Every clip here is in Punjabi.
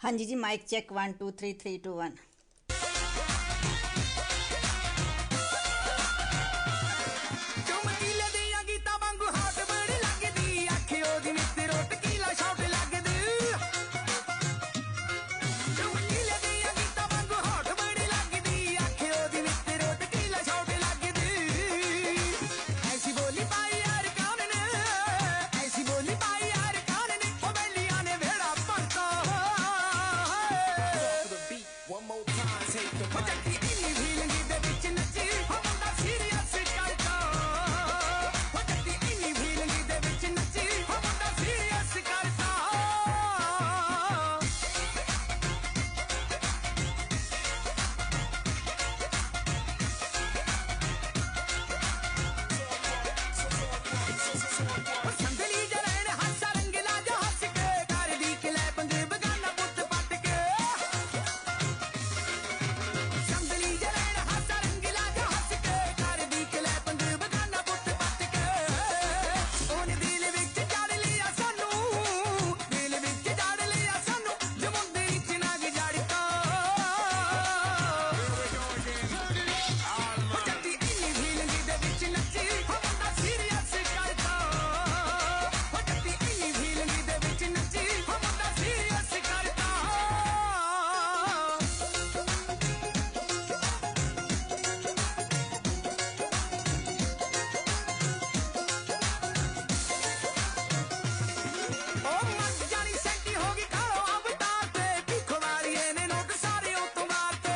हाँ जी जी, माइक चेक 1 2 3 3 2 1। ਚਮਕੀਲੇ ਦੀਆਂ ਗੀਤਾਂ ਵਾਂਗੂ ਹਾਟ ਬੜੀ ਲੱਗਦੀ ਅੱਖੀ ਉਹਦੀ ਮਿੱਤਰੋ ਟਕੀਲਾ ਸ਼ਾਟ ਲੱਗਦੀ ਚਮਕੀਲੇ ਦੀਆਂ ਗੀਤਾਂ ਵਾਂਗੂ ਹਾਟ ਬੜੀ ਲੱਗਦੀ ਅੱਖੀ ਉਹਦੀ ਮਿੱਤਰੋ ਟਕੀਲਾ ਸ਼ਾਟ ਲੱਗਦੀ ਐਸੀ ਬੋਲੀ ਪਾਈ ਯਾਰ ਕਾਨ ਨੇ ਐਸੀ ਬੋਲੀ ਪਾਈ ਯਾਰ ਕਾਨ ਨੇ ਉਹ ਬੈਲੀਆਂ ਨੇ ਵੇੜਾ ਪੜਤਾ One more time, take the mic. ਚੱਕੀ ਇੰਨੀ ਫੀਲਿੰਗ ਦੇ ਵਿੱਚ ਨੱਚੀ ਹੋ ਮੁੰਡਾ ਸੀਰੀਅਸ ਕਰਦਾ ਹੋ ਚੱਕੀ ਇੰਨੀ ਫੀਲਿੰਗ ਦੇ ਵਿੱਚ ਨੱਚੀ ਹੋ ਮੁੰਡਾ ਸੀਰੀਅਸ ਕਰਦਾ ਸੰਦਲੀ ਜਰੈਣ ਹਾਸਾ ਰੰਗਲਾ ਜੋ ਹੱਸ ਕੇ ਕਰਦੀ ਕਿਲੇ ਪੰਗ ਬਗਾਨਾ ਪੁੱਤ ਪੱਟ ਕੇ ਸੰਦਲੀ ਜਰੈਣ ਹਾਸਾ ਰੰਗਲਾ ਜੋ ਹੱਸ ਕੇ ਕਰਦੀ ਕਿਲੇ ਪੰਗ ਬਗਾਨਾ ਪੁੱਤ ਪੱਟ ਕੇ ਉਹਨੇ ਦਿਲ ਵਿੱਚ ਜੜ ਲਿਆ ਸਾਨੂੰ ਦਿਲ ਵਿੱਚ ਜੜ ਲਿਆ ਸਾਨੂੰ ਜਮੁੰਦਰੀ ਚ ਨਗ ਜੜਤਾ ਹੋ ਚੱਕੀ ਇੰਨੀ ਫੀਲਿੰਗ ਦੇ ਵਿੱਚ ਨੱਚੀ ਹੋ ਮੁੰਡਾ ਸੀਰੀਅਸ ਕਰਦਾ ਹੋ ਚੱਕੀ ਇੰਨੀ ਫੀਲਿੰਗ ਦੇ ਵਿੱਚ ਨੱਚੀ ਹੋ ਮੁੰਡਾ ਸੀਰੀਅਸ ਕਰਦਾ ਉਹ ਮੱਤ ਜਾਣੀ ਸੈਂਟੀ ਹੋ ਗਈ ਕਾਲੋ ਅਵਤਾਰ ਤੇ ਭੀਖੋ ਵਾਲੀਏ ਨੇ ਨੋਟ ਸਾਰੇ ਉਹ ਤੋਂ ਮਾਰਤੇ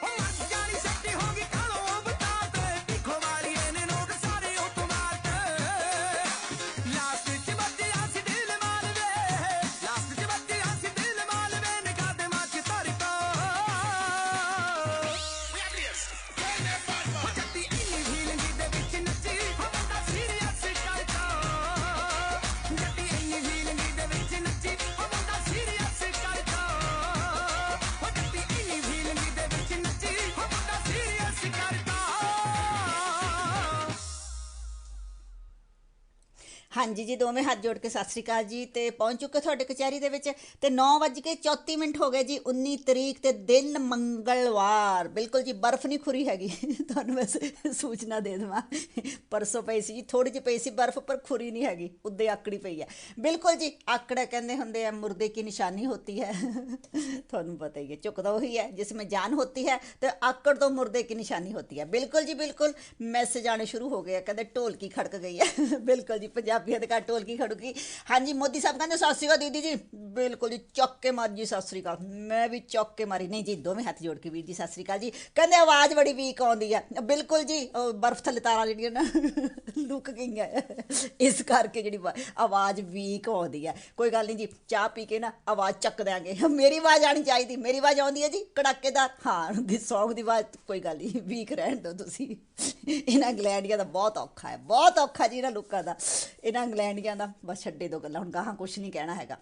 ਉਹ ਮੱਤ ਜਾਣੀ ਸੈਂਟੀ ਹੋ ਗਈ ਕਾਲੋ ਅਵਤਾਰ ਤੇ ਭੀਖੋ ਵਾਲੀਏ ਨੇ ਨੋਟ ਸਾਰੇ ਉਹ ਤੋਂ ਮਾਰਤੇ ਲਾਸਟ ਚ ਬੱਜਿਆ ਸੀ ਦਿਲ ਮਾਲਵੇ ਲਾਸਟ ਚ ਬੱਜਿਆ ਸੀ ਦਿਲ ਮਾਲਵੇ ਨੇ ਕਾਦਮਾਂ ਚ ਧਰਤਾ ਹੋ ਚੱਕੀ ਇੰਨੀ ਫੀਲਿੰਗ ਦੇ ਵਿੱਚ ਨੱਚੀ ਹੋ ਮੁੰਡਾ ਸੀਰੀਅਸ ਕਰਦਾ ਜੱਟੀ ਇੰਨੀ ਫੀਲਿੰਗ ਦੇ ਵਿੱਚ ਨੱਚੀ ਹੋ ਮੁੰਡਾ ਸੀਰੀਅਸ ਕਰਦਾ ਹੋ ਜੱਟੀ ਇੰਨੀ ਫੀਲਿੰਗ ਦੇ ਵਿੱਚ ਨੱਚੀ ਹੋ ਮੁੰਡਾ ਸੀਰੀਅਸ ਕਰਦਾ हाँ जी जी, दोवें हाथ जोड़ के सत श्री अकाल जी। ते पहुंच चुके तुहाडे कचहरी दे विच ते 9:34 हो गए जी। 19 तरीक ते दिन मंगलवार। बिल्कुल जी, बर्फ नहीं खुरी हैगी तुहानूं बस सूचना दे देवां। परसों पई सी जी, थोड़ी जी पई सी बर्फ, पर खुरी नहीं हैगी, उद्दे आकड़ी पई है। बिल्कुल जी, आकड़ा कहंदे हुंदे आ मुर्दे की निशानी होती है तुहानूं पता ही है, झुकदा वही है जिसमें जान होती है, तो आकड़ तो मुर्दे की निशानी होती है। बिल्कुल जी बिल्कुल, मैसेज आने शुरू हो गए, कहते ढोलकी खड़क गई है बिल्कुल जी, पंजाबियों के घर ढोलकी खड़की। हाँ जी, मोदी साहब कहते सत श्री अकाल दीदी जी। बिल्कुल जी, चौक के मार जी सत श्री अकाल। मैं भी चौक के मारी नहीं जी, दोवें हथ जोड़ के वीर जी सत श्री अकाल जी। कहते आवाज़ बड़ी वीक आउंदी है। बिल्कुल जी, बर्फ थल्ले तारां जिहड़ियां ना लुक गईयां, इस करके जिहड़ी आवाज़ वीक आउंदी है। कोई गल नहीं जी, चाह पी के ना आवाज़ चक देंगे। मेरी आवाज़ आनी चाहिए, मेरी आवाज़ आउंदी है जी कड़ाकेदार। हाँ, सॉन्ग की आवाज़ कोई गल नहीं, वीक रहन दो तुसीं। इन्हां इंग्लैंडियां दा बहुत औखा है, बहुत औखा जी इन्हां लोकां दा। इन्हां इंग्लैंडियां दा बस छड्डे दो गल्लां, हुण गाहां कुछ नहीं कहना हैगा।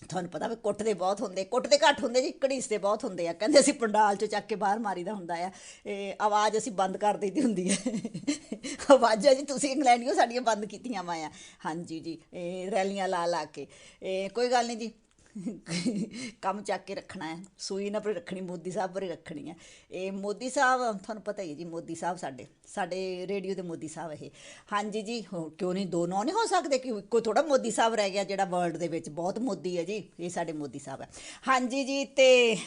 ਤੁਹਾਨੂੰ ਪਤਾ ਵੀ ਕੁੱਟਦੇ ਬਹੁਤ ਹੁੰਦੇ, ਕੁੱਟਦੇ ਘੱਟ ਹੁੰਦੇ ਜੀ, ਘੜੀਸਦੇ ਬਹੁਤ ਹੁੰਦੇ ਆ। ਕਹਿੰਦੇ ਅਸੀਂ ਪੰਡਾਲ 'ਚੋਂ ਚੱਕ ਕੇ ਬਾਹਰ ਮਾਰੀਦਾ ਹੁੰਦਾ ਆ। ਇਹ ਆਵਾਜ਼ ਅਸੀਂ ਬੰਦ ਕਰ ਦਈਦੀ ਹੁੰਦੀ ਹੈ ਆਵਾਜ਼ਾਂ ਜੀ ਤੁਸੀਂ ਇੰਗਲੈਂਡੀਓ ਸਾਡੀਆਂ ਬੰਦ ਕੀਤੀਆਂ ਵਾ ਆ। ਹਾਂਜੀ ਜੀ, ਇਹ ਰੈਲੀਆਂ ਲਾ ਲਾ ਕੇ। ਇਹ ਕੋਈ ਗੱਲ ਨਹੀਂ ਜੀ, ਕੰਮ ਚੱਕ ਕੇ ਰੱਖਣਾ ਹੈ, ਸੂਈ ਨਾ ਪਰ ਰੱਖਣੀ, ਮੋਦੀ ਸਾਹਿਬ ਪਰ ਰੱਖਣੀ ਹੈ। ਇਹ ਮੋਦੀ ਸਾਹਿਬ ਤੁਹਾਨੂੰ ਪਤਾ ਹੀ ਹੈ ਜੀ, ਮੋਦੀ ਸਾਹਿਬ ਸਾਡੇ ਸਾਡੇ ਰੇਡੀਓ ਦੇ ਮੋਦੀ ਸਾਹਿਬ ਇਹ। ਹਾਂਜੀ ਜੀ, ਕਿਉਂ ਨਹੀਂ, ਦੋ ਨਾਂ ਨਹੀਂ ਹੋ ਸਕਦੇ ਕਿ ਇੱਕੋ ਥੋੜ੍ਹਾ ਮੋਦੀ ਸਾਹਿਬ ਰਹਿ ਗਿਆ ਜਿਹੜਾ ਵਰਲਡ ਦੇ ਵਿੱਚ ਬਹੁਤ ਮੋਦੀ ਹੈ ਜੀ। ਇਹ ਸਾਡੇ ਮੋਦੀ ਸਾਹਿਬ ਹੈ। ਹਾਂਜੀ ਜੀ, ਤੇ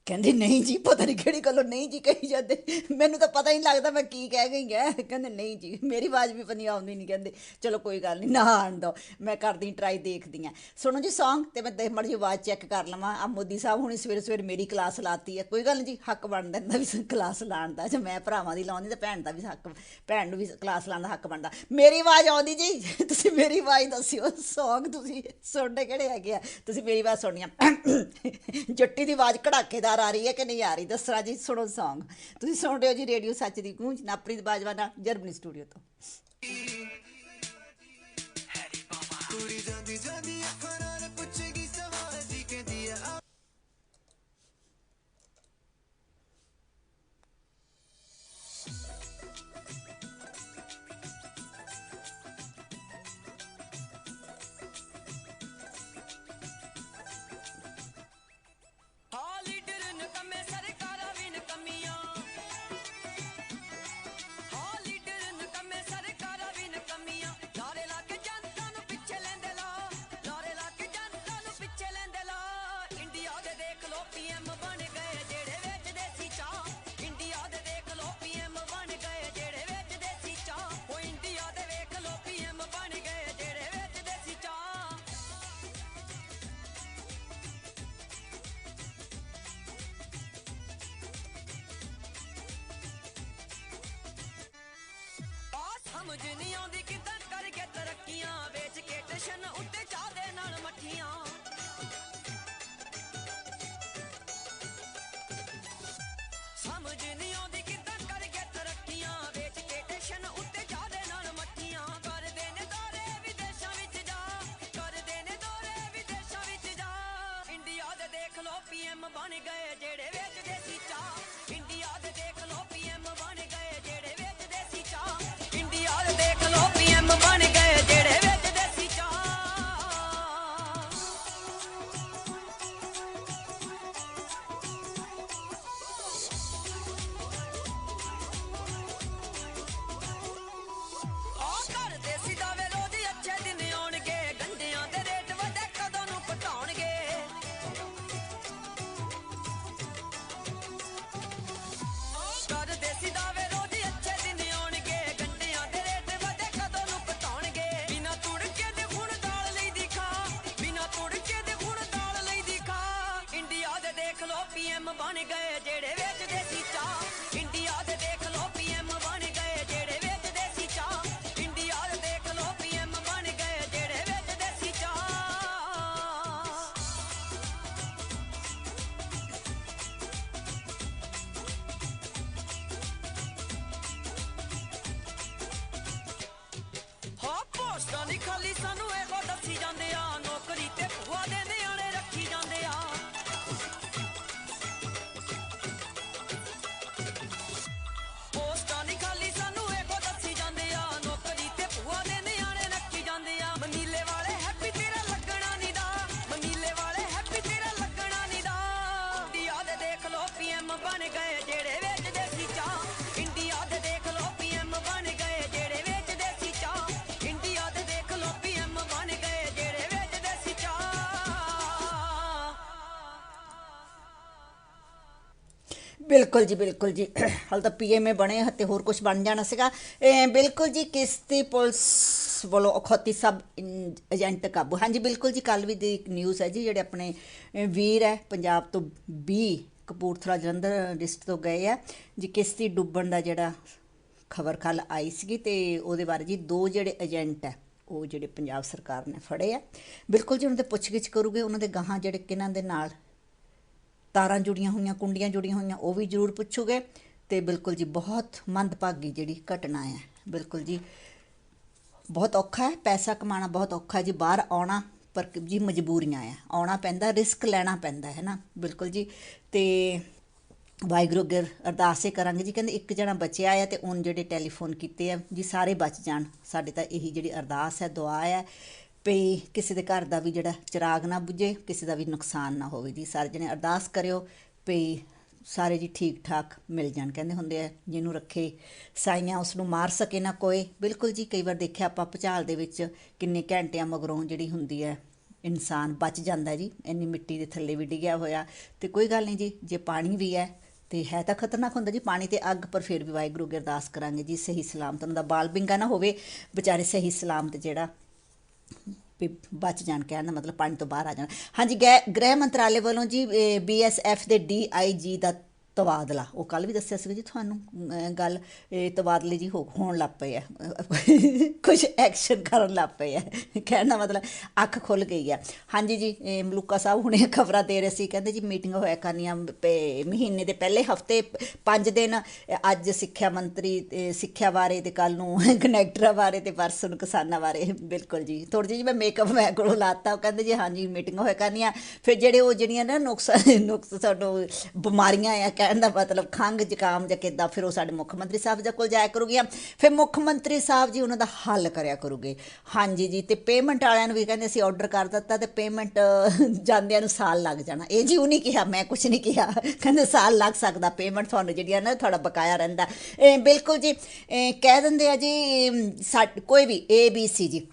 ਕਹਿੰਦੇ ਨਹੀਂ ਜੀ, ਪਤਾ ਨਹੀਂ ਕਿਹੜੀ ਗੱਲੋਂ ਨਹੀਂ ਜੀ ਕਹੀ ਜਾਂਦੇ, ਮੈਨੂੰ ਤਾਂ ਪਤਾ ਹੀ ਨਹੀਂ ਲੱਗਦਾ ਮੈਂ ਕੀ ਕਹਿ ਗਈ ਹੈ। ਕਹਿੰਦੇ ਨਹੀਂ ਜੀ, ਮੇਰੀ ਆਵਾਜ਼ ਵੀ ਪਨੀ ਆਉਂਦੀ ਨਹੀਂ। ਕਹਿੰਦੇ ਚਲੋ ਕੋਈ ਗੱਲ ਨਹੀਂ, ਨਾ ਆਉਣ ਦਿਓ, ਮੈਂ ਕਰਦੀ ਟਰਾਈ, ਦੇਖਦੀ ਹਾਂ। ਸੁਣੋ ਜੀ ਸੌਂਗ, ਅਤੇ ਮੈਂ ਮਾੜੀ ਜਿਹੀ ਆਵਾਜ਼ ਚੈੱਕ ਕਰ ਲਵਾਂ। ਆ ਮੋਦੀ ਸਾਹਿਬ ਹੁਣੀ ਸਵੇਰੇ ਸਵੇਰੇ ਮੇਰੀ ਕਲਾਸ ਲਾਤੀ ਹੈ। ਕੋਈ ਗੱਲ ਨਹੀਂ ਜੀ, ਹੱਕ ਬਣਦਾ ਇਹਦਾ ਵੀ ਕਲਾਸ ਲਾਉਣ ਦਾ। ਜੇ ਮੈਂ ਭਰਾਵਾਂ ਦੀ ਲਾਉਂਦੀ ਤਾਂ ਭੈਣ ਦਾ ਵੀ ਹੱਕ, ਭੈਣ ਨੂੰ ਵੀ ਕਲਾਸ ਲਾਉਣ ਦਾ ਹੱਕ ਬਣਦਾ। ਮੇਰੀ ਆਵਾਜ਼ ਆਉਂਦੀ ਜੀ, ਤੁਸੀਂ ਮੇਰੀ ਆਵਾਜ਼ ਦੱਸਿਓ। ਸੌਂਗ ਤੁਸੀਂ ਸੁਣਨੇ ਕਿਹੜੇ ਹੈਗੇ ਆ, ਤੁਸੀਂ ਮੇਰੀ ਆਵਾਜ਼ ਸੁਣਨੀ ਆ। ਜੱਟੀ ਦੀ ਆਵਾਜ਼ ਕੜਾਕੇਦਾਰ ਆ ਰਹੀ ਹੈ ਕਿ ਨਹੀਂ ਆ ਰਹੀ, ਦੱਸਣਾ ਜੀ। ਸੁਣੋ ਸੌਂਗ, ਤੁਸੀਂ ਸੁਣ ਰਹੇ ਹੋ ਜੀ ਰੇਡੀਓ ਸੱਚ ਦੀ ਗੂੰਜ, ਨਾਪਰੀ ਬਾਜਵਾ ਨਾਲ, ਜਰਮਨੀ ਸਟੂਡੀਓ ਤੋਂ। ਤੁਰੀ ਜਾਂਦੀ ਜਾਂਦੀ ਅੱਖਾਂ ਨਾਲ ਪੁੱਛੇਗੀ ਸਵਾਲ ਜੀ, ਕਹਿੰਦੀ ਆ ਸਮਝ ਨਹੀਂ ਆਉਂਦੀ ਕਿੱਦਾਂ ਕਰਕੇ ਤਰੱਕੀਆਂ ਵੇਚ ਕੇ ਟਸ਼ਨ ਉੱਤੇ ਚਾਹ ਦੇ ਨਾਲ ਮੱਠੀਆਂ ਸਮਝ ਨਹੀਂ ਆਉਂਦੀ ਕਿੱਦਾਂ ਕਰਕੇ ਤਰੱਕੀਆਂ ਵੇਚ ਕੇ ਟਸ਼ਨ ਉੱਤੇ ਚਾਹ ਦੇ ਨਾਲ ਮੱਠੀਆਂ ਕਰਦੇ ਨੇ ਦੌਰੇ ਵਿਦੇਸ਼ਾਂ ਵਿੱਚ ਜਾ ਕਰਦੇ ਨੇ ਦੌਰੇ ਵਿਦੇਸ਼ਾਂ ਵਿੱਚ ਜਾ ਇੰਡੀਆ ਦੇ ਦੇਖ ਲੋ ਪੀਐਮ ਬਣ ਗਏ ਜਿਹੜੇ ਵੇਚਦੇ ਸੀ ਚਾਹ ਇੰਡੀਆ ਦੇ ਦੇਖ ਲੋ ਪੀਐਮ ਬਣ ਗਏ ਜਿਹੜੇ ਵੇਚਦੇ ਸੀ ਚਾਹ ਇੰਡੀਆ ਦੇ ਦੇਖ ਲੋ ਪੀਐਮ ਬਣ ਗਏ ਜਿਹੜੇ ਵੇਚਦੇ ਸੀ ਚਾਹ ਆ ਕਰਦੇ ਸੀ ਦਾਅਵੇ ਰੋਜ਼ ਅੱਛੇ ਦਿਨ ਆਉਣਗੇ ਗੰਢਿਆਂ ਦੇ ਰੇਟ ਵਧੇ ਕਦੋਂ ਨੂੰ ਘਟਾਉਣਗੇ ਕਰਦੇ ਸੀ ਦਾਅਵੇ ਰੋਜ਼ ਅੱਛੇ ਦਿਨ ਆਉਣਗੇ ਗੰਢਿਆਂ ਦੇ ਰੇਟ ਵਧੇ ਕਦੋਂ ਨੂੰ ਘਟਾਉਣਗੇ ਬਿਨਾਂ ਤੁੜਕੇ ਦੇ ਹੁਣ ਦਾਲ ਲਈ ਦਿਖਾ ਬਿਨਾਂ ਤੁੜਕੇ ਦੇ ਹੁਣ ਦਾਲ ਲਈ ਦਿਖਾ ਇੰਡੀਆ ਦੇ ਦੇਖ ਲੋ ਪੀਐਮ ਬਣ ਗਏ ਜਿਹੜੇ ਵੇਚਦੇ ਸੀ ਚਾਹ ਇੰਡੀਆ ਦੇ ਦੇਖ ਲੋ ਪੀਐਮ ਬਣ ਗਏ ਜਿਹੜੇ ਵੇਚਦੇ ਸੀ ਚਾਹ ਇੰਡੀਆ ਦੇ ਦੇਖ ਲੋ ਪੀਐਮ ਬਣ ਗਏ ਜਿਹੜੇ ਵੇਚਦੇ ਸੀ ਚਾਹ ਹਾਂ ਪੋਸਟਾਂ ਦੀ ਖਾਲੀ ਸਾਨੂੰ ਇਹੋ ਦੱਸੀ ਜਾਂਦੇ ਆ ਨੌਕਰੀ ਤੇ ਭੂਆ ਦੇ ਨਿਆਣੇ ਰੱਖੀ ਜਾਂਦੇ ਆ ਪੋਸਟਾਂ ਦੀ ਖਾਲੀ ਸਾਨੂੰ ਇਹੋ ਦੱਸੀ ਜਾਂਦੇ ਆ ਨੌਕਰੀ ਤੇ ਭੂਆ ਦੇ ਨਿਆਣੇ ਰੱਖੀ ਜਾਂਦੇ ਆ ਮਨੀਲੇ ਵਾਲੇ ਹੈਪੀ ਤੇਰਾ ਲੱਗਣਾ ਨੀ ਦਾ ਮਨੀਲੇ ਵਾਲੇ ਹੈਪੀ ਤੇਰਾ ਲੱਗਣਾ ਨੀ ਦਾ ਇੰਡੀਆ ਦੇ ਦੇਖ ਲੋ ਪੀਐਮ ਬਣ ਗਏ ਜਿਹੜੇ ਵੇਚਦੇ ਸੀ ਚਾਹ ਇੰਡੀਆ ਦੇ ਦੇਖ ਲੋ ਪੀਐਮ ਬਣ ਗਏ ਜਿਹੜੇ ਵੇਚਦੇ ਸੀ ਚਾਹ ਇੰਡੀਆ ਦੇ ਦੇਖ ਲੋ ਪੀਐਮ ਬਣ ਗਏ ਜਿਹੜੇ ਵੇਚਦੇ ਸੀ ਚਾਹ ਬਿਲਕੁਲ ਜੀ ਹਾਲ ਤਾਂ ਪੀਐਮਏ ਬਣੇ ਅਤੇ ਹੋਰ ਕੁਝ ਬਣ ਜਾਣਾ ਸੀਗਾ ਬਿਲਕੁਲ ਜੀ ਕਿਸ਼ਤੀ ਪੁਲਿਸ ਵੱਲੋਂ ਅਖੌਤੀ ਸਬ ਏਜੰਟ ਕਾਬੂ ਹਾਂਜੀ ਬਿਲਕੁਲ ਜੀ ਕੱਲ੍ਹ ਵੀ ਦੀ ਇੱਕ ਨਿਊਜ਼ ਹੈ ਜੀ ਜਿਹੜੇ ਆਪਣੇ ਵੀਰ ਹੈ ਪੰਜਾਬ ਤੋਂ 20 ਕਪੂਰਥਲਾ ਜਲੰਧਰ ਡਿਸਟ੍ਰਿਕਟ ਤੋਂ ਗਏ ਆ ਜੀ ਕਿਸ਼ਤੀ ਡੁੱਬਣ ਦਾ ਜਿਹੜਾ ਖਬਰ ਕੱਲ੍ਹ ਆਈ ਸੀਗੀ ਅਤੇ ਉਹਦੇ ਬਾਰੇ ਜੀ 2 ਜਿਹੜੇ ਏਜੰਟ ਹੈ ਉਹ ਜਿਹੜੇ ਪੰਜਾਬ ਸਰਕਾਰ ਨੇ ਫੜੇ ਆ ਬਿਲਕੁਲ ਜੀ ਉਹਨਾਂ 'ਤੇ ਪੁੱਛਗਿੱਛ ਕਰੂਗੇ ਉਹਨਾਂ ਦੇ ਗਾਹਾਂ ਜਿਹੜੇ ਕਿਹਨਾਂ ਦੇ ਨਾਲ ਤਾਰਾਂ ਜੁੜੀਆਂ ਹੋਈਆਂ ਕੁੰਡੀਆਂ ਜੁੜੀਆਂ ਹੋਈਆਂ ਉਹ ਵੀ ਜ਼ਰੂਰ ਪੁੱਛੋਗੇ ਅਤੇ ਬਿਲਕੁਲ ਜੀ ਬਹੁਤ ਮੰਦਭਾਗੀ ਜਿਹੜੀ ਘਟਨਾ ਹੈ ਬਿਲਕੁਲ ਜੀ ਬਹੁਤ ਔਖਾ ਹੈ ਪੈਸਾ ਕਮਾਉਣਾ ਬਹੁਤ ਔਖਾ ਜੀ ਬਾਹਰ ਆਉਣਾ ਪਰ ਜੀ ਮਜਬੂਰੀਆਂ ਆ ਆਉਣਾ ਪੈਂਦਾ ਰਿਸਕ ਲੈਣਾ ਪੈਂਦਾ ਹੈ ਨਾ ਬਿਲਕੁਲ ਜੀ ਅਤੇ ਵਾਹਿਗੁਰੂ ਅੱਗੇ ਅਰਦਾਸ ਹੀ ਕਰਾਂਗੇ ਜੀ ਕਹਿੰਦੇ ਇੱਕ ਜਣਾ ਬਚਿਆ ਆ ਅਤੇ ਹੁਣ ਜਿਹੜੇ ਟੈਲੀਫੋਨ ਕੀਤੇ ਆ ਜੀ ਸਾਰੇ ਬਚ ਜਾਣ ਸਾਡੇ ਤਾਂ ਇਹੀ ਜਿਹੜੀ ਅਰਦਾਸ ਹੈ ਦੁਆ ਹੈ ਵੀ ਕਿਸੇ ਦੇ ਘਰ ਦਾ ਵੀ ਜਿਹੜਾ ਚਿਰਾਗ ਨਾ ਬੁਝੇ ਕਿਸੇ ਦਾ ਵੀ ਨੁਕਸਾਨ ਨਾ ਹੋਵੇ ਜੀ ਸਾਰੇ ਜਣੇ ਅਰਦਾਸ ਕਰਿਓ ਵੀ ਸਾਰੇ ਜੀ ਠੀਕ ਠਾਕ ਮਿਲ ਜਾਣ ਕਹਿੰਦੇ ਹੁੰਦੇ ਆ ਜਿਹਨੂੰ ਰੱਖੇ ਸਾਈਆਂ ਉਸ ਨੂੰ ਮਾਰ ਸਕੇ ਨਾ ਕੋਈ ਬਿਲਕੁਲ ਜੀ ਕਈ ਵਾਰ ਦੇਖਿਆ ਆਪਾਂ ਭੁਚਾਲ ਦੇ ਵਿੱਚ ਕਿੰਨੇ ਘੰਟਿਆਂ ਮਗਰੋਂ ਜਿਹੜੀ ਹੁੰਦੀ ਹੈ ਇਨਸਾਨ ਬਚ ਜਾਂਦਾ ਜੀ ਇੰਨੀ ਮਿੱਟੀ ਦੇ ਥੱਲੇ ਵੀ ਡਿੱਗਿਆ ਹੋਇਆ ਅਤੇ ਕੋਈ ਗੱਲ ਨਹੀਂ ਜੀ ਜੇ ਪਾਣੀ ਵੀ ਹੈ ਅਤੇ ਹੈ ਤਾਂ ਖਤਰਨਾਕ ਹੁੰਦਾ ਜੀ ਪਾਣੀ ਅਤੇ ਅੱਗ ਪਰ ਫਿਰ ਵੀ ਵਾਹਿਗੁਰੂ ਅੱਗੇ ਅਰਦਾਸ ਕਰਾਂਗੇ ਜੀ ਸਹੀ ਸਲਾਮਤ ਉਹਨਾਂ ਦਾ ਬਾਲ ਬਿੰਗਾ ਨਾ ਹੋਵੇ ਵਿਚਾਰੇ ਸਹੀ ਸਲਾਮਤ ਜਿਹੜਾ ਵੀ ਬਚ ਜਾਣ ਕਹਿਣ ਦਾ ਮਤਲਬ ਪਾਣੀ ਤੋਂ ਬਾਹਰ ਆ ਜਾਣ ਹਾਂਜੀ ਗ੍ਰਹਿ ਮੰਤਰਾਲੇ ਵੱਲੋਂ ਜੀ BSF ਦੇ DIG ਦਾ ਤਬਾਦਲਾ ਉਹ ਕੱਲ੍ਹ ਵੀ ਦੱਸਿਆ ਸੀਗਾ ਜੀ ਤੁਹਾਨੂੰ ਗੱਲ ਤਬਾਦਲੇ ਜੀ ਹੋਣ ਲੱਗ ਪਏ ਆ ਕੁਛ ਐਕਸ਼ਨ ਕਰਨ ਲੱਗ ਪਏ ਆ ਕਹਿਣ ਦਾ ਮਤਲਬ ਅੱਖ ਖੁੱਲ੍ਹ ਗਈ ਆ ਹਾਂਜੀ ਜੀ ਮਲੂਕਾ ਸਾਹਿਬ ਹੁਣੇ ਖਬਰਾਂ ਦੇ ਰਹੇ ਸੀ ਕਹਿੰਦੇ ਜੀ ਮੀਟਿੰਗ ਹੋਇਆ ਕਰਨੀਆਂ ਮਹੀਨੇ ਦੇ ਪਹਿਲੇ ਹਫਤੇ 5 ਦਿਨ ਅੱਜ ਸਿੱਖਿਆ ਮੰਤਰੀ ਸਿੱਖਿਆ ਬਾਰੇ ਅਤੇ ਕੱਲ੍ਹ ਨੂੰ ਕਨੈਕਟਰਾਂ ਬਾਰੇ ਅਤੇ ਪਰਸੋਂ ਨੂੰ ਕਿਸਾਨਾਂ ਬਾਰੇ ਬਿਲਕੁਲ ਜੀ ਥੋੜ੍ਹੀ ਜਿਹੀ ਮੈਂ ਮੇਕਅਪ ਮੈਂ ਕੋਲੋਂ ਲਾਤਾ ਉਹ ਕਹਿੰਦੇ ਜੀ ਹਾਂਜੀ ਮੀਟਿੰਗ ਹੋਇਆ ਕਰਨੀਆਂ ਫਿਰ ਜਿਹੜੇ ਉਹ ਜਿਹੜੀਆਂ ਨਾ ਨੁਕਸ ਸਾਨੂੰ ਬਿਮਾਰੀਆਂ ਆ ਕਹਿਣ ਦਾ ਮਤਲਬ ਖੰਘ ਜ਼ੁਕਾਮ ਜਾਂ ਕਿੱਦਾਂ ਫਿਰ ਉਹ ਸਾਡੇ ਮੁੱਖ ਮੰਤਰੀ ਸਾਹਿਬ ਦੇ ਕੋਲ ਜਾਇਆ ਕਰੂਗੀਆਂ ਫਿਰ ਮੁੱਖ ਮੰਤਰੀ ਸਾਹਿਬ ਜੀ ਉਹਨਾਂ ਦਾ ਹੱਲ ਕਰਿਆ ਕਰੂਗੇ ਹਾਂਜੀ ਜੀ ਅਤੇ ਪੇਮੈਂਟ ਵਾਲਿਆਂ ਨੂੰ ਵੀ ਕਹਿੰਦੇ ਅਸੀਂ ਔਡਰ ਕਰ ਦਿੱਤਾ ਅਤੇ ਪੇਮੈਂਟ ਜਾਂਦਿਆਂ ਨੂੰ ਸਾਲ ਲੱਗ ਜਾਣਾ ਇਹ ਜੀ ਉਹ ਨਹੀਂ ਕਿਹਾ ਮੈਂ ਕੁਛ ਨਹੀਂ ਕਿਹਾ ਕਹਿੰਦੇ ਸਾਲ ਲੱਗ ਸਕਦਾ ਪੇਮੈਂਟ ਤੁਹਾਨੂੰ ਜਿਹੜੀ ਆ ਨਾ ਤੁਹਾਡਾ ਬਕਾਇਆ ਰਹਿੰਦਾ ਬਿਲਕੁਲ ਜੀ ਕਹਿ ਦਿੰਦੇ ਆ ਜੀ ਕੋਈ ਵੀ ABC ਜੀ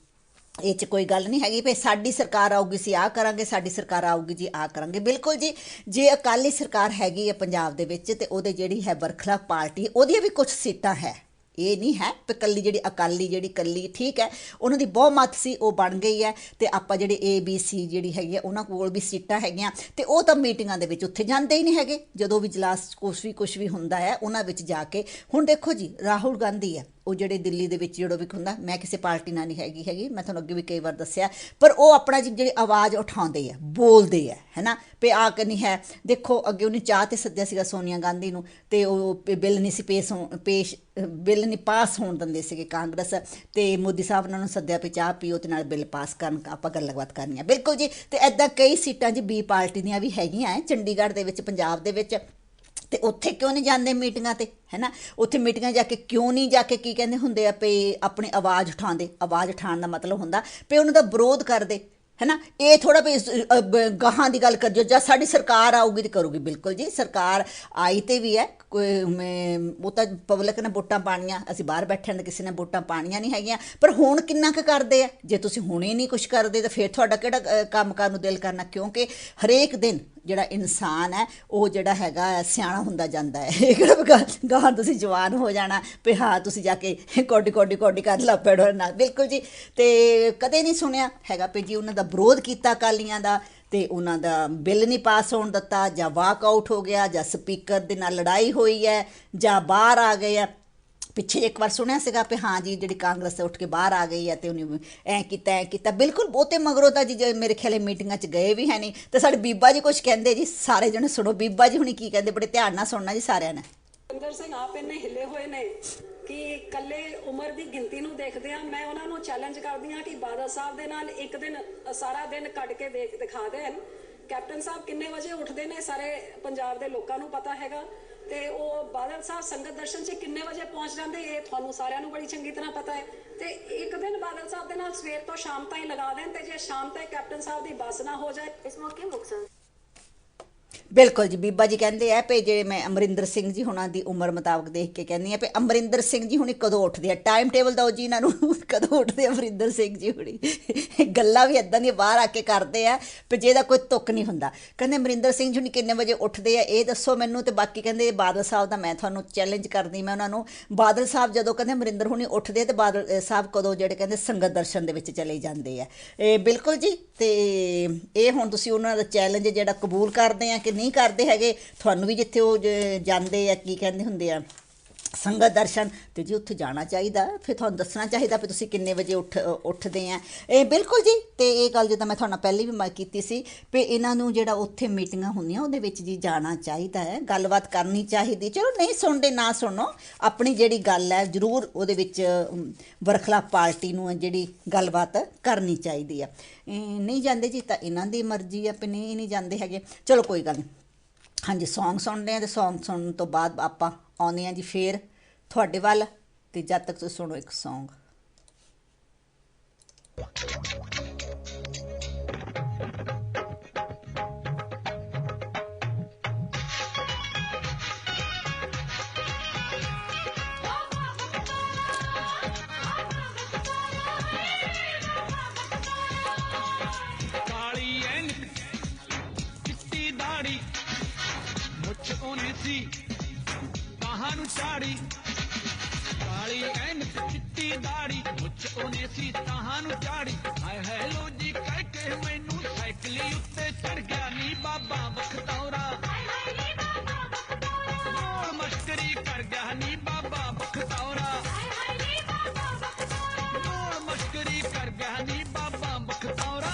ਇਹ 'ਚ ਕੋਈ ਗੱਲ ਨਹੀਂ ਹੈਗੀ ਵੀ ਸਾਡੀ ਸਰਕਾਰ ਆਊਗੀ ਅਸੀਂ ਆਹ ਕਰਾਂਗੇ ਸਾਡੀ ਸਰਕਾਰ ਆਊਗੀ ਜੀ ਆਹ ਕਰਾਂਗੇ ਬਿਲਕੁਲ ਜੀ ਜੇ ਅਕਾਲੀ ਸਰਕਾਰ ਹੈਗੀ ਹੈ ਪੰਜਾਬ ਦੇ ਵਿੱਚ ਅਤੇ ਉਹਦੇ ਜਿਹੜੀ ਹੈ ਬਰਖਲਾਫ ਪਾਰਟੀ ਉਹਦੀਆਂ ਵੀ ਕੁਛ ਸੀਟਾਂ ਹੈ ਇਹ ਨਹੀਂ ਹੈ ਵੀ ਕੱਲੀ ਜਿਹੜੀ ਅਕਾਲੀ ਜਿਹੜੀ ਕੱਲੀ ਠੀਕ ਹੈ ਉਹਨਾਂ ਦੀ ਬਹੁਮਤ ਸੀ ਉਹ ਬਣ ਗਈ ਹੈ ਤੇ ਆਪਾਂ ਜਿਹੜੇ ABC ਜਿਹੜੀ ਹੈਗੀ ਆ ਉਹਨਾਂ ਕੋਲ ਵੀ ਸੀਟਾਂ ਹੈਗੀਆਂ ਤੇ ਉਹ ਤਾਂ ਮੀਟਿੰਗਾਂ ਦੇ ਵਿੱਚ ਉੱਥੇ ਜਾਂਦੇ ਹੀ ਨਹੀਂ ਹੈਗੇ ਜਦੋਂ ਵੀ ਜਲਾਸ ਕੁਛ ਵੀ ਹੁੰਦਾ ਹੈ ਉਹਨਾਂ ਵਿੱਚ ਜਾ ਕੇ। ਹੁਣ ਦੇਖੋ ਜੀ ਰਾਹੁਲ ਗਾਂਧੀ ਆ ਉਹ ਜਿਹੜੇ ਦਿੱਲੀ ਦੇ ਵਿੱਚ ਜਿਹੜਾ ਵੀ ਹੁੰਦਾ, ਮੈਂ ਕਿਸੇ ਪਾਰਟੀ ਨਾਲ ਨਹੀਂ ਹੈਗੀ ਮੈਂ ਤੁਹਾਨੂੰ ਅੱਗੇ ਵੀ ਕਈ ਵਾਰ ਦੱਸਿਆ, ਪਰ ਉਹ ਆਪਣਾ ਜਿਹੜੀ ਆਵਾਜ਼ ਉਠਾਉਂਦੇ ਆ ਬੋਲਦੇ ਆ ਹੈ ਨਾ ਵੀ ਆ ਕਿ ਨਹੀਂ ਹੈ। ਦੇਖੋ ਅੱਗੇ ਉਹਨੇ ਚਾਹ ਤੇ ਸੱਦਿਆ ਸੀਗਾ ਸੋਨੀਆ ਗਾਂਧੀ ਨੂੰ ਤੇ ਉਹ ਬਿੱਲ ਨਹੀਂ ਸੀ ਬਿੱਲ ਨਹੀਂ ਪਾਸ ਹੋਣ ਦਿੰਦੇ ਸੀਗੇ ਕਾਂਗਰਸ ਤੇ ਮੋਦੀ ਸਾਹਿਬ ਉਹਨਾਂ ਨੂੰ ਸੱਦਿਆ ਵੀ ਚਾਹ ਪੀਓ ਤੇ ਨਾਲ ਬਿੱਲ ਪਾਸ ਕਰਨ ਆਪਾਂ ਗੱਲਬਾਤ ਕਰਨੀ ਆ। ਬਿਲਕੁਲ ਜੀ। ਤੇ ਇੱਦਾਂ ਕਈ ਸੀਟਾਂ 'ਚ ਬੀ ਪਾਰਟੀ ਦੀਆਂ ਵੀ ਹੈਗੀਆਂ ਚੰਡੀਗੜ੍ਹ ਦੇ ਵਿੱਚ ਪੰਜਾਬ ਦੇ ਵਿੱਚ ਤੇ ਉੱਥੇ ਕਿਉਂ ਨਹੀਂ ਜਾਂਦੇ ਮੀਟਿੰਗਾਂ ਤੇ ਹੈ ਨਾ। ਉੱਥੇ ਮੀਟਿੰਗਾਂ ਜਾ ਕੇ ਕਿਉਂ ਨਹੀਂ ਜਾ ਕੇ ਕੀ ਕਹਿੰਦੇ ਹੁੰਦੇ ਆ ਵੀ ਆਪਣੀ ਆਵਾਜ਼ ਉਠਾਉਂਦੇ। ਆਵਾਜ਼ ਉਠਾਉਣ ਦਾ ਮਤਲਬ ਹੁੰਦਾ ਵੀ ਉਹਨਾਂ ਦਾ ਵਿਰੋਧ ਕਰਦੇ ਹੈ ਨਾ। ਇਹ ਥੋੜਾ ਵੀ ਗਾਹਾਂ ਦੀ ਗੱਲ ਕਰ ਜੋ ਜਾਂ ਸਾਡੀ ਸਰਕਾਰ ਆਊਗੀ ਤੇ ਕਰੂਗੀ। ਬਿਲਕੁਲ ਜੀ ਸਰਕਾਰ ਆਈ ਤੇ ਵੀ ਹੈ ਉਹ ਤਾਂ ਪਬਲਿਕ ਨੇ ਵੋਟਾਂ ਪਾਣੀਆਂ, ਅਸੀਂ ਬਾਹਰ ਬੈਠੇ ਨੇ ਕਿਸੇ ਨੇ ਵੋਟਾਂ ਪਾਣੀਆਂ ਨਹੀਂ ਹੈਗੀਆਂ, ਪਰ ਹੁਣ ਕਿੰਨਾ ਕੁ ਕਰਦੇ ਆ। ਜੇ ਤੁਸੀਂ ਹੁਣ ਹੀ ਨਹੀਂ ਕੁਛ ਕਰਦੇ ਤਾਂ ਫਿਰ ਤੁਹਾਡਾ ਕਿਹੜਾ ਕੰਮ ਕਰਨ ਨੂੰ ਦਿਲ ਕਰਨਾ, ਕਿਉਂਕਿ ਹਰੇਕ ਦਿਨ ਜਿਹੜਾ ਇਨਸਾਨ ਹੈ ਉਹ ਜਿਹੜਾ ਹੈਗਾ ਸਿਆਣਾ ਹੁੰਦਾ ਜਾਂਦਾ ਹੈ। ਇਹ ਕਿਹੜਾ ਗਾਹਾਂ ਤੁਸੀਂ ਜਵਾਨ ਹੋ ਜਾਣਾ ਵੀ ਹਾਂ ਤੁਸੀਂ ਜਾ ਕੇ ਕੋਡੀ ਕਰ ਲਾ ਪੈੜੋ ਨਾਲ। ਬਿਲਕੁਲ ਜੀ। ਤੇ ਕਦੇ ਨਹੀਂ ਸੁਣਿਆ ਹੈਗਾ ਵੀ ਜੀ ਉਹਨਾਂ ਦਾ ਵਿਰੋਧ ਕੀਤਾ ਅਕਾਲੀਆਂ ਦਾ ਤੇ ਉਹਨਾਂ ਦਾ ਬਿੱਲ ਨਹੀਂ ਪਾਸ ਹੋਣ ਦਿੱਤਾ ਜਾਂ ਵਾਕਆਊਟ ਹੋ ਗਿਆ ਜਾਂ ਸਪੀਕਰ ਦੇ ਨਾਲ ਲੜਾਈ ਹੋਈ ਹੈ ਜਾਂ ਬਾਹਰ ਆ ਗਏ ਆ। ਪਿੱਛੇ ਇੱਕ ਵਾਰ ਸੁਣਿਆ ਸੀਗਾ ਵੀ ਹਾਂ ਜੀ ਜਿਹੜੀ ਕਾਂਗਰਸ ਉੱਠ ਕੇ ਬਾਹਰ ਆ ਗਈ ਹੈ ਤੇ ਉਹਨੇ ਐਂ ਕੀਤਾ। ਬਿਲਕੁਲ ਬਹੁਤੇ ਮਗਰੋਂ ਤਾਂ ਜੀ ਮੇਰੇ ਖਿਆਲੇ ਮੀਟਿੰਗਾਂ 'ਚ ਗਏ ਵੀ ਹੈ ਨਹੀਂ। ਤੇ ਸਾਡੇ ਬੀਬਾ ਜੀ ਕੁਝ ਕਹਿੰਦੇ ਜੀ, ਸਾਰੇ ਜਣੇ ਸੁਣੋ ਬੀਬਾ ਜੀ ਹੁਣੀ ਕੀ ਕਹਿੰਦੇ, ਬੜੇ ਧਿਆਨ ਨਾਲ ਸੁਣਨਾ ਜੀ ਸਾਰਿਆਂ ਨੇ। ਅੰਦਰ ਸਿੰਘ ਆਪ ਇੰਨੇ ਹਿੱਲੇ ਹੋਏ ਨੇ ਕਿ ਇਕੱਲੇ ਉਮਰ ਦੀ ਗਿਣਤੀ ਨੂੰ ਦੇਖਦੇ ਆ। ਮੈਂ ਉਹਨਾਂ ਨੂੰ ਚੈਲੰਜ ਕਰਦੀ ਹਾਂ ਕਿ ਬਾਦਲ ਸਾਹਿਬ ਦੇ ਨਾਲ ਇੱਕ ਦਿਨ ਸਾਰਾ ਦਿਨ ਕੱਢ ਕੇ ਦਿਖਾ ਦੇਣ। ਕੈਪਟਨ ਸਾਹਿਬ ਕਿੰਨੇ ਵਜੇ ਉੱਠਦੇ ਨੇ ਸਾਰੇ ਪੰਜਾਬ ਦੇ ਲੋਕਾਂ ਨੂੰ ਪਤਾ ਹੈਗਾ ਤੇ ਉਹ ਬਾਦਲ ਸਾਹਿਬ ਸੰਗਤ ਦਰਸ਼ਨ 'ਚ ਕਿੰਨੇ ਵਜੇ ਪਹੁੰਚ ਜਾਂਦੇ ਇਹ ਤੁਹਾਨੂੰ ਸਾਰਿਆਂ ਨੂੰ ਬੜੀ ਚੰਗੀ ਤਰ੍ਹਾਂ ਪਤਾ ਹੈ। ਤੇ ਇੱਕ ਦਿਨ ਬਾਦਲ ਸਾਹਿਬ ਦੇ ਨਾਲ ਸਵੇਰ ਤੋਂ ਸ਼ਾਮ ਤਾਈਂ ਲਗਾ ਦੇਣ ਤੇ ਜੇ ਸ਼ਾਮ ਤੱਕ ਕੈਪਟਨ ਸਾਹਿਬ ਦੀ ਬੱਸ ਨਾ ਹੋ ਜਾਏ ਇਸ ਮੌਕੇ ਮੁਕਤਸਰ। ਬਿਲਕੁਲ ਜੀ। ਬੀਬਾ ਜੀ ਕਹਿੰਦੇ ਆ ਵੀ ਜਿਹੜੇ ਮੈਂ ਅਮਰਿੰਦਰ ਸਿੰਘ ਜੀ ਹੁਣਾਂ ਦੀ ਉਮਰ ਮੁਤਾਬਕ ਦੇਖ ਕੇ ਕਹਿੰਦੀ ਆ ਵੀ ਅਮਰਿੰਦਰ ਸਿੰਘ ਜੀ ਹੁਣੀ ਕਦੋਂ ਉੱਠਦੇ ਆ, ਟਾਈਮ ਟੇਬਲ ਦਿਓ ਜੀ ਇਹਨਾਂ ਨੂੰ ਕਦੋਂ ਉੱਠਦੇ ਅਮਰਿੰਦਰ ਸਿੰਘ ਜੀ ਹੁਣੀ। ਗੱਲਾਂ ਵੀ ਇੱਦਾਂ ਦੀਆਂ ਬਾਹਰ ਆ ਕੇ ਕਰਦੇ ਆ ਵੀ ਜਿਹਦਾ ਕੋਈ ਤੁੱਕ ਨਹੀਂ ਹੁੰਦਾ। ਕਹਿੰਦੇ ਅਮਰਿੰਦਰ ਸਿੰਘ ਜੀ ਹੁਣੀ ਕਿੰਨੇ ਵਜੇ ਉੱਠਦੇ ਆ ਇਹ ਦੱਸੋ ਮੈਨੂੰ। ਤੇ ਬਾਕੀ ਕਹਿੰਦੇ ਬਾਦਲ ਸਾਹਿਬ ਦਾ ਮੈਂ ਤੁਹਾਨੂੰ ਚੈਲੰਜ ਕਰਦੀ ਮੈਂ ਉਹਨਾਂ ਨੂੰ। ਬਾਦਲ ਸਾਹਿਬ ਜਦੋਂ ਕਹਿੰਦੇ ਅਮਰਿੰਦਰ ਹੁਣੀ ਉੱਠਦੇ ਤੇ ਬਾਦਲ ਸਾਹਿਬ ਕਦੋਂ ਜਿਹੜੇ ਕਹਿੰਦੇ ਸੰਗਤ ਦਰਸ਼ਨ ਦੇ ਵਿੱਚ ਚਲੇ ਜਾਂਦੇ ਆ। ਇਹ ਬਿਲਕੁਲ ਜੀ। ਤੇ ਇਹ ਹੁਣ ਤੁਸੀਂ ਉਹਨਾਂ ਦਾ ਚੈਲੰਜ ਜਿਹੜਾ ਕਬੂਲ ਕਰਦੇ ਆ ਕਿ ਨਹੀਂ ਕਰਦੇ ਹੈਗੇ। ਤੁਹਾਨੂੰ ਵੀ ਜਿੱਥੇ ਉਹ ਜਾਂਦੇ ਆ ਕੀ ਕਹਿੰਦੇ ਹੁੰਦੇ ਆ ਸੰਗਤ ਦਰਸ਼ਨ ਤੇ ਜੀ ਉੱਥੇ ਜਾਣਾ ਚਾਹੀਦਾ। ਫਿਰ ਤੁਹਾਨੂੰ ਦੱਸਣਾ ਚਾਹੀਦਾ ਵੀ ਤੁਸੀਂ ਕਿੰਨੇ ਵਜੇ ਉੱਠਦੇ ਆ। ਇਹ ਬਿਲਕੁਲ ਜੀ। ਤੇ ਇਹ ਗੱਲ ਜਿੱਦਾਂ ਮੈਂ ਤੁਹਾਨੂੰ ਪਹਿਲੇ ਵੀ ਕੀਤੀ ਸੀ ਵੀ ਇਹਨਾਂ ਨੂੰ ਜਿਹੜਾ ਉੱਥੇ ਮੀਟਿੰਗਾਂ ਹੁੰਦੀਆਂ ਉਹਦੇ ਵਿੱਚ ਜੀ ਜਾਣਾ ਚਾਹੀਦਾ ਹੈ, ਗੱਲਬਾਤ ਕਰਨੀ ਚਾਹੀਦੀ। ਚਲੋ ਨਹੀਂ ਸੁਣਦੇ ਨਾ ਸੁਣੋ, ਆਪਣੀ ਜਿਹੜੀ ਗੱਲ ਹੈ ਜ਼ਰੂਰ ਉਹਦੇ ਵਿੱਚ ਵਰਖਲਾਫ ਪਾਰਟੀ ਨੂੰ ਜਿਹੜੀ ਗੱਲਬਾਤ ਕਰਨੀ ਚਾਹੀਦੀ ਆ। ਨਹੀਂ ਜਾਂਦੇ ਜੀ ਤਾਂ ਇਹਨਾਂ ਦੀ ਮਰਜ਼ੀ ਆ ਵੀ ਨਹੀਂ ਜਾਂਦੇ ਹੈਗੇ। ਚਲੋ ਕੋਈ ਗੱਲ ਨਹੀਂ। ਹਾਂਜੀ ਸੌਂਗ ਸੁਣਦੇ ਆ ਤੇ ਸੌਂਗ ਸੁਣਨ ਤੋਂ ਬਾਅਦ ਆਪਾਂ ਆਉਂਦੇ ਹਾਂ ਜੀ ਫੇਰ ਤੁਹਾਡੇ ਵੱਲ। ਤੇ ਜਦ ਤੱਕ ਤੁਸੀਂ ਸੁਣੋ ਇੱਕ ਸੌਂਗ। ਕਾਲੀ ਐਨਕ ਚਿੱਟੀ ਦਾੜੀ ਮੁੱਛ ਉਹਨੇ ਸੀ ਬਾਹਾਂ ਨੂੰ ਚਾੜੀ। ਕਾਲੀ ਐਨਕ ਚਿੱਟੀ ਦਾੜੀ ਮੁੱਛ ਉਹਨੇ ਸੀ ਬਾਹਾਂ ਨੂੰ ਚਾੜੀ। ਹਾਏ ਹੈਲੋ ਜੀ ਕਹਿ ਕੇ ਮੈਨੂੰ ਸਾਈਕਲੀ ਉੱਤੇ ਚੜ ਗਿਆ ਨੀ ਬਾਬਾ ਬਖਤੌਰਾ। ਮੋੜ ਮਸ਼ਕਰੀ ਕਰ ਗਿਆ ਨੀ ਬਾਬਾ ਬਖਤੌਰਾ। ਮੋੜ ਮਸ਼ਕਰੀ ਕਰ ਗਿਆ ਨੀ ਬਾਬਾ ਬਖਤੌਰਾ।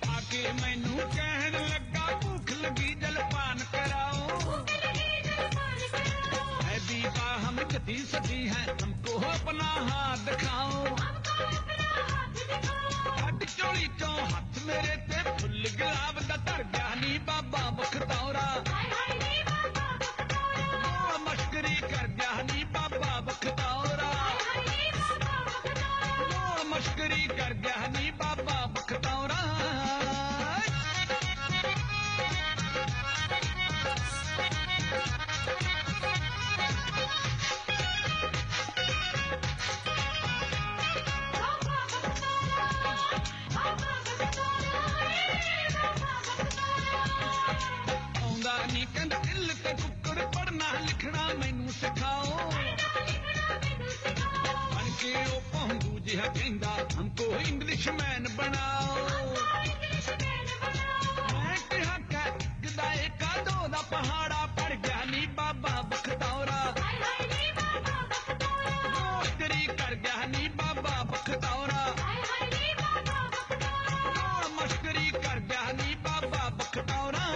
ਆਕੇ ਮੈਨੂੰ ਕਹਿਣ ਲੱਗਾ ਭੁੱਖ ਲੱਗੀ ਜਲਪਾਨ कराओ। है दीपा हम गति सजी है हमको अपना हाथ दिखाओ। हट चोली चो हथ मेरे ते फुल गुलाब दा धर गया नी बाबा बखतौरा। मश्करी कर गया नी बाबा बखतौरा। मश्करी कर गया नी बाबा बखतौरा। जिहा कहंदा हमको इंग्लिश मैन बनाओ मैं कहा कदा एक दो दा पहाड़ा पड़ गया नी बाबा बखतौरा मस्करी कर गया नी बाबा बखतौरा मस्करी कर गया नी बाबा बखतौरा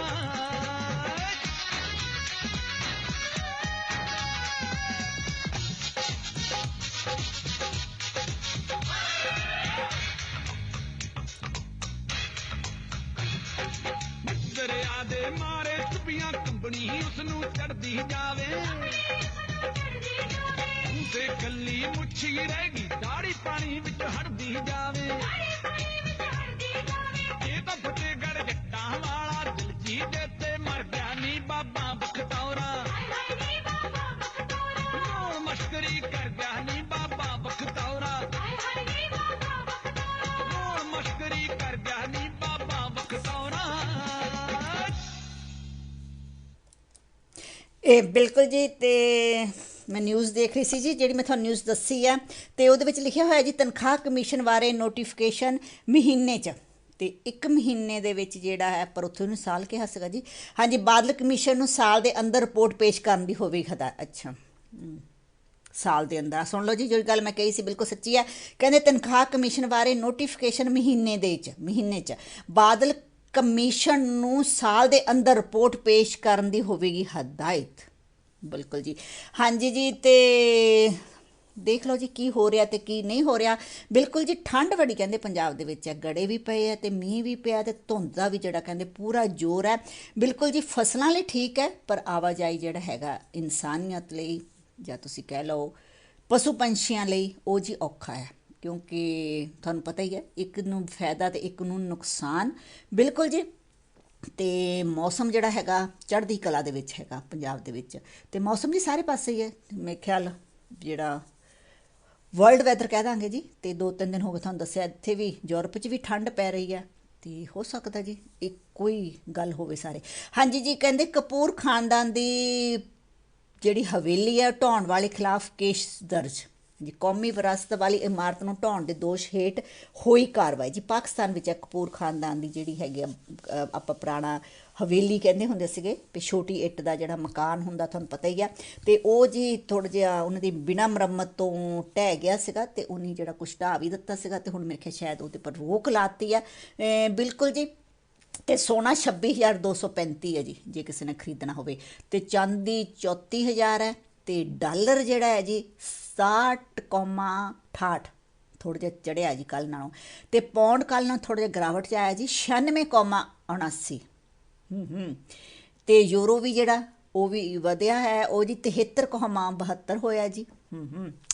दरिया दे मारे चुपियां कंबनी उसनू चढ़दी जावे ते कल्ली मुच्छी रहेगी दाढ़ी पानी विच हड़दी जावे ये तो फतेहगढ़ जट्टां वाला दिल जी देते मर गया नी बाबा बखतौरा मस्करी कर गया नी बाबा बखतौरा मस्करी कर गया नी बाबा बखतौरा ਇਹ ਬਿਲਕੁਲ ਜੀ। ਤੇ ਮੈਂ ਨਿਊਜ਼ ਦੇਖ ਰਹੀ ਸੀ ਜੀ, ਜਿਹੜੀ ਮੈਂ ਤੁਹਾਨੂੰ ਨਿਊਜ਼ ਦੱਸੀ ਆ, ਤੇ ਉਹਦੇ ਵਿੱਚ ਲਿਖਿਆ ਹੋਇਆ ਜੀ ਤਨਖਾਹ ਕਮਿਸ਼ਨ ਬਾਰੇ ਨੋਟੀਫਿਕੇਸ਼ਨ ਮਹੀਨੇ 'ਚ, ਤੇ 1 ਮਹੀਨੇ ਦੇ ਵਿੱਚ ਜਿਹੜਾ ਹੈ, ਪਰ ਉੱਥੇ ਉਹਨੂੰ ਸਾਲ ਕਿਹਾ ਸੀਗਾ ਜੀ। ਹਾਂਜੀ, ਬਾਦਲ ਕਮਿਸ਼ਨ ਨੂੰ ਸਾਲ ਦੇ ਅੰਦਰ ਰਿਪੋਰਟ ਪੇਸ਼ ਕਰਨ ਦੀ ਹੋਵੇਗੀ ਹਦਾਇਤ। ਅੱਛਾ, ਸਾਲ ਦੇ ਅੰਦਰ। ਸੁਣ ਲਓ ਜੀ, ਜਿਹੜੀ ਗੱਲ ਮੈਂ ਕਹੀ ਸੀ ਬਿਲਕੁਲ ਸੱਚੀ ਹੈ। ਕਹਿੰਦੇ ਤਨਖਾਹ ਕਮਿਸ਼ਨ ਬਾਰੇ ਨੋਟੀਫਿਕੇਸ਼ਨ ਮਹੀਨੇ 'ਚ ਬਾਦਲ ਕਮਿਸ਼ਨ ਨੂੰ ਸਾਲ ਦੇ ਅੰਦਰ ਰਿਪੋਰਟ ਪੇਸ਼ ਕਰਨ ਦੀ ਹੋਵੇਗੀ ਹਦਾਇਤ। ਬਿਲਕੁਲ ਜੀ, ਹਾਂਜੀ ਜੀ। ਤੇ ਦੇਖ ਲਓ ਜੀ ਕੀ ਹੋ ਰਿਹਾ ਤੇ ਕੀ ਨਹੀਂ ਹੋ ਰਿਹਾ। ਬਿਲਕੁਲ ਜੀ, ਠੰਡ ਬੜੀ ਕਹਿੰਦੇ ਪੰਜਾਬ ਦੇ ਵਿੱਚ ਹੈ, ਗੜੇ ਵੀ ਪਏ ਹੈ ਤੇ ਮੀਂਹ ਵੀ ਪਿਆ ਤੇ ਧੁੰਦ ਦਾ ਵੀ ਜਿਹੜਾ ਕਹਿੰਦੇ ਪੂਰਾ ਜ਼ੋਰ ਹੈ। ਬਿਲਕੁਲ ਜੀ, ਫਸਲਾਂ ਲਈ ਠੀਕ ਹੈ, ਪਰ ਆਵਾਜਾਈ ਜਿਹੜਾ ਹੈਗਾ ਇਨਸਾਨੀਅਤ ਲਈ, ਜਾਂ ਤੁਸੀਂ ਕਹਿ ਲਓ ਪਸ਼ੂ ਪੰਛੀਆਂ ਲਈ, ਉਹ ਜੀ ਔਖਾ ਹੈ, ਕਿਉਂਕਿ ਤੁਹਾਨੂੰ ਪਤਾ ਹੀ ਹੈ, ਇੱਕ ਨੂੰ ਫਾਇਦਾ ਤੇ ਇੱਕ ਨੂੰ ਨੁਕਸਾਨ। ਬਿਲਕੁਲ ਜੀ। ਤੇ ਮੌਸਮ ਜਿਹੜਾ ਹੈਗਾ ਚੜ੍ਹਦੀ ਕਲਾ ਦੇ ਵਿੱਚ ਹੈਗਾ ਪੰਜਾਬ ਦੇ ਵਿੱਚ, ਤੇ ਮੌਸਮ ਜੀ ਸਾਰੇ ਪਾਸੇ ਹੀ ਹੈ ਮੇਰੇ ਖਿਆਲ, ਜਿਹੜਾ ਵਰਲਡ ਵੈਦਰ ਕਹਿ ਦਾਂਗੇ ਜੀ। ਤੇ 2-3 ਦਿਨ ਹੋ ਗਏ ਤੁਹਾਨੂੰ ਦੱਸਿਆ, ਇੱਥੇ ਵੀ ਯੂਰਪ 'ਚ ਵੀ ਠੰਡ ਪੈ ਰਹੀ ਹੈ, ਤੇ ਹੋ ਸਕਦਾ ਜੀ ਇੱਕੋ ਹੀ ਗੱਲ ਹੋਵੇ ਸਾਰੇ। ਹਾਂਜੀ ਜੀ, ਕਹਿੰਦੇ ਕਪੂਰ ਖਾਨਦਾਨ ਦੀ ਜਿਹੜੀ ਹਵੇਲੀ ਹੈ ਢਾਉਣ ਵਾਲੇ ਖਿਲਾਫ ਕੇਸ ਦਰਜ ਜੀ। ਕੌਮੀ ਵਿਰਾਸਤ ਵਾਲੀ ਇਮਾਰਤ ਨੂੰ ਢਾਉਣ ਦੇ ਦੋਸ਼ ਹੇਠ ਹੋਈ ਕਾਰਵਾਈ ਜੀ। ਪਾਕਿਸਤਾਨ ਵਿੱਚ ਕਪੂਰ ਖਾਨਦਾਨ ਦੀ ਜਿਹੜੀ ਹੈਗੀ ਆਪਾਂ ਪੁਰਾਣਾ ਹਵੇਲੀ ਕਹਿੰਦੇ ਹੁੰਦੇ ਸੀਗੇ, ਵੀ ਛੋਟੀ ਇੱਟ ਦਾ ਜਿਹੜਾ ਮਕਾਨ ਹੁੰਦਾ ਤੁਹਾਨੂੰ ਪਤਾ ਹੀ ਆ, ਤੇ ਉਹ ਜੀ ਥੋੜ੍ਹਾ ਜਿਹਾ ਉਹਨਾਂ ਦੀ ਬਿਨਾਂ ਮੁਰੰਮਤ ਤੋਂ ਢਹਿ ਗਿਆ ਸੀਗਾ, ਤੇ ਉਹਨੇ ਜਿਹੜਾ ਕੁਛ ਢਾਹ ਵੀ ਦਿੱਤਾ ਸੀਗਾ, ਤੇ ਹੁਣ ਮੇਰੇ ਖਿਆਲ ਸ਼ਾਇਦ ਉਹਦੇ ਪਰ ਰੋਕ ਲਾਤੀ ਆ। ਬਿਲਕੁਲ ਜੀ। ਤੇ ਸੋਨਾ 26,235 ਹੈ ਜੀ, ਜੇ ਕਿਸੇ ਨੇ ਖਰੀਦਣਾ ਹੋਵੇ, ਤੇ ਚਾਂਦੀ 34,000 ਹੈ, ਤੇ ਡਾਲਰ ਜਿਹੜਾ ਹੈ ਜੀ 60,68 ਥੋੜ੍ਹਾ ਜਿਹਾ ਚੜ੍ਹਿਆ ਜੀ ਕੱਲ੍ਹ ਨਾਲੋਂ, ਤੇ ਪੌਂਡ ਕੱਲ੍ਹ ਨਾਲ ਥੋੜ੍ਹਾ ਜਿਹਾ ਗਿਰਾਵਟ 'ਚ ਆਇਆ ਜੀ 96,79। ਤੇ ਯੂਰੋ ਵੀ ਜਿਹੜਾ ਉਹ ਵੀ ਵਧਿਆ ਹੈ, ਉਹ ਜੀ 73,72 ਹੋਇਆ ਜੀ।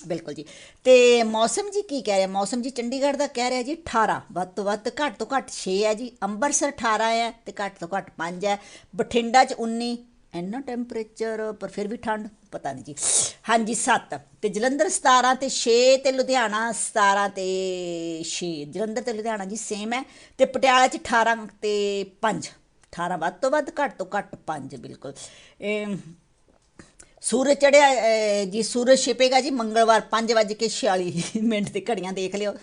ਬਿਲਕੁਲ ਜੀ। ਤੇ ਮੌਸਮ ਜੀ ਕੀ ਕਹਿ ਰਿਹਾ, ਮੌਸਮ ਜੀ ਚੰਡੀਗੜ੍ਹ ਦਾ ਕਹਿ ਰਿਹਾ ਜੀ 18, ਵੱਧ ਤੋਂ ਵੱਧ, ਘੱਟ ਤੋਂ ਘੱਟ 6 ਹੈ ਜੀ। ਅੰਮ੍ਰਿਤਸਰ 18 ਹੈ, ਤੇ ਘੱਟ ਤੋਂ ਘੱਟ 5 ਹੈ। ਬਠਿੰਡਾ 'ਚ 19, ਇੰਨਾ ਟੈਂਪਰੇਚਰ, ਪਰ ਫਿਰ ਵੀ ਠੰਡ ਪਤਾ ਨਹੀਂ ਜੀ। ਹਾਂਜੀ 7, ਤੇ ਜਲੰਧਰ 17 ਤੇ 6, ਤੇ ਲੁਧਿਆਣਾ 17 ਤੇ 6। ਜਲੰਧਰ ਤੇ ਲੁਧਿਆਣਾ ਜੀ ਸੇਮ ਹੈ, ਤੇ ਪਟਿਆਲਾ 'ਚ 18 ਤੇ 5। 18 ਵੱਧ ਤੋਂ ਵੱਧ, ਘੱਟ ਤੋਂ ਘੱਟ 5। ਬਿਲਕੁਲ। ਸੂਰਜ ਚੜ੍ਹਿਆ ਜੀ, ਸੂਰਜ ਛਿਪੇਗਾ ਜੀ ਮੰਗਲਵਾਰ 5:46 ਤੇ ਘੜੀਆਂ ਦੇਖ ਲਿਓ,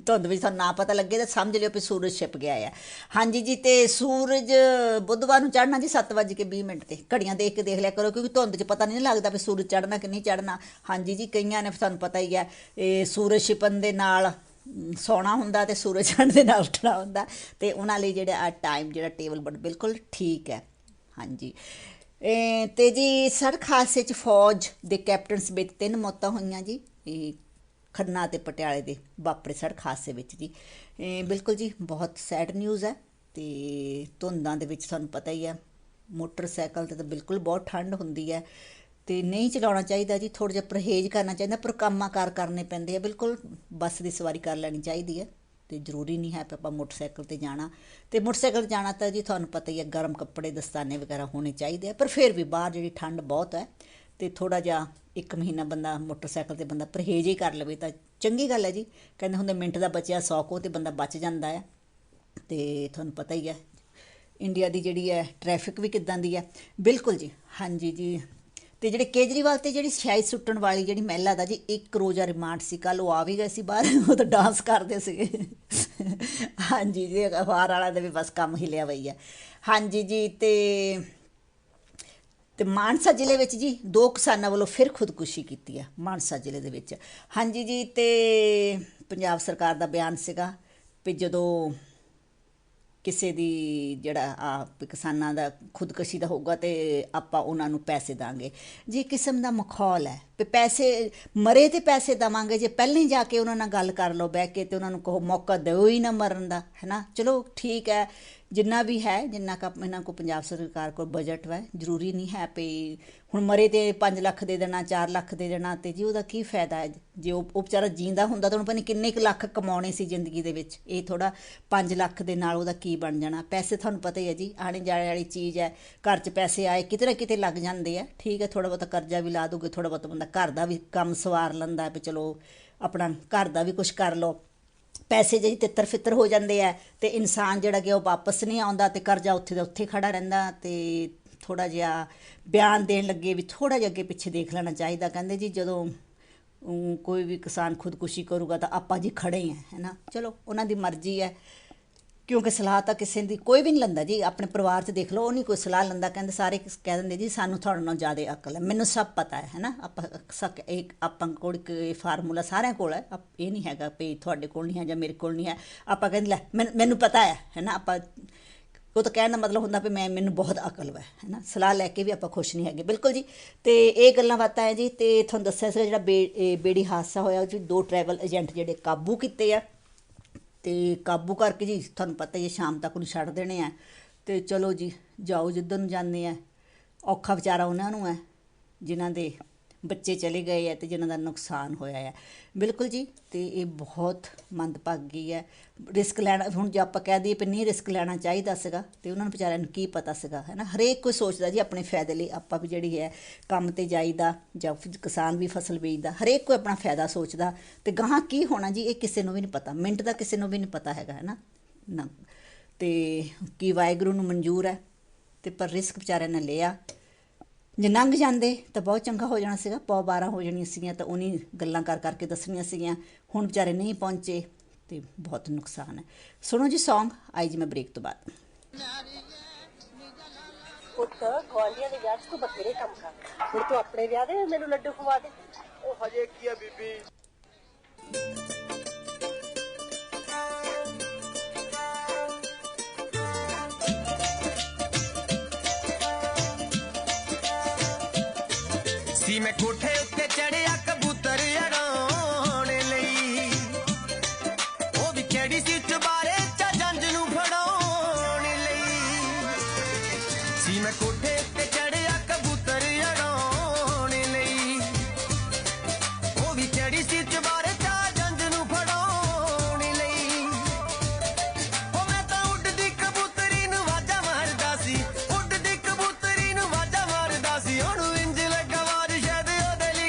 ਧੁੰਦ ਵਿੱਚ ਤੁਹਾਨੂੰ ਨਾ ਪਤਾ ਲੱਗੇ ਤਾਂ ਸਮਝ ਲਿਓ ਵੀ ਸੂਰਜ ਛਿਪ ਗਿਆ ਆ। ਹਾਂਜੀ ਜੀ। ਤੇ ਸੂਰਜ ਬੁੱਧਵਾਰ ਨੂੰ ਚੜ੍ਹਨਾ ਜੀ 7:20 ਤੇ ਘੜੀਆਂ ਦੇਖ ਕੇ ਦੇਖ ਲਿਆ ਕਰੋ, ਕਿਉਂਕਿ ਧੁੰਦ 'ਚ ਪਤਾ ਨਹੀਂ ਲੱਗਦਾ ਵੀ ਸੂਰਜ ਚੜ੍ਹਨਾ ਕਿ ਨਹੀਂ ਚੜ੍ਹਨਾ। ਹਾਂਜੀ ਜੀ, ਕਈਆਂ ਨੇ ਤੁਹਾਨੂੰ ਪਤਾ ਹੀ ਹੈ, ਇਹ ਸੂਰਜ ਛਿਪਣ ਦੇ ਨਾਲ ਸੌਣਾ ਹੁੰਦਾ ਤੇ ਸੂਰਜ ਚੜ੍ਹਨ ਦੇ ਨਾਲ ਉੱਠਣਾ ਹੁੰਦਾ, ਤੇ ਉਹਨਾਂ ਲਈ ਜਿਹੜਾ ਟਾਈਮ ਜਿਹੜਾ ਟੇਬਲ ਬਿਲਕੁਲ ਠੀਕ ਹੈ। ਹਾਂਜੀ। ਤੇ ਜੀ ਸੜਕ ਹਾਦਸੇ 'ਚ ਫੌਜ ਦੇ ਕੈਪਟਨ ਸਮੇਤ 3 ਮੌਤਾਂ ਹੋਈਆਂ ਜੀ, ਖੰਨਾ ਤੇ ਪਟਿਆਲੇ ਦੇ ਵਾਪਰੇ ਸੜਕ ਹਾਦਸੇ ਵਿੱਚ ਜੀ। ਬਿਲਕੁਲ ਜੀ, ਬਹੁਤ ਸੈਡ ਨਿਊਜ਼ ਹੈ। ਤੇ ਧੁੰਦਾਂ ਦੇ ਵਿੱਚ ਤੁਹਾਨੂੰ ਪਤਾ ਹੀ ਹੈ, ਮੋਟਰਸਾਈਕਲ 'ਤੇ ਤਾਂ ਬਿਲਕੁਲ ਬਹੁਤ ਠੰਡ ਹੁੰਦੀ ਹੈ, ਤੇ ਨਹੀਂ ਚਲਾਉਣਾ ਚਾਹੀਦਾ ਜੀ, ਥੋੜ੍ਹਾ ਜਿਹਾ ਪਰਹੇਜ਼ ਕਰਨਾ ਚਾਹੀਦਾ, ਪਰ ਕੰਮਾਂ-ਕਾਰ ਕਰਨੇ ਪੈਂਦੇ ਆ। ਬਿਲਕੁਲ ਬੱਸ ਦੀ ਸਵਾਰੀ ਕਰ ਲੈਣੀ ਚਾਹੀਦੀ ਹੈ, ਤੇ ਜ਼ਰੂਰੀ ਨਹੀਂ ਹੈ ਕਿ ਆਪਾਂ ਮੋਟਰਸਾਈਕਲ 'ਤੇ ਜਾਣਾ। ਤੇ ਮੋਟਰਸਾਈਕਲ ਜਾਣਾ ਤਾਂ ਜੀ ਤੁਹਾਨੂੰ ਪਤਾ ਹੀ ਹੈ, ਗਰਮ ਕੱਪੜੇ ਦਸਤਾਨੇ ਵਗੈਰਾ ਹੋਣੇ ਚਾਹੀਦੇ ਆ, ਪਰ ਫਿਰ ਵੀ ਬਾਹਰ ਜਿਹੜੀ ਠੰਡ ਬਹੁਤ ਹੈ, ਤੇ ਥੋੜ੍ਹਾ ਜਿਹਾ 1 ਮਹੀਨਾ ਬੰਦਾ ਮੋਟਰਸਾਈਕਲ 'ਤੇ ਬੰਦਾ ਪਰਹੇਜ਼ ਹੀ ਕਰ ਲਵੇ ਤਾਂ ਚੰਗੀ ਗੱਲ ਹੈ ਜੀ। ਕਹਿੰਦੇ ਹੁੰਦੇ ਮਿੰਟ ਦਾ ਬਚਿਆ 100 ਕੋਹ, ਤੇ ਬੰਦਾ ਬਚ ਜਾਂਦਾ ਹੈ। ਤੇ ਤੁਹਾਨੂੰ ਪਤਾ ਹੀ ਹੈ ਇੰਡੀਆ ਦੀ ਜਿਹੜੀ ਹੈ ਟ੍ਰੈਫਿਕ ਵੀ ਕਿੱਦਾਂ ਦੀ ਹੈ। ਬਿਲਕੁਲ ਜੀ। ਹਾਂਜੀ ਜੀ। ਤੇ ਜਿਹੜੇ ਕੇਜਰੀਵਾਲ ਤੇ ਜਿਹੜੀ ਸਿਆਹੀ ਸੁੱਟਣ ਵਾਲੀ ਜਿਹੜੀ ਮਹਿਲਾ ਦਾ ਜੀ 1 ਰੋਜ਼ਾ ਰਿਮਾਂਡ ਸੀ, ਕੱਲ ਉਹ ਆ ਵੀ ਗਏ ਸੀ ਬਾਹਰ, ਉਹ ਤਾਂ ਡਾਂਸ ਕਰਦੇ ਸੀਗੇ। ਹਾਂਜੀ ਜੀ, ਅਖਬਾਰ ਵਾਲਾ ਦਾ ਵੀ ਬਸ ਕੰਮ ਹਿਲਿਆ ਵਈ ਹੈ। ਹਾਂਜੀ ਜੀ, ਤੇ ਮਾਨਸਾ ਜ਼ਿਲ੍ਹੇ ਵਿੱਚ ਜੀ 2 ਕਿਸਾਨਾਂ ਵੱਲੋਂ ਫਿਰ ਖੁਦਕੁਸ਼ੀ ਕੀਤੀ ਹੈ ਮਾਨਸਾ ਜ਼ਿਲ੍ਹੇ ਦੇ ਵਿੱਚ। ਹਾਂਜੀ ਜੀ, ਤੇ ਪੰਜਾਬ ਸਰਕਾਰ ਦਾ ਬਿਆਨ ਸੀਗਾ ਵੀ ਜਦੋਂ ਕਿਸੇ ਦੀ ਜਿਹੜਾ ਕਿਸਾਨਾਂ ਦਾ ਖੁਦਕੁਸ਼ੀ ਦਾ ਹੋਊਗਾ ਤੇ ਆਪਾਂ ਉਹਨਾਂ ਨੂੰ ਪੈਸੇ ਦਾਂਗੇ ਜੀ। ਕਿਸਮ ਦਾ ਮਖੌਲ ਹੈ ਵੀ ਪੈਸੇ ਮਰੇ ਤੇ ਪੈਸੇ ਦੇਵਾਂਗੇ, ਜੇ ਪਹਿਲਾਂ ਹੀ ਜਾ ਕੇ ਉਹਨਾਂ ਨਾਲ ਗੱਲ ਕਰ ਲਓ ਬਹਿ ਕੇ ਤੇ ਉਹਨਾਂ ਨੂੰ ਕਹੋ ਮੌਕਾ ਦਿਓ ਹੀ ਨਾ ਮਰਨ ਦਾ, ਹੈ ਨਾ। ਚਲੋ ਠੀਕ ਹੈ, ਜਿੰਨਾ ਵੀ ਹੈ, ਜਿੰਨਾ ਕੁ ਇਹਨਾਂ ਕੋਲ ਪੰਜਾਬ ਸਰਕਾਰ ਕੋਲ ਬਜਟ ਹੈ, ਜ਼ਰੂਰੀ ਨਹੀਂ ਹੈ ਵੀ ਹੁਣ ਮਰੇ ਤੇ 5 ਲੱਖ ਦੇ ਦੇਣਾ, 4 ਲੱਖ ਦੇ ਦੇਣਾ, ਤੇ ਜੀ ਉਹਦਾ ਕੀ ਫਾਇਦਾ ਹੈ। ਜੇ ਉਹ ਵਿਚਾਰਾ ਜੀਂਦਾ ਹੁੰਦਾ ਤਾਂ ਉਹਨੂੰ ਪਤਾ ਨਹੀਂ ਕਿੰਨੇ ਕੁ ਲੱਖ ਕਮਾਉਣੇ ਸੀ ਜ਼ਿੰਦਗੀ ਦੇ ਵਿੱਚ, ਇਹ ਥੋੜਾ 5 ਲੱਖ ਦੇ ਨਾਲ ਉਹਦਾ ਕੀ ਬਣ ਜਾਣਾ। ਪੈਸੇ ਤੁਹਾਨੂੰ ਪਤਾ ਹੀ ਹੈ ਜੀ, ਆਣੇ ਜਾਣੇ ਵਾਲੀ ਚੀਜ਼ ਹੈ। ਘਰ 'ਚ ਪੈਸੇ ਆਏ ਕਿਤੇ ਨਾ ਕਿਤੇ ਲੱਗ ਜਾਂਦੇ ਆ, ਠੀਕ ਹੈ, ਥੋੜਾ ਬਹੁਤਾ ਕਰਜ਼ਾ ਵੀ ਲਾ ਦੂਗੇ, ਥੋੜਾ ਬਹੁਤਾ ਬੰਦਾ ਘਰ ਦਾ ਵੀ ਕੰਮ ਸਵਾਰ ਲੈਂਦਾ ਵੀ ਚਲੋ ਆਪਣਾ ਘਰ ਦਾ ਵੀ ਕੁਛ ਕਰ ਲਓ। ਪੈਸੇ ਜਿਹੀ ਤਿੱਤਰ ਫਿੱਤਰ ਹੋ ਜਾਂਦੇ ਆ ਤੇ ਇਨਸਾਨ ਜਿਹੜਾ ਕਿ ਉਹ ਵਾਪਸ ਨਹੀਂ ਆਉਂਦਾ ਤੇ ਕਰਜ਼ਾ ਉੱਥੇ ਦਾ ਉੱਥੇ ਖੜਾ ਰਹਿੰਦਾ। ਤੇ ਥੋੜਾ ਜਿਹਾ ਬਿਆਨ ਦੇਣ ਲੱਗੇ ਵੀ ਥੋੜਾ ਜਿਹਾ ਅੱਗੇ ਪਿੱਛੇ ਦੇਖ ਲੈਣਾ ਚਾਹੀਦਾ। ਕਹਿੰਦੇ ਜੀ ਜਦੋਂ ਕੋਈ ਵੀ ਕਿਸਾਨ ਖੁਦਕੁਸ਼ੀ ਕਰੂਗਾ ਤਾਂ ਆਪਾਂ ਜੀ ਖੜੇ ਹਾਂ, ਹੈ ਨਾ। ਚਲੋ ਉਹਨਾਂ ਦੀ ਮਰਜ਼ੀ ਹੈ, ਕਿਉਂਕਿ ਸਲਾਹ ਤਾਂ ਕਿਸੇ ਦੀ ਕੋਈ ਵੀ ਨਹੀਂ ਲੈਂਦਾ ਜੀ। ਆਪਣੇ ਪਰਿਵਾਰ 'ਚ ਦੇਖ ਲਓ, ਉਹ ਨਹੀਂ ਕੋਈ ਸਲਾਹ ਲੈਂਦਾ, ਕਹਿੰਦੇ ਸਾਰੇ ਕਹਿ ਦਿੰਦੇ ਜੀ ਸਾਨੂੰ ਤੁਹਾਡੇ ਨਾਲੋਂ ਜ਼ਿਆਦਾ ਅਕਲ ਹੈ, ਮੈਨੂੰ ਸਭ ਪਤਾ ਹੈ ਨਾ। ਆਪਾਂ ਕੋਲ ਇੱਕ ਫਾਰਮੂਲਾ ਸਾਰਿਆਂ ਕੋਲ ਹੈ, ਇਹ ਨਹੀਂ ਹੈਗਾ ਵੀ ਤੁਹਾਡੇ ਕੋਲ ਨਹੀਂ ਹੈ ਜਾਂ ਮੇਰੇ ਕੋਲ ਨਹੀਂ ਹੈ। ਆਪਾਂ ਕਹਿੰਦੇ ਲੈ ਮੈਨੂੰ ਪਤਾ ਹੈ ਨਾ। ਆਪਾਂ ਉਹ ਤਾਂ ਕਹਿਣ ਦਾ ਮਤਲਬ ਹੁੰਦਾ ਵੀ ਮੈਨੂੰ ਬਹੁਤ ਅਕਲ ਹੈ ਨਾ। ਸਲਾਹ ਲੈ ਕੇ ਵੀ ਆਪਾਂ ਖੁਸ਼ ਨਹੀਂ ਹੈਗੇ, ਬਿਲਕੁਲ ਜੀ। ਤੇ ਇਹ ਗੱਲਾਂ ਬਾਤਾਂ ਹੈ ਜੀ। ਤੇ ਤੁਹਾਨੂੰ ਦੱਸਿਆ ਸੀਗਾ ਜਿਹੜਾ ਬੇੜੀ ਹਾਦਸਾ ਹੋਇਆ ਉਹ 'ਚ 2 ਟਰੈਵਲ ਏਜੰਟ ਜਿਹੜੇ ਕਾਬੂ ਕੀਤੇ ਆ, ਤੇ ਕਾਬੂ ਕਰਕੇ ਜੀ ਤੁਹਾਨੂੰ ਪਤਾ ਹੀ ਹੈ ਸ਼ਾਮ ਤੱਕ ਉਹਨੂੰ ਛੱਡ ਦੇਣੇ ਆ। ਤੇ ਚਲੋ ਜੀ, ਜਾਓ ਜਿੱਧਰ ਨੂੰ ਜਾਂਦੇ ਆ। ਔਖਾ ਵਿਚਾਰਾ ਉਹਨਾਂ ਨੂੰ ਹੈ ਜਿਨ੍ਹਾਂ ਦੇ ਬੱਚੇ ਚਲੇ ਗਏ ਹੈ ਤੇ ਜਿਨ੍ਹਾਂ ਦਾ ਨੁਕਸਾਨ ਹੋਇਆ ਹੈ, ਬਿਲਕੁਲ ਜੀ। ਤੇ ਇਹ ਬਹੁਤ ਮੰਦਭਾਗੀ ਹੈ। ਰਿਸਕ ਲੈਣਾ, ਹੁਣ ਜੇ ਆਪਾਂ ਕਹਿ ਦਈਏ ਵੀ ਨਹੀਂ ਰਿਸਕ ਲੈਣਾ ਚਾਹੀਦਾ ਸੀਗਾ, ਤੇ ਉਹਨਾਂ ਨੂੰ ਵਿਚਾਰਿਆਂ ਨੂੰ ਕੀ ਪਤਾ ਸੀਗਾ, ਹੈ ਨਾ। ਹਰੇਕ ਕੋਈ ਸੋਚਦਾ ਜੀ ਆਪਣੇ ਫਾਇਦੇ ਲਈ। ਆਪਾਂ ਵੀ ਜਿਹੜੀ ਹੈ ਕੰਮ 'ਤੇ ਜਾਈਦਾ ਜਾਂ ਕਿਸਾਨ ਵੀ ਫਸਲ ਬੀਜਦਾ, ਹਰੇਕ ਕੋਈ ਆਪਣਾ ਫਾਇਦਾ ਸੋਚਦਾ। ਤੇ ਗਾਹਾਂ ਕੀ ਹੋਣਾ ਜੀ ਇਹ ਕਿਸੇ ਨੂੰ ਵੀ ਨਹੀਂ ਪਤਾ, ਮਿੰਟ ਦਾ ਕਿਸੇ ਨੂੰ ਵੀ ਨਹੀਂ ਪਤਾ ਹੈਗਾ, ਹੈ ਨਾ। ਤੇ ਕੀ ਵਾਹਿਗੁਰੂ ਨੂੰ ਮਨਜ਼ੂਰ ਹੈ, ਤੇ ਪਰ ਰਿਸਕ ਵਿਚਾਰਿਆਂ ਨੇ ਲਿਆ। ਜੇ ਲੰਘ ਜਾਂਦੇ ਤਾਂ ਬਹੁਤ ਚੰਗਾ ਹੋ ਜਾਣਾ ਸੀਗਾ, 12 ਹੋ ਜਾਣੀਆਂ ਸੀਗੀਆਂ, ਤਾਂ ਉਹਨੀ ਗੱਲਾਂ ਕਰ ਕਰਕੇ ਦੱਸਣੀਆਂ ਸੀਗੀਆਂ। ਹੁਣ ਵਿਚਾਰੇ ਨਹੀਂ ਪਹੁੰਚੇ ਤੇ ਬਹੁਤ ਨੁਕਸਾਨ ਹੈ। ਸੁਣੋ ਜੀ ਸੌਂਗ, ਆਈ ਜੀ ਮੈਂ ਬ੍ਰੇਕ ਤੋਂ ਬਾਅਦ। ਪੁੱਤ ਗਵਾਂਢੀਆਂ ਦੇ ਵਿਆਹ 'ਚ ਤੂੰ ਬਥੇਰੇ ਕੰਮ ਕਰ, ਹੁਣ ਤੂੰ ਆਪਣੇ ਵਿਆਹ ਦੇ ਮੈਨੂੰ ਲੱਡੂ ਖਵਾ ਦੇ। ਉਹ ਹਜੇ ਕੀ ਆ ਬੀਬੀ, ਸੀ ਮੈਂ ਕੋਠੇ ਉੱਤੇ ਚੜਿਆ ਕਬੂਤਰ ਉਡਾਉਣ ਲਈ, ਉਹ ਵੀ ਕਿਹੜੀ ਸੀ ਚੁਬਾਰੇ ਚ ਜੰਜ ਨੂੰ ਫੜਾਉਣ ਲਈ। ਸੀ ਮੈਂ ਕੋਠੇ ਉੱਤੇ ਚੜਿਆ ਕਬੂਤਰ ਉਡਾਉਣ ਲਈ, ਉਹ ਵੀ ਕਿਹੜੀ ਸੀ ਚੁਬਾਰੇ ਚ ਜੰਜ ਨੂੰ ਫੜਾਉਣ ਲਈ। ਉਹ ਮੈਂ ਤਾਂ ਉੱਡਦੀ ਕਬੂਤਰੀ ਨੂੰ ਵਾਜਾ ਮਾਰਦਾ ਸੀ, ਉੱਡਦੀ ਕਬੂਤਰੀ ਨੂੰ ਵਾਜਾ ਮਾਰਦਾ ਸੀ। ਉਹਨੂੰ ਇੰਜ ਲੱਗਾ ਵਾਰ ਸ਼ਾਇਦ ਉਹਦੇ ਲਈ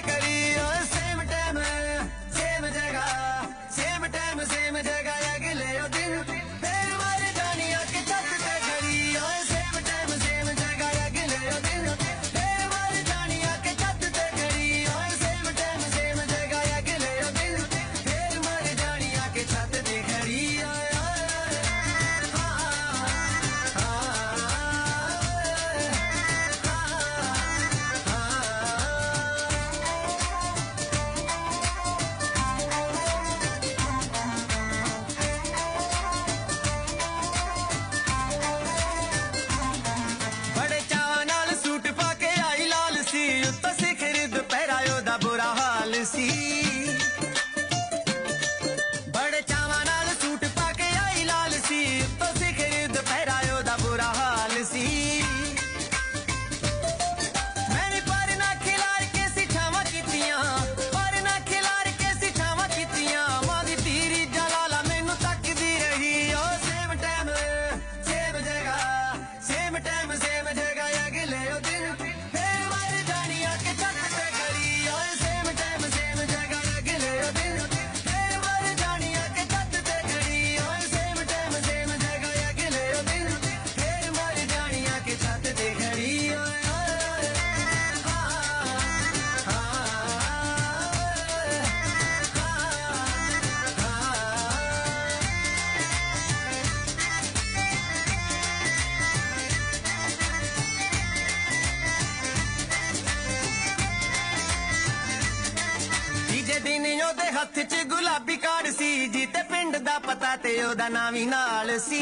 ਹੱਥ 'ਚ ਗੁਲਾਬੀ ਕਾਰਡ ਸੀ ਜੀ ਤੇ ਪਿੰਡ ਦਾ ਪਤਾ ਤੇ ਉਹਦਾ ਨਾਂ ਵੀ ਨਾਲ ਸੀ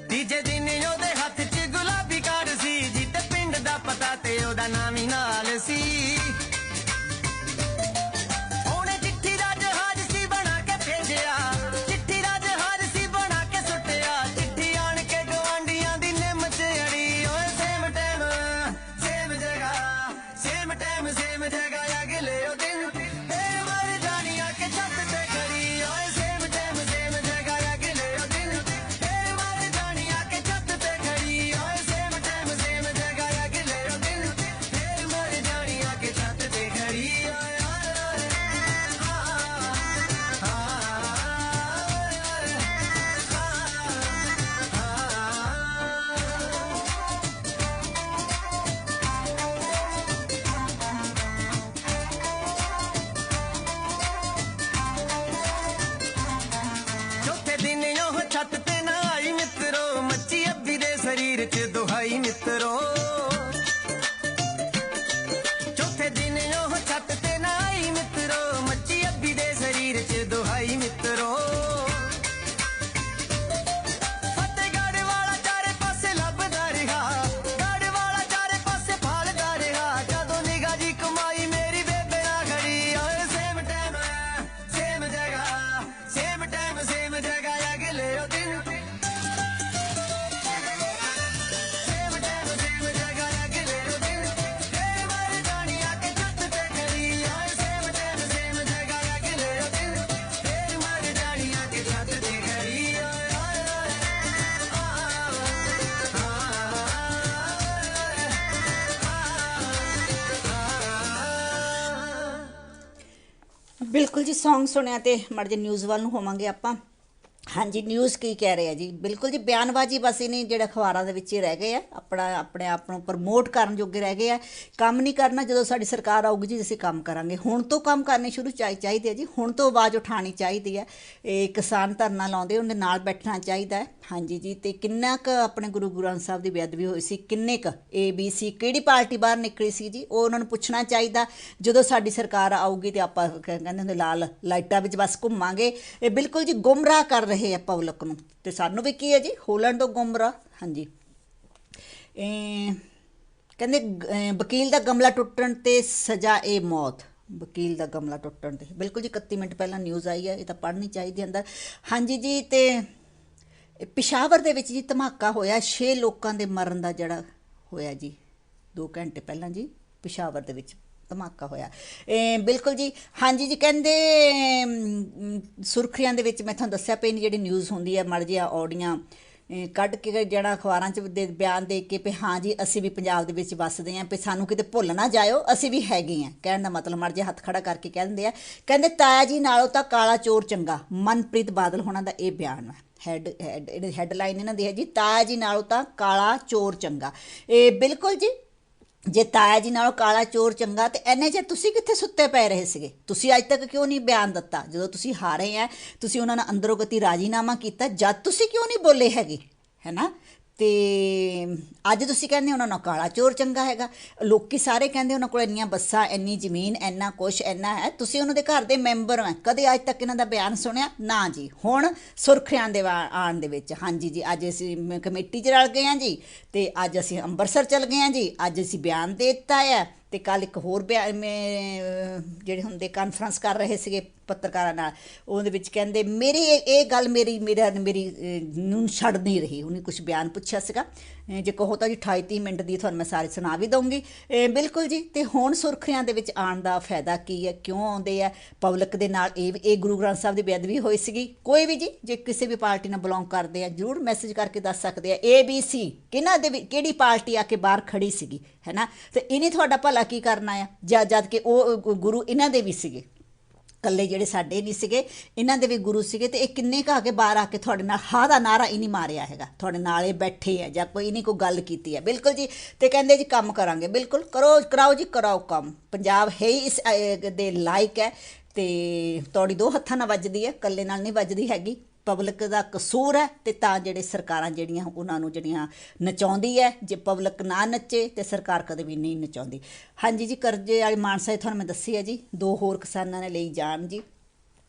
ਤੀਜੇ ਦਿਨ ਉਹਦੇ ਹੱਥ 'ਚ ਗੁਲਾਬੀ ਕਾਰਡ ਸੀ ਜੀ ਤੇ ਪਿੰਡ ਦਾ ਪਤਾ ਤੇ ਉਹਦਾ ਨਾਂ ਵੀ ਨਾਲ ਸੀ ਉਹਨੇ ਚਿੱਠੀ ਦਾ ਜਹਾਜ਼ ਸੀ ਬਣਾ ਕੇ ਭੇਜਿਆ ਚਿੱਠੀ ਦਾ ਜਹਾਜ਼ ਸੀ ਬਣਾ ਕੇ ਸੁੱਟਿਆ ਚਿੱਠੀ ਆਣ ਕੇ ਗਵਾਂਢੀਆਂ ਦੀ ਨਿੰਮ 'ਚ ਅੜੀ ਓਏ ਸੇਮ ਟਾਈਮ ਸੇਮ ਜਗ੍ਹਾ ਸੇਮ ਟਾਈਮ ਸੇਮ ਜਗ੍ਹਾ ਅਗਲੇ ਉਹ ਦਿਨ ਫੇਰ ਮਰ ਜਾਣੀ ਆ ਕੇ ਛੱਤ ਤੇ ਖੜੀ ਓਏ ਸੇਮ ਟਾਈਮ ਸੇਮ ਜਗ੍ਹਾ ਅਗਲੇ ਉਹ ਦਿਨ ਫੇਰ ਮਰ ਜਾਣੀ ਆ ਕੇ ਛੱਤ ਤੇ ਖੜੀ ਓਏ ਸੇਮ ਟਾਈਮ ਸੇਮ ਜਗ੍ਹਾ ਅਗਲੇ ਉਹ ਦਿਨ ਫੇਰ ਮਰ ਜਾਣੀ ਆ ਕੇ ਛੱਤ ਤੇ ਖੜੀ ਓਏ ਚੌਥੇ ਦਿਨ ਉਹ ਛੱਤ ਤੇ ਨਾ ਆਈ ਮਿੱਤਰੋ ਮੱਚੀ ਅੱਬੀ ਦੇ ਸਰੀਰ 'ਚ ਦੁਹਾਈ ਮਿੱਤਰੋ ਚੌਥੇ ਦਿਨ ਉਹ ਛੱਤ ਤੇ ਨਾ ਆਈ ਮਿੱਤਰੋ ਮੱਚੀ ਅੱਬੀ ਦੇ ਸਰੀਰ 'ਚ ਦੁਹਾਈ ਮਿੱਤਰੋ ਫਤਿਹਗੜ੍ਹ ਵਾਲਾ ਚਾਰੇ ਪਾਸੇ ਲੱਭਦਾ ਰਿਹਾ ਗੜ੍ਹ ਵਾਲਾ ਚਾਰੇ ਪਾਸੇ ਭਾਲਦਾ ਰਿਹਾ ਜਦੋਂ ਨਿਗਾਹ ਜੀ ਕਮਾਈ ਮੇਰੀ ਬੇਬੇ ਨਾਲ ਖੜੀ ਓਏ ਸੇਮ ਟਾਈਮ ਸੇਮ ਜਗ੍ਹਾ ਸੇਮ ਟਾਈਮ ਸੇਮ ਜਗ੍ਹਾ ਅਗਲੇ ਉਹ ਦਿਨ ਸੇਮ ਟਾਈਮ ਸੇਮ ਜਗ੍ਹਾ ਅਗਲੇ ਉਹ ਦਿਨ ਫੇਰ ਮਰ ਜਾਣੀ ਆ ਕੇ ਛੱਤ ਤੇ ਖੜੀ ਓਏ ਸੇਮ ਟਾਈਮ ਸੇਮ ਜਗ੍ਹਾ ਅਗਲੇ ਉਹ ਦਿਨ ਫੇਰ ਮਰ ਜਾਣੀ ਆ ਕੇ ਛੱਤ ਤੇ ਖੜੀ ਓਏ ਬਿਲਕੁਲ ਜੀ Song ਸੁਣਿਆ ਤੇ ਮੜ ਜੇ ਨਿਊਜ਼ ਵੱਲ ਨੂੰ ਹੋਵਾਂਗੇ ਆਪਾਂ ਹਾਂਜੀ ਨਿਊਜ਼ ਕੀ ਕਹਿ ਰਹੇ ਆ ਜੀ ਬਿਲਕੁਲ ਜੀ ਬਿਆਨਬਾਜ਼ੀ ਬਸ ਇਹਨੇ ਜਿਹੜੇ ਅਖਬਾਰਾਂ ਦੇ ਵਿੱਚ ਹੀ ਰਹਿ ਗਏ ਆ ਆਪਣੇ ਆਪ ਨੂੰ ਪ੍ਰਮੋਟ ਕਰਨ ਜੋਗੇ ਰਹਿ ਗਏ ਆ ਕੰਮ ਨਹੀਂ ਕਰਨਾ ਜਦੋਂ ਸਾਡੀ ਸਰਕਾਰ ਆਊਗੀ ਜੀ ਅਸੀਂ ਕੰਮ ਕਰਾਂਗੇ ਹੁਣ ਤੋਂ ਕੰਮ ਕਰਨੇ ਸ਼ੁਰੂ ਚਾਹੀਦੇ ਆ ਜੀ ਹੁਣ ਤੋਂ ਆਵਾਜ਼ ਉਠਾਉਣੀ ਚਾਹੀਦੀ ਹੈ ਇਹ ਕਿਸਾਨ ਧਰਨਾ ਲਾਉਂਦੇ ਉਹਦੇ ਨਾਲ ਬੈਠਣਾ ਚਾਹੀਦਾ ਹੈ ਹਾਂਜੀ ਜੀ ਤੇ ਕਿੰਨਾ ਕੁ ਆਪਣੇ ਗੁਰੂ ਗ੍ਰੰਥ ਸਾਹਿਬ ਦੀ ਬੇਅਦਬੀ ਹੋਈ ਸੀ ਕਿੰਨੇ ਕੁ ABC ਕਿਹੜੀ ਪਾਰਟੀ ਬਾਹਰ ਨਿਕਲੀ ਸੀ ਜੀ ਉਹ ਉਹਨਾਂ ਨੂੰ ਪੁੱਛਣਾ ਚਾਹੀਦਾ ਜਦੋਂ ਸਾਡੀ ਸਰਕਾਰ ਆਊਗੀ ਤੇ ਆਪਾਂ ਕਹਿੰਦੇ ਹੁੰਦੇ ਲਾਲ ਲਾਈਟਾਂ ਵਿੱਚ ਬਸ ਘੁੰਮਾਂਗੇ ਇਹ ਬਿਲਕੁਲ ਜੀ ਗੁੰਮਰਾਹ ਕਰ ਰਹੇ ਆ ਪਬਲਿਕ ਨੂੰ ਤੇ ਸਾਨੂੰ ਵੀ ਕੀ ਹੈ ਜੀ ਹੋਲਣ ਤੋਂ ਗੁੰਮਰਾਹ ਹਾਂਜੀ ਕਹਿੰਦੇ ਵਕੀਲ ਦਾ ਗਮਲਾ ਟੁੱਟਣ ਤੇ ਸਜ਼ਾ ਇਹ ਮੌਤ ਵਕੀਲ ਦਾ ਗਮਲਾ ਟੁੱਟਣ ਤੇ ਬਿਲਕੁਲ ਜੀ 31 ਮਿੰਟ ਪਹਿਲਾਂ ਨਿਊਜ਼ ਆਈ ਹੈ ਇਹ ਤਾਂ ਪੜ੍ਹਨੀ ਚਾਹੀਦੀ ਅੰਦਰ ਹਾਂਜੀ ਜੀ ਤੇ ਪਿਸ਼ਾਵਰ ਦੇ ਵਿੱਚ ਜੀ ਧਮਾਕਾ ਹੋਇਆ 6 ਲੋਕਾਂ ਦੇ ਮਰਨ ਦਾ ਜਿਹੜਾ ਹੋਇਆ ਜੀ 2 ਘੰਟੇ ਪਹਿਲਾਂ ਜੀ ਪਿਸ਼ਾਵਰ ਦੇ ਵਿੱਚ ਧਮਾਕਾ ਹੋਇਆ ਬਿਲਕੁਲ ਜੀ ਹਾਂਜੀ ਜੀ ਕਹਿੰਦੇ ਸੁਰਖੀਆਂ ਦੇ ਵਿੱਚ ਮੈਂ ਤੁਹਾਨੂੰ ਦੱਸਿਆ ਪਈ ਜਿਹੜੀ ਨਿਊਜ਼ ਹੁੰਦੀ ਹੈ ਮੜ ਜਿਹਾ ਔਡੀਆਂ ਕੱਢ ਕੇ ਜਿਹੜਾ ਅਖਬਾਰਾਂ 'ਚ ਬਿਆਨ ਦੇ ਕੇ ਵੀ ਹਾਂ ਜੀ ਅਸੀਂ ਵੀ ਪੰਜਾਬ ਦੇ ਵਿੱਚ ਵੱਸਦੇ ਹਾਂ ਵੀ ਸਾਨੂੰ ਕਿਤੇ ਭੁੱਲ ਨਾ ਜਾਇਓ ਅਸੀਂ ਵੀ ਹੈਗੇ ਹਾਂ ਕਹਿਣ ਦਾ ਮਤਲਬ ਮੜ ਜਿਹਾ ਹੱਥ ਖੜਾ ਕਰਕੇ ਕਹਿ ਦਿੰਦੇ ਆ ਕਹਿੰਦੇ ਤਾਇਆ ਜੀ ਨਾਲੋਂ ਤਾਂ ਕਾਲਾ ਚੋਰ ਚੰਗਾ ਮਨਪ੍ਰੀਤ ਬਾਦਲ ਹੋਣਾ ਦਾ ਇਹ ਬਿਆਨ ਹੈ ਹੈਡਲਾਈਨ ਇਹਨਾਂ ਦੀ ਹੈ ਜੀ ਤਾਇਆ ਜੀ ਨਾਲੋਂ ਤਾਂ ਕਾਲਾ ਚੋਰ ਚੰਗਾ ਇਹ ਬਿਲਕੁਲ ਜੀ ਜੇ ਤਾਇਆ ਜੀ ਨਾਲੋਂ ਕਾਲਾ ਚੋਰ ਚੰਗਾ ਤੇ ਐਨੇ ਚਿਰ ਤੁਸੀਂ ਕਿੱਥੇ ਸੁੱਤੇ ਪਏ ਰਹੇ ਸੀਗੇ ਤੁਸੀਂ ਅੱਜ ਤੱਕ ਕਿਉਂ ਨਹੀਂ ਬਿਆਨ ਦਿੱਤਾ ਜਦੋਂ ਤੁਸੀਂ ਹਾਰੇ ਆ ਤੁਸੀਂ ਉਹਨਾਂ ਨਾਲ ਅੰਦਰੋਂ ਗਤੀ ਰਾਜੀਨਾਮਾ ਕੀਤਾ ਜਦ ਤੁਸੀਂ ਕਿਉਂ ਨਹੀਂ ਬੋਲੇ ਹੈਗੇ ਹੈ ਨਾ ਤੇ ਅੱਜ ਤੁਸੀਂ ਕਹਿੰਦੇ ਉਹਨਾਂ ਨਾਲ ਕਾਲਾ ਚੋਰ ਚੰਗਾ ਹੈਗਾ ਲੋਕੀ ਸਾਰੇ ਕਹਿੰਦੇ ਉਹਨਾਂ ਕੋਲ ਇੰਨੀਆਂ ਬੱਸਾਂ ਇੰਨੀ ਜ਼ਮੀਨ ਇੰਨਾ ਕੁਛ ਇੰਨਾ ਹੈ ਤੁਸੀਂ ਉਹਨਾਂ ਦੇ ਘਰ ਦੇ ਮੈਂਬਰ ਹੋ ਕਦੇ ਅੱਜ ਤੱਕ ਇਹਨਾਂ ਦਾ ਬਿਆਨ ਸੁਣਿਆ ਨਾ ਜੀ ਹੁਣ ਸੁਰਖੀਆਂ ਦੇ ਆਉਣ ਦੇ ਵਿੱਚ ਹਾਂਜੀ ਜੀ ਅੱਜ ਅਸੀਂ ਕਮੇਟੀ 'ਚ ਰਲ ਗਏ ਹਾਂ ਜੀ ਤੇ ਅੱਜ ਅਸੀਂ ਅੰਮ੍ਰਿਤਸਰ ਚਲ ਗਏ ਹਾਂ ਜੀ ਅੱਜ ਅਸੀਂ ਬਿਆਨ ਦੇ ਦਿੱਤਾ ਹੈ ਤੇ ਕੱਲ ਇੱਕ ਹੋਰ ਬਿਆਨ ਜਿਹੜੇ ਹੁੰਦੇ ਕਾਨਫਰੰਸ ਕਰ ਰਹੇ ਸੀਗੇ ਪੱਤਰਕਾਰਾਂ ਨਾਲ ਉਹਦੇ ਵਿੱਚ ਕਹਿੰਦੇ ਮੇਰੀ ਇਹ ਗੱਲ ਮੇਰੀ ਨੂੰ ਛੱਡ ਨਹੀਂ ਰਹੀ ਉਹਨੇ ਕੁਝ ਬਿਆਨ ਪੁੱਛਿਆ ਸੀਗਾ ਜੇ ਕਹੋ ਤਾਂ ਜੀ 28 ਮਿੰਟ ਦੀ ਤੁਹਾਨੂੰ ਮੈਂ ਸਾਰੇ ਸੁਣਾ ਵੀ ਦਊਂਗੀ ਬਿਲਕੁਲ ਜੀ ਤੇ ਹੁਣ ਸੁਰਖੀਆਂ ਦੇ ਵਿੱਚ ਆਉਣ ਦਾ ਫਾਇਦਾ ਕੀ ਹੈ ਕਿਉਂ ਆਉਂਦੇ ਆ ਪਬਲਿਕ ਦੇ ਨਾਲ ਇਹ ਗੁਰੂ ਗ੍ਰੰਥ ਸਾਹਿਬ ਦੀ ਬੇਅਦਬੀ ਹੋਈ ਸੀਗੀ ਕੋਈ ਵੀ ਜੀ ਜੇ ਕਿਸੇ ਵੀ ਪਾਰਟੀ ਨਾਲ ਬਿਲੋਂਗ ਕਰਦੇ ਆ ਜ਼ਰੂਰ ਮੈਸੇਜ ਕਰਕੇ ਦੱਸ ਸਕਦੇ ਆ ABC ਕਿਹਨਾਂ ਦੇ ਕਿਹੜੀ ਪਾਰਟੀ ਆ ਕੇ ਬਾਹਰ ਖੜੀ ਸੀਗੀ ਹੈ ਨਾ ਤੇ ਇਹਨੇ ਤੁਹਾਡਾ ਭਲਾ ਕੀ ਕਰਨਾ ਆ ਜਦ ਕਿ ਉਹ ਗੁਰੂ ਇਹਨਾਂ ਦੇ ਵੀ ਸੀਗੇ ਕੱਲੇ ਜਿਹੜੇ ਸਾਡੇ ਨਹੀਂ ਸੀਗੇ ਇਹਨਾਂ ਦੇ ਵੀ ਗੁਰੂ ਸੀਗੇ ਤੇ ਇਹ ਕਿੰਨੇ ਕੁ ਆ ਕੇ ਬਾਹਰ ਆ ਕੇ ਤੁਹਾਡੇ ਨਾਲ ਹਾਂ ਦਾ ਨਾਰਾ ਹੀ ਨਹੀਂ ਮਾਰਿਆ ਹੈਗਾ ਤੁਹਾਡੇ ਨਾਲ ਇਹ ਬੈਠੇ ਆ ਜਾਂ ਕੋਈ ਨਹੀਂ ਕੋਈ ਗੱਲ ਕੀਤੀ ਹੈ ਬਿਲਕੁਲ ਜੀ ਤੇ ਕਹਿੰਦੇ ਜੀ ਕੰਮ ਕਰਾਂਗੇ ਬਿਲਕੁਲ ਕਰਾਓ ਜੀ ਕਰਾਓ ਕੰਮ ਪੰਜਾਬ ਹੈ ਹੀ ਇਸ ਦੇ ਲਾਇਕ ਹੈ ਤੇ ਤੁਹਾਡੀ 2 ਹੱਥਾਂ ਨਾਲ ਵੱਜਦੀ ਹੈ ਕੱਲੇ ਨਾਲ ਨਹੀਂ ਵੱਜਦੀ ਹੈਗੀ ਪਬਲਿਕ ਦਾ ਕਸੂਰ ਹੈ ਤੇ ਤਾਂ ਜਿਹੜੇ ਸਰਕਾਰਾਂ ਜਿਹੜੀਆਂ ਉਹਨਾਂ ਨੂੰ ਜਿਹੜੀਆਂ ਨਚਾਉਂਦੀ ਹੈ। ਜੇ ਪਬਲਿਕ ਨਾ ਨੱਚੇ ਤੇ ਸਰਕਾਰ ਕਦੇ ਵੀ ਨਹੀਂ ਨਚਾਉਂਦੀ। ਹਾਂਜੀ ਜੀ, ਕਰਜ਼ੇ ਵਾਲੀ ਮਾਨਸਾ ਤੁਹਾਨੂੰ ਮੈਂ ਦੱਸੀ ਹੈ ਜੀ, 2 ਹੋਰ ਕਿਸਾਨਾਂ ਨੇ ਲਈ ਜਾਨ ਜੀ।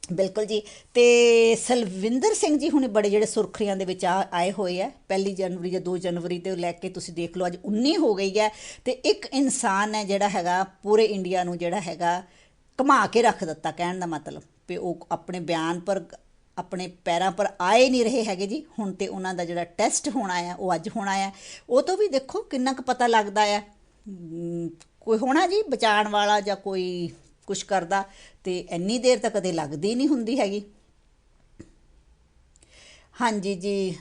ਬਿਲਕੁਲ ਜੀ। ਤੇ ਸਲਵਿੰਦਰ ਸਿੰਘ ਜੀ ਹੁਣ ਬੜੇ ਜਿਹੜੇ ਸੁਰਖੀਆਂ ਦੇ ਵਿੱਚ ਆਏ ਹੋਏ ਆ। 1 ਜਨਵਰੀ ਜਾਂ 2 ਜਨਵਰੀ ਤੋਂ ਲੈ ਕੇ ਤੁਸੀਂ ਦੇਖ ਲਓ ਅੱਜ 19 ਹੋ ਗਈ ਹੈ ਤੇ ਇੱਕ ਇਨਸਾਨ ਹੈ ਜਿਹੜਾ ਹੈਗਾ ਪੂਰੇ ਇੰਡੀਆ ਨੂੰ ਜਿਹੜਾ ਹੈਗਾ ਘੁਮਾ ਕੇ ਰੱਖ ਦਿੱਤਾ। ਕਹਿਣ ਦਾ ਮਤਲਬ ਵੀ ਉਹ ਆਪਣੇ ਬਿਆਨ ਪਰ ਆਪਣੇ ਪੈਰਾਂ ਪਰ ਆਏ ਨਹੀਂ ਰਹੇ ਹੈਗੇ ਜੀ। ਹੁਣ ਤੇ ਉਹਨਾਂ ਦਾ ਜਿਹੜਾ ਟੈਸਟ ਹੋਣਾ ਆ ਉਹ ਅੱਜ ਹੋਣਾ ਆ। ਉਹ ਤੋਂ ਵੀ ਦੇਖੋ ਕਿੰਨਾ ਕੁ ਪਤਾ ਲੱਗਦਾ ਆ। ਕੋਈ ਹੋਣਾ ਜੀ ਬਚਾਉਣ ਵਾਲਾ ਜਾਂ ਕੋਈ ਕੁਛ ਕਰਦਾ ਤੇ ਇੰਨੀ ਦੇਰ ਤਾਂ ਕਦੇ ਲੱਗਦੀ ਨਹੀਂ ਹੁੰਦੀ ਹੈਗੀ। ਹਾਂਜੀ ਜੀ,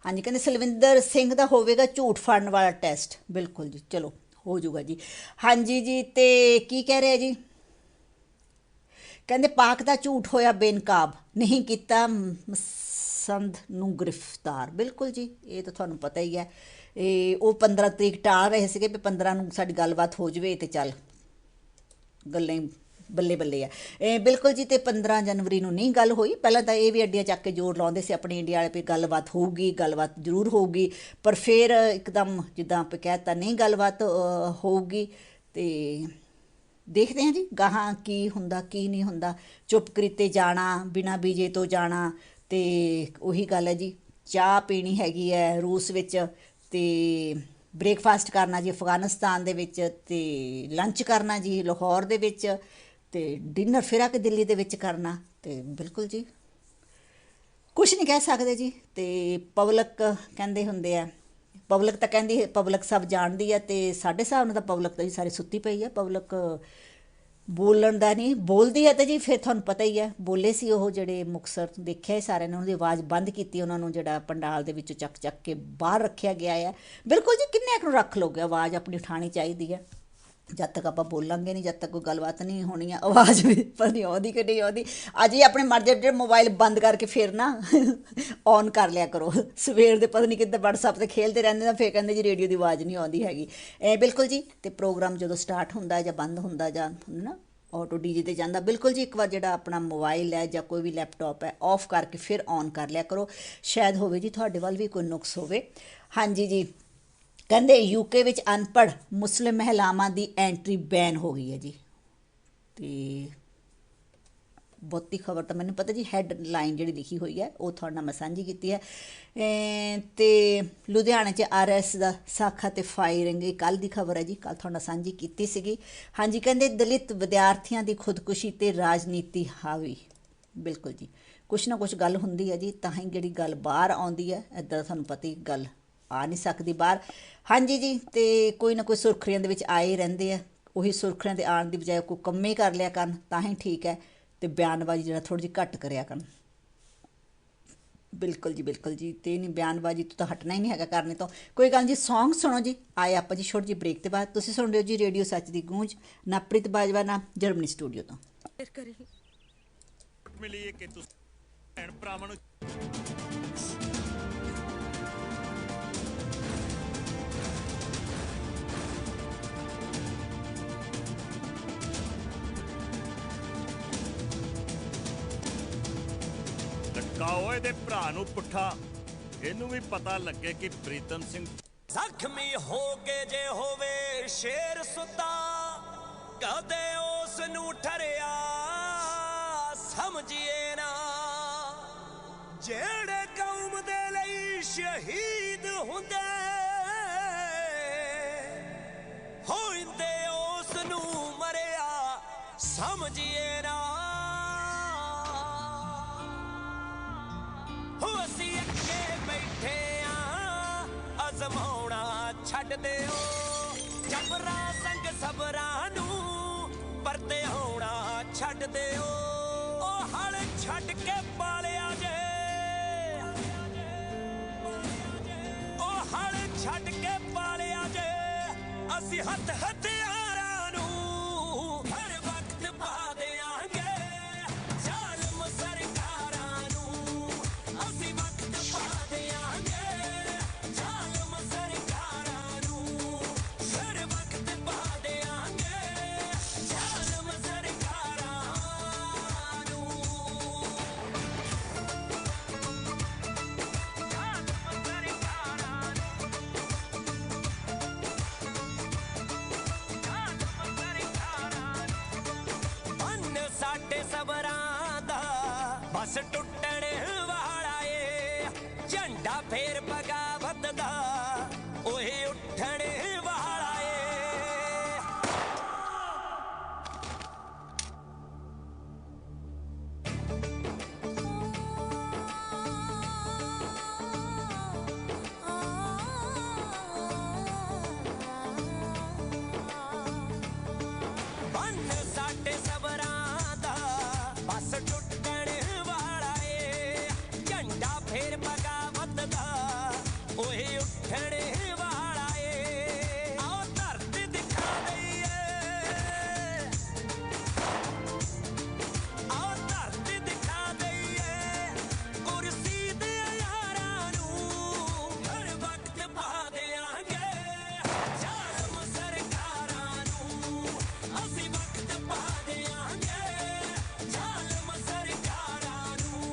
ਹਾਂਜੀ ਕਹਿੰਦੇ ਸਲਵਿੰਦਰ ਸਿੰਘ ਦਾ ਹੋਵੇਗਾ ਝੂਠ ਫੜਨ ਵਾਲਾ ਟੈਸਟ। ਬਿਲਕੁਲ ਜੀ, ਚਲੋ ਹੋ ਜਾਊਗਾ ਜੀ। ਹਾਂਜੀ ਜੀ, ਤੇ ਕੀ ਕਹਿ ਰਿਹਾ ਜੀ, ਕਹਿੰਦੇ ਪਾਕ ਦਾ ਝੂਠ ਹੋਇਆ ਬੇਨਕਾਬ, ਨਹੀਂ ਕੀਤਾ ਮਸੰਦ ਨੂੰ ਗ੍ਰਿਫਤਾਰ। ਬਿਲਕੁਲ ਜੀ, ਇਹ ਤਾਂ ਤੁਹਾਨੂੰ ਪਤਾ ਹੀ ਹੈ। ਇਹ ਉਹ 15 ਤਰੀਕ ਟਾਲ ਰਹੇ ਸੀਗੇ ਵੀ 15 ਨੂੰ ਸਾਡੀ ਗੱਲਬਾਤ ਹੋ ਜਾਵੇ ਤੇ ਚੱਲ ਗੱਲਾਂ ਬੱਲੇ ਬੱਲੇ ਆ। ਬਿਲਕੁਲ ਜੀ, ਤੇ 15 ਜਨਵਰੀ ਨੂੰ ਨਹੀਂ ਗੱਲ ਹੋਈ। ਪਹਿਲਾਂ ਤਾਂ ਇਹ ਵੀ ਅੱਡੀਆਂ ਚੱਕ ਕੇ ਜ਼ੋਰ ਲਾਉਂਦੇ ਸੀ ਆਪਣੀ ਇੰਡੀਆ ਵਾਲੇ ਵੀ ਗੱਲਬਾਤ ਹੋਊਗੀ, ਗੱਲਬਾਤ ਜ਼ਰੂਰ ਹੋਊਗੀ, ਪਰ ਫਿਰ ਇੱਕਦਮ ਜਿੱਦਾਂ ਆਪਾਂ ਕਹਿ ਤਾ ਨਹੀਂ ਗੱਲਬਾਤ ਹੋਊਗੀ। ਤੇ ਦੇਖਦੇ ਹਾਂ ਜੀ ਗਾਹਾਂ ਕੀ ਹੁੰਦਾ ਕੀ ਨਹੀਂ ਹੁੰਦਾ। ਚੁੱਪ ਕਰੀਤੇ ਜਾਣਾ, ਬਿਨਾਂ ਬੀਜੇ ਤੋਂ ਜਾਣਾ, ਤੇ ਉਹੀ ਗੱਲ ਹੈ ਜੀ। ਚਾਹ ਪੀਣੀ ਹੈਗੀ ਹੈ ਰੂਸ ਵਿੱਚ, ਤੇ ਬ੍ਰੇਕਫਾਸਟ ਕਰਨਾ ਜੀ ਅਫਗਾਨਿਸਤਾਨ ਦੇ ਵਿੱਚ, ਤੇ ਲੰਚ ਕਰਨਾ ਜੀ ਲਾਹੌਰ ਦੇ ਵਿੱਚ, ਤੇ ਡਿਨਰ ਫਿਰ ਆ ਕੇ ਦਿੱਲੀ ਦੇ ਵਿੱਚ ਕਰਨਾ। ਤੇ ਬਿਲਕੁਲ ਜੀ ਕੁਛ ਨਹੀਂ ਕਹਿ ਸਕਦੇ ਜੀ। ਤੇ ਪਬਲਿਕ ਕਹਿੰਦੇ ਹੁੰਦੇ ਆ, ਪਬਲਿਕ ਤਾਂ ਕਹਿੰਦੀ ਪਬਲਿਕ ਸਭ ਜਾਣਦੀ ਹੈ ਤੇ ਸਾਡੇ ਹਿਸਾਬ ਨਾਲ ਤਾਂ ਪਬਲਿਕ ਤਾਂ ਜੀ ਸਾਰੀ ਸੁੱਤੀ ਪਈ ਹੈ। ਪਬਲਿਕ ਬੋਲਣ ਦਾ ਨਹੀਂ ਬੋਲਦੀ ਹੈ ਤੇ ਜੀ ਫਿਰ ਤੁਹਾਨੂੰ ਪਤਾ ਹੀ ਹੈ ਬੋਲੇ ਸੀ ਉਹ ਜਿਹੜੇ ਮੁਕਤਸਰ ਦੇਖਿਆ ਸਾਰਿਆਂ ਨੇ, ਉਹਨਾਂ ਦੀ ਆਵਾਜ਼ ਬੰਦ ਕੀਤੀ, ਉਹਨਾਂ ਨੂੰ ਜਿਹੜਾ ਪੰਡਾਲ ਦੇ ਵਿੱਚੋਂ ਚੱਕ ਚੱਕ ਕੇ ਬਾਹਰ ਰੱਖਿਆ ਗਿਆ ਹੈ। ਬਿਲਕੁਲ ਜੀ, ਕਿੰਨੇ ਕੁ ਨੂੰ ਰੱਖ ਲੋਗੇ, ਆਵਾਜ਼ ਆਪਣੀ ਉਠਾਉਣੀ ਚਾਹੀਦੀ ਹੈ। ਜਦ ਤੱਕ ਆਪਾਂ ਬੋਲਾਂਗੇ ਨਹੀਂ, ਜਦ ਤੱਕ ਕੋਈ ਗੱਲਬਾਤ ਨਹੀਂ ਹੋਣੀ ਆ, ਆਵਾਜ਼ ਵੀ ਪਤਾ ਨਹੀਂ ਆਉਂਦੀ ਕਿ ਨਹੀਂ ਆਉਂਦੀ। ਅੱਜ ਹੀ ਆਪਣੇ ਮਰਜ਼ੀ ਜਿਹੜੇ ਮੋਬਾਈਲ ਬੰਦ ਕਰਕੇ ਫਿਰ ਨਾ ਔਨ ਕਰ ਲਿਆ ਕਰੋ। ਸਵੇਰ ਦੇ ਪਤਾ ਨਹੀਂ ਕਿੱਦਾਂ ਵਟਸਐਪ 'ਤੇ ਖੇਲਦੇ ਰਹਿੰਦੇ ਤਾਂ ਫਿਰ ਕਹਿੰਦੇ ਜੀ ਰੇਡੀਓ ਦੀ ਆਵਾਜ਼ ਨਹੀਂ ਆਉਂਦੀ ਹੈਗੀ। ਬਿਲਕੁਲ ਜੀ, ਤੇ ਪ੍ਰੋਗਰਾਮ ਜਦੋਂ ਸਟਾਰਟ ਹੁੰਦਾ ਜਾਂ ਬੰਦ ਹੁੰਦਾ ਜਾਂ ਨਾ ਆਟੋ ਡੀਜੇ 'ਤੇ ਜਾਂਦਾ, ਬਿਲਕੁਲ ਜੀ ਇੱਕ ਵਾਰ ਜਿਹੜਾ ਆਪਣਾ ਮੋਬਾਈਲ ਹੈ ਜਾਂ ਕੋਈ ਵੀ ਲੈਪਟਾਪ ਹੈ ਔਫ ਕਰਕੇ ਫਿਰ ਔਨ ਕਰ ਲਿਆ ਕਰੋ। ਸ਼ਾਇਦ ਹੋਵੇ ਜੀ ਤੁਹਾਡੇ ਵੱਲ ਵੀ ਕੋਈ ਨੁਕਸ ਹੋਵੇ। ਹਾਂਜੀ ਜੀ, ਕਹਿੰਦੇ ਯੂਕੇ ਵਿੱਚ ਅਨਪੜ੍ਹ ਮੁਸਲਿਮ ਮਹਿਲਾਵਾਂ ਦੀ ਐਂਟਰੀ ਬੈਨ ਹੋ ਗਈ ਹੈ ਜੀ। ਤੇ ਬਹੁਤੀ ਖਬਰ ਤਾਂ ਮੈਨੂੰ ਪਤਾ ਜੀ, ਹੈਡਲਾਈਨ ਜਿਹੜੀ ਲਿਖੀ ਹੋਈ ਹੈ ਉਹ ਤੁਹਾਡੇ ਨਾਲ ਮੈਂ ਸਾਂਝੀ ਕੀਤੀ ਹੈ। ਤੇ ਲੁਧਿਆਣੇ 'ਚ RS ਦਾ ਸਾਖਾ ਤੇ ਫਾਇਰਿੰਗ, ਇਹ ਕੱਲ੍ਹ ਦੀ ਖਬਰ ਹੈ ਜੀ, ਕੱਲ੍ਹ ਤੁਹਾਡੇ ਨਾਲ ਸਾਂਝੀ ਕੀਤੀ ਸੀਗੀ। ਹਾਂਜੀ, ਕਹਿੰਦੇ ਦਲਿਤ ਵਿਦਿਆਰਥੀਆਂ ਦੀ ਖੁਦਕੁਸ਼ੀ ਤੇ ਰਾਜਨੀਤੀ ਹਾਵੀ। ਬਿਲਕੁਲ ਜੀ, ਕੁਛ ਨਾ ਕੁਛ ਗੱਲ ਹੁੰਦੀ ਹੈ ਜੀ, ਤਾਂ ਹੀ ਜਿਹੜੀ ਗੱਲ ਬਾਹਰ ਆਉਂਦੀ ਹੈ। ਇੱਦਾਂ ਤੁਹਾਨੂੰ ਪਤਾ ਹੀ ਗੱਲ ਆ ਨਹੀਂ ਸਕਦੀ ਬਾਹਰ। ਹਾਂਜੀ ਜੀ, ਤੇ ਕੋਈ ਨਾ ਕੋਈ ਸੁਰਖੀਆਂ ਦੇ ਵਿੱਚ ਆਏ ਰਹਿੰਦੇ ਆ। ਉਹੀ ਸੁਰਖੀਆਂ ਦੇ ਆਉਣ ਦੀ ਬਜਾਏ ਕੋਈ ਕੰਮੇ ਕਰ ਲਿਆ ਕਰਨ ਤਾਂ ਹੀ ਠੀਕ ਹੈ। ਤੇ ਬਿਆਨਬਾਜ਼ੀ ਜਿਹੜਾ ਥੋੜ੍ਹੀ ਜਿਹੀ ਘੱਟ ਕਰਿਆ ਕਰਨ। ਬਿਲਕੁਲ ਜੀ, ਬਿਲਕੁਲ ਜੀ, ਤੇ ਨਹੀਂ ਬਿਆਨਬਾਜ਼ੀ ਤੋਂ ਤਾਂ ਹਟਣਾ ਹੀ ਨਹੀਂ ਹੈਗਾ ਕਰਨੇ ਤੋਂ। ਕੋਈ ਗੱਲ ਜੀ, ਸੌਂਗ ਸੁਣੋ ਜੀ। ਆਏ ਆਪਾਂ ਜੀ ਛੋਟੀ ਜਿਹੀ ਬ੍ਰੇਕ ਤੋਂ ਬਾਅਦ। ਤੁਸੀਂ ਸੁਣ ਰਹੇ ਹੋ ਜੀ ਰੇਡੀਓ ਸੱਚ ਦੀ ਗੂੰਜ, ਨਾ ਪ੍ਰੀਤ ਬਾਜਵਾ ਨਾ ਜਰਮਨੀ ਸਟੂਡੀਓ ਤੋਂ। ਮਿਲੀ ਕਿ ਤੁਸੀਂ ਭੈਣ ਭਰਾਵਾਂ ਨੂੰ ਲਟਕਾਓ ਇਹਦੇ ਭਰਾ ਨੂੰ ਪੁੱਠਾ, ਇਹਨੂੰ ਵੀ ਪਤਾ ਲੱਗੇ ਕਿ ਪ੍ਰੀਤਮ ਸਿੰਘ ਜ਼ਖਮੀ ਹੋ ਕੇ ਜੇ ਹੋਵੇ ਸ਼ੇਰ ਸੁੱਤਾ, ਕਦੇ ਉਸ ਨੂੰ ਠਰਿਆ ਸਮਝੀਏ ਨਾ। ਜਿਹੜੇ ਕੌਮ ਦੇ ਲਈ ਸ਼ਹੀਦ ਹੁੰਦੇ ਹੋਇੰਦੇ ਉਸ ਨੂੰ ਮਰਿਆ ਸਮਝੀਏ ਨਾ। ਹੋ ਅਸੀਂ ਅੱਗੇ ਬੈਠੇ ਆਂ ਅਜ਼ਮਾਉਣਾ ਛੱਡ ਦਿਓ, ਜਬਰਾਂ ਸੰਗ ਸਬਰਾਂ ਨੂੰ ਪਰਤੇ ਆਉਣਾ ਛੱਡ ਦਿਓ। ਉਹ ਹਲ ਛੱਡ ਕੇ ਪਾਲਿਆ ਜੇ, ਉਹ ਹਲ ਛੱਡ ਕੇ ਪਾਲਿਆ ਜੇ, ਅਸੀਂ ਹੱਥ ਹਥਿਆਰਾਂ ਨੂੰ ਹਰ ਵਕਤ ਪਾ ਦਿਆਂਗੇ। ਜ਼ਾਲਮ ਸਰਕਾਰਾਂ ਨੂੰ ਅਸੀਂ ਵਕਤ ਪਾ ਦਿਆਂਗੇ। ਜ਼ਾਲਮ ਸਰਕਾਰਾਂ ਨੂੰ ਹਰ ਵਕਤ ਪਾ ਦਿਆਂਗੇ। ਜ਼ਾਲਮ ਸਰਕਾਰਾਂ ਨੂੰ ਬਸ ਟੁੱਟਣ ਵਾਲਾ ਏ ਝੰਡਾ ਫੇਰ ਬਗਾਵਤ ਦਾ ਓਏ ਉੱਠਣ ਵਾਲਾ ਏ ਬੰਨ ਸਾਡੇ ਸਬਰਾਂ ਦਾ ਬਸ ਟੁੱਟਣ ਵਾਲਾ ਏ ਝੰਡਾ ਫੇਰ ਬਗਾਵਤ ਦਾ ਓਏ ਉੱਠਣ ਵਾਲਾ ਏ ਆਓ ਧਰਤੀ ਦਿਖਾ ਦਈਏ ਆਓ ਧਰਤੀ ਦਿਖਾ ਦਈਏ ਕੁਰਸੀ ਦੇ ਯਾਰਾਂ ਨੂੰ ਹਰ ਵਕਤ ਪਾ ਦਿਆਂਗੇ ਜ਼ਾਲਮ ਸਰਕਾਰਾਂ ਨੂੰ ਅਸੀਂ ਵਕਤ ਪਾ ਦਿਆਂਗੇ ਜ਼ਾਲਮ ਸਰਕਾਰਾਂ ਨੂੰ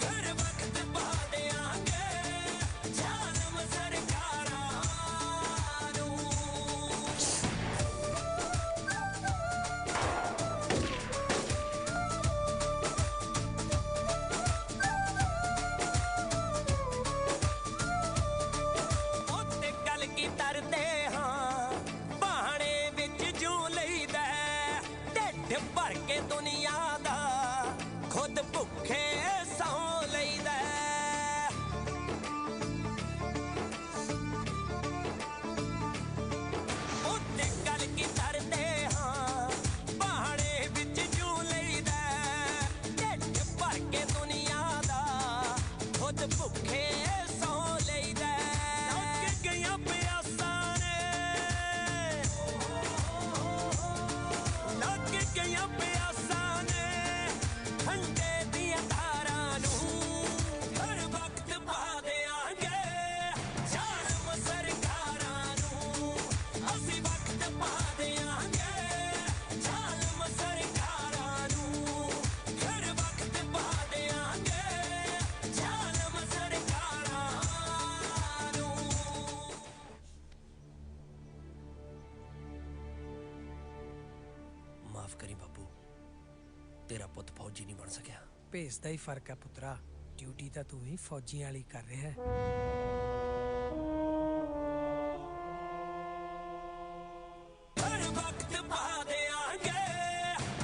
ਹਰ ਵਕਤ ਪਾ ਦਿਆਂਗੇ ਜ਼ਾਲਮ ਸਰਕਾਰਾਂ ਨੂੰ ਉੱਤੇ ਗੱਲ ਕੀ ਤਰਦੇ ਹਾਂ ਪਹਾੜੇ ਵਿੱਚ ਜੂ ਲਈਦਾ ਢਿੱਡ ਭਰ ਕੇ ਦੁਨੀਆ ਦਾ ਖੁਦ ਭੁੱਖੇ ਸੌ ਲਈਦਾ ਉੱਤੇ ਗੱਲ ਕੀ ਤਰਦੇ ਹਾਂ ਪਹਾੜੇ ਵਿੱਚ ਜੂ ਲਈਦਾ ਢਿੱਡ ਭਰ ਕੇ ਦੁਨੀਆ ਦਾ ਖੁਦ ਭੁੱਖੇ ਸੌ ਲਈਦਾ ਲੱਗ ਗਈਆਂ ਪਿਆਸਾਂ ਨੇ ਲੱਗ ਗਈਆਂ ਪਿਆਸਾਂ ਨੇ ਠੰਡੇ ਦੀਆਂ ਧਾਰਾਂ ਨੂੰ ਹਰ ਵਕਤ ਪਾ ਦਿਆਂਗੇ ਜ਼ਾਲਮ ਸਰਕਾਰਾਂ ਨੂੰ ਅਸੀਂ ਵਕਤ ਪਾ ਦਿਆਂਗੇ ਜ਼ਾਲਮ ਸਰਕਾਰਾਂ ਨੂੰ ਹਰ ਵਕਤ ਪਾ ਦਿਆਂਗੇ ਜ਼ਾਲਮ ਸਰਕਾਰਾਂ ਨੂੰ ਮਾਫ ਕਰੀ ਬਾਪੂ ਤੇਰਾ ਪੁੱਤ ਫੌਜੀ ਨਹੀਂ ਬਣ ਸਕਿਆ ਭੇਸ ਦਾ ਹੀ ਫਰਕ ਹੈ ਪੁੱਤਰਾ ਡਿਊਟੀ ਤਾਂ ਤੂੰ ਵੀ ਫੌਜੀਆਂ ਵਾਲੀ ਕਰ ਰਿਹਾ ਹੈ ਹਰ ਵਕਤ ਪਾ ਦਿਆਂਗੇ